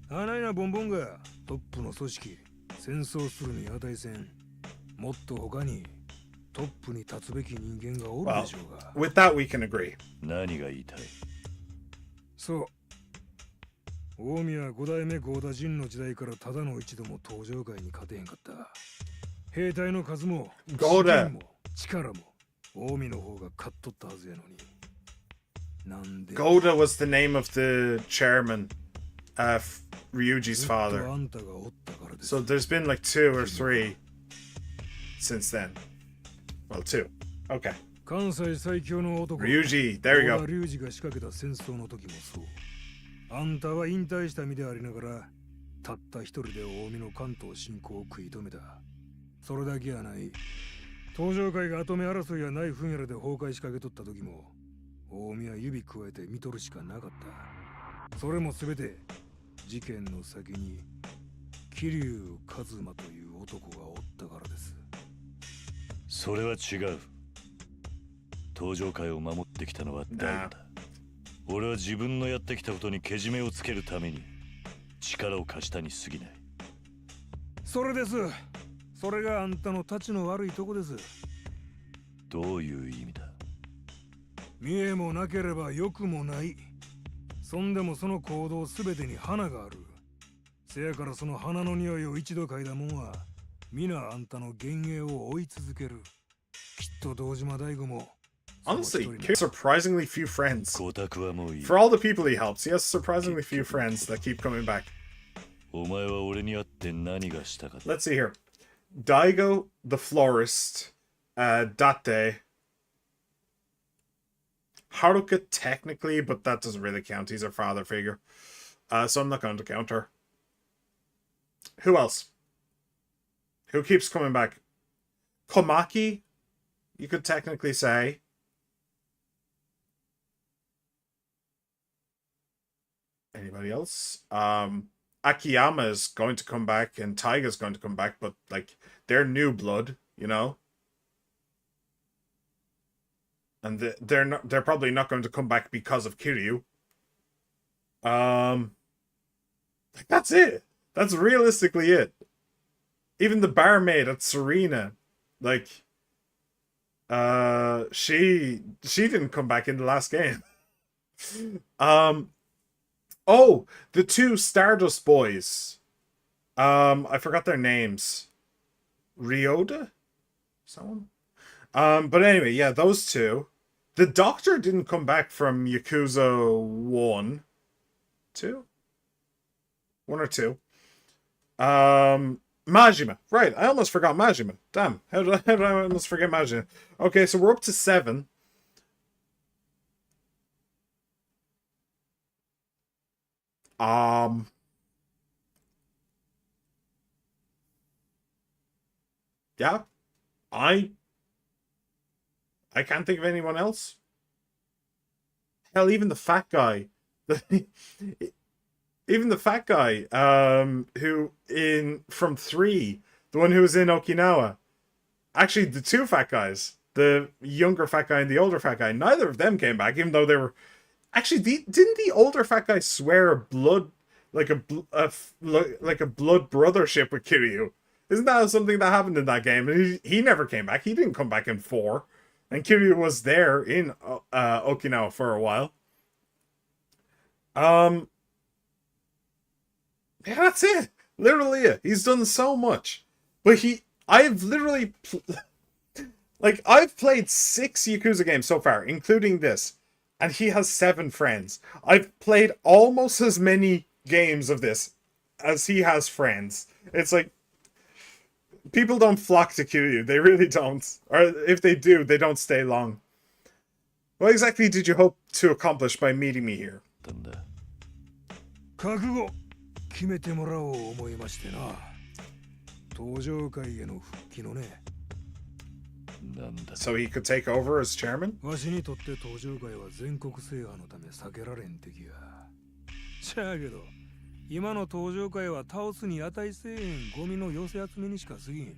あないなボンボンがトップの組織戦争するに値せん。もっと他にトップに立つべき人間がおる Well, でしょうが。 with that we can agree. 何が言いたい。そう。近江は5代目合田陣の時代からただの一度も登場界に勝てへんかった。兵隊の数も合田資金も力も近江の方が勝っとったはずやのに。なんで Goda was the name of the chairman, Ryuji's ずっと father. あんたがおったからです。 So there's been like 2 or 3 since then. Well, 2. Okay. 関西最強の男 Ryuji, there you 小 go. 田隆二が仕掛けた戦争の時もそう。あんたは引退した身でありながら、たった一人で近江の関東侵攻を食い止めた。それだけやない。登場界が跡目争いやない分野で崩壊しかけとった時も、近江は指加えて見とるしかなかった。それもすべて事件の先に桐生一馬という男がおったからです。それは違う。登場界を守ってきたのは大悟だ。俺は自分のやってきたことにけじめをつけるために力を貸したに過ぎない。それです。それがあんたのたちの悪いとこです。どういう意味だ。見えもなければ欲もない。そんでもその行動すべてに花がある。せやからその花の匂いを一度嗅いだもんは皆あんたの幻影を追い続ける。きっと堂島大吾も Honestly, he has surprisingly few friends. 光沢はもういい。 For all the people he helps, he has surprisingly few friends that keep coming back. お前は俺に会って何がしたかった。 Let's see here. Daigo, the florist, Date, Haruka technically, but that doesn't really count. He's her father figure. So I'm not going to count her. Who else? Who keeps coming back? Komaki, you could technically say. Anybody else? Akiyama is going to come back and Taiga's going to come back, but like they're new blood, you know? And they're probably not going to come back because of Kiryu. That's it. That's realistically it. Even the barmaid at Serena, like she didn't come back in the last game. Oh, the 2 Stardust boys. I forgot their names. Ryoda? Someone? But anyway, yeah, those 2. The Doctor didn't come back from Yakuza 1. 2? 1 or 2. Majima. Right, I almost forgot Majima. Damn, how did I almost forget Majima? Okay, so we're up to 7. Yeah. I can't think of anyone else. Hell, even the fat guy. Even the fat guy, who from 3, the one who was in Okinawa. Actually, the 2 fat guys, the younger fat guy and the older fat guy, neither of them came back, even though they were. Actually, didn't the older fat guy swear a blood like a blood brothership with Kiryu? Isn't that something that happened in that game? And he never came back. He didn't come back in 4, and Kiryu was there in Okinawa for a while. Yeah, that's it. Literally it. He's done so much, but I've literally I've played 6 Yakuza games so far, including this. And he has 7 friends. I've played almost as many games of this as he has friends. It's like, People don't flock to Kiryu. They really don't. Or if they do, they don't stay long. What exactly did you hope to accomplish by meeting me here? 覚悟決めてもらおう思いましてな。登場会への復帰のね。So he could take over as chairman? わしにとって登場会は全国制覇のため避けられん敵や。じゃあけど、今の登場会は倒すに値せえへんゴミの寄せ集めにしか過ぎん。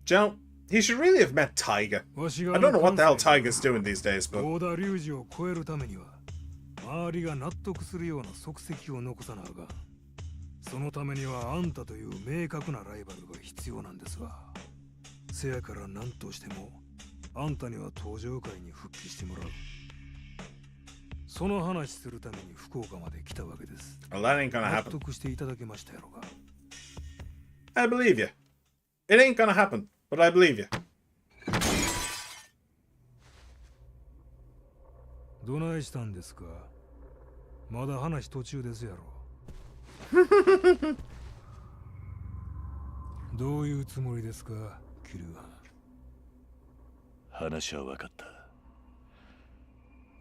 Joe, he should really have met Taiga. I don't know what the hell Taiga's doing these days, but... 大田隆二を超えるためには、周りが納得するような足跡を残さなあかん。そのためにはあんたという明確なライバルが必要なんですわ。せやから何としても、あんたには登場会に復帰してもらう。その話するために福岡まで来たわけです。Well, that ain't gonna 納 happen. 得していただけましたやろか。I believe you. It ain't gonna happen, but I believe you. どないしたんですか？まだ話途中ですやろ。どういうつもりですか、キルは。話は分かった。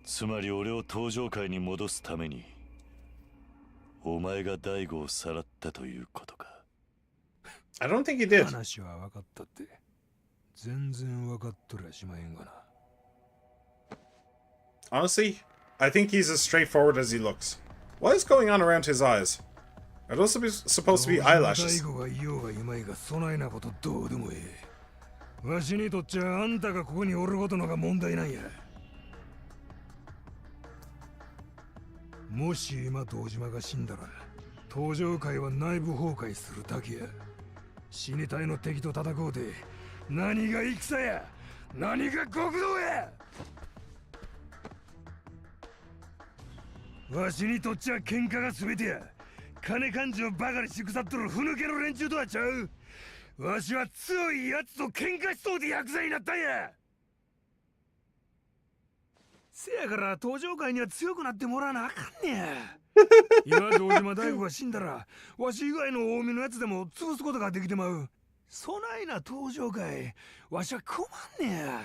つまり俺を登場界に戻すためにお前が大悟をさらったということか。I don't think he did. 話は分かったって。全然分かっとりゃしまへんがな。Honestly, I think he's as straightforward as he looks. What is going on around his eyes? Are those supposed to be 大 eyelashes? 悟が言おうがいまいがそないなことどうでもええ。わしにとっちゃあんたがここにおることのが問題なんや。もし今堂島が死んだら登場界は内部崩壊するだけや。死に体の敵と戦うて何が戦や、何が極道や。わしにとっちゃ喧嘩が全てや。金勘定ばかりし腐っとるふぬけの連中とはちゃう。わしは強い奴と喧嘩しそうでヤクザになったんや。せやから登場界には強くなってもらわなあかんねや。今堂島大吾が死んだらわし以外の近江のやつでも潰すことができてまう。そないな登場界わしは困んねや。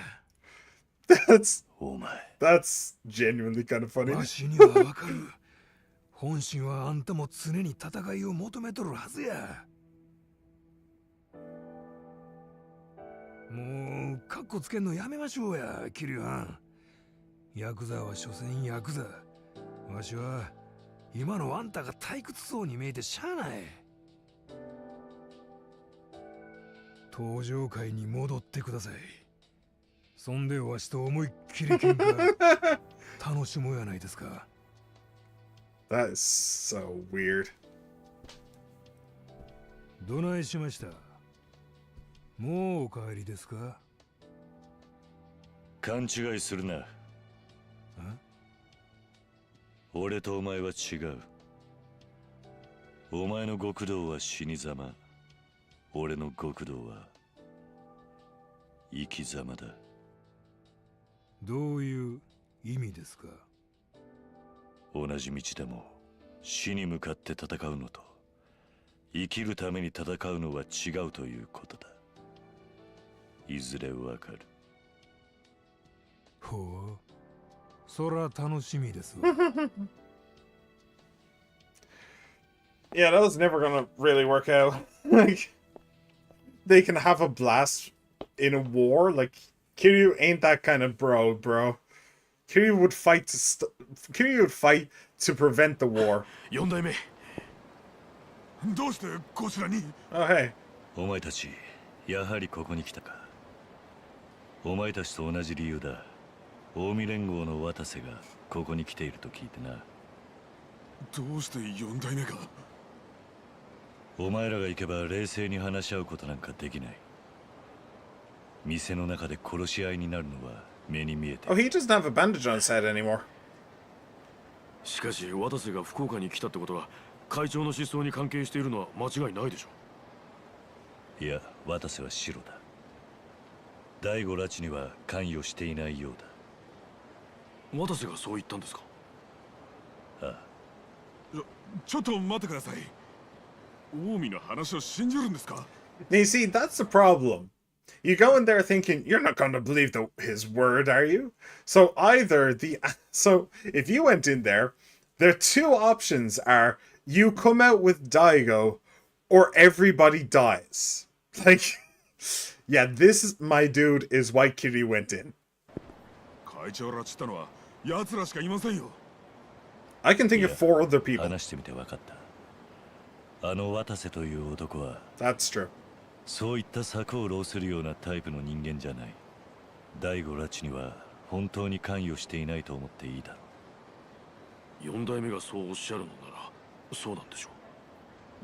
That's genuinely kind of funny. わしにはわかる。本心はあんたも常に戦いを求めとるはずや。もうカッコつけんのやめましょうや、キリュウハン。ヤクザは所詮ヤクザ。わしは今のあんたが退屈そうに見えてしゃあない。登場界に戻ってください。そんでわしと思いっきり喧嘩楽しもうやないですか。That is so weird. どないしました？もうお帰りですか？勘違いするな。俺とお前は違う。お前の極道は死に様。俺の極道は生き様だ。どういう意味ですか？同じ道でも死に向かって戦うのと生きるために戦うのは違うということだ。いずれわかる。ほう、そら楽しみですわ。Yeah, that was never gonna really work out. Like, they can have a blast in a war. Like, Kiryu ain't that kind of bro. Kiryu would fight Kiryu would fight to prevent the war. 4代目どうしてこちらに。 Oh, hey. お前たちやはりここに来たか。お前たちと同じ理由だ。近江連合の渡瀬がここに来ていると聞いてな。どうして4代目が。お前らが行けば冷静に話し合うことなんかできない。店の中で殺し合いになるのは目に見えて。 Oh, he doesn't have a bandage on his head anymore. しかし渡瀬が福岡に来たってことは会長の失踪に関係しているのは間違いないでしょ。いや、渡瀬は白だ。大悟拉致には関与していないようだ。渡瀬がそう言ったんですか？ああ。ちょっと待ってください。近江の話を信じるんですか？ You see, that's the problem. You go in there thinking you're not going to believe his word, are you? So if you went in there, the two options are you come out with Daigo, or everybody dies. Like, yeah, this is my dude is why Kiri went in. 会長らっつったのは奴らしかいませんよ。 I can think of 4 other people. 話してみて分かった。あの渡瀬という男は That's true. そういった策を浪するようなタイプの人間じゃない。大悟拉致には本当に関与していないと思っていいだろう。4代目がそうおっしゃるのならそうなんでしょ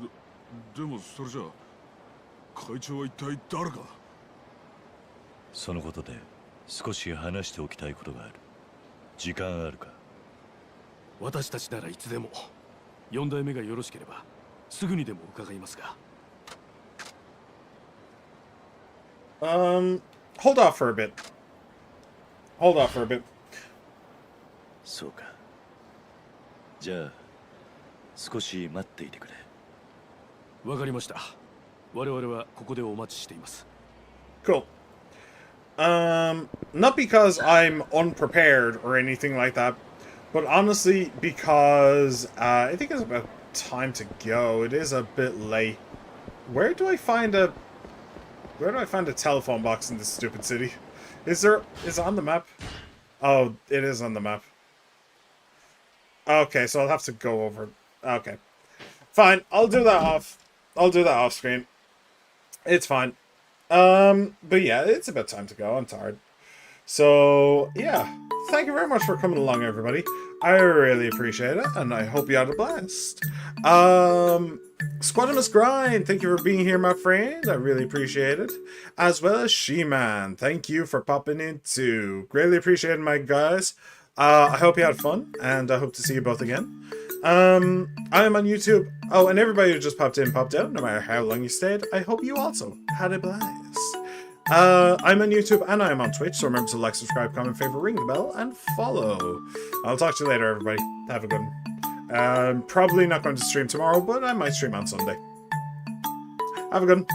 う。でもそれじゃあ会長は一体誰か。そのことで少し話しておきたいことがある。時間あるか。私たちならいつでも。4代目がよろしければすぐにでも伺いますが。Hold off for a bit. Hold off for a bit. そうか。じゃあ少し待っていてくれ。わかりました。我々はここでお待ちしています。Cool. Not because I'm unprepared or anything like that, but honestly because I think it's about time to go. It is a bit late. Where do I find a telephone box in this stupid city? Is it on the map? Oh, it is on the map. Okay, so I'll have to go over. Okay. Fine, I'll do that off screen. It's fine. But yeah, it's about time to go. I'm tired. So, yeah. Thank you very much for coming along, everybody. I really appreciate it, and I hope you had a blast. Squadimus Grind, thank you for being here, my friend. I really appreciate it. As well as She-Man, thank you for popping in too. Greatly appreciated, my guys. I hope you had fun, and I hope to see you both again. I am on YouTube. Oh, and everybody who just popped in, popped out, no matter how long you stayed, I hope you also had a blast. I'm on YouTube and I'm on Twitch, so remember to like, subscribe, comment, favorite, ring the bell, and follow. I'll talk to you later, everybody. Have a good one. Probably not going to stream tomorrow, but I might stream on Sunday. Have a good one.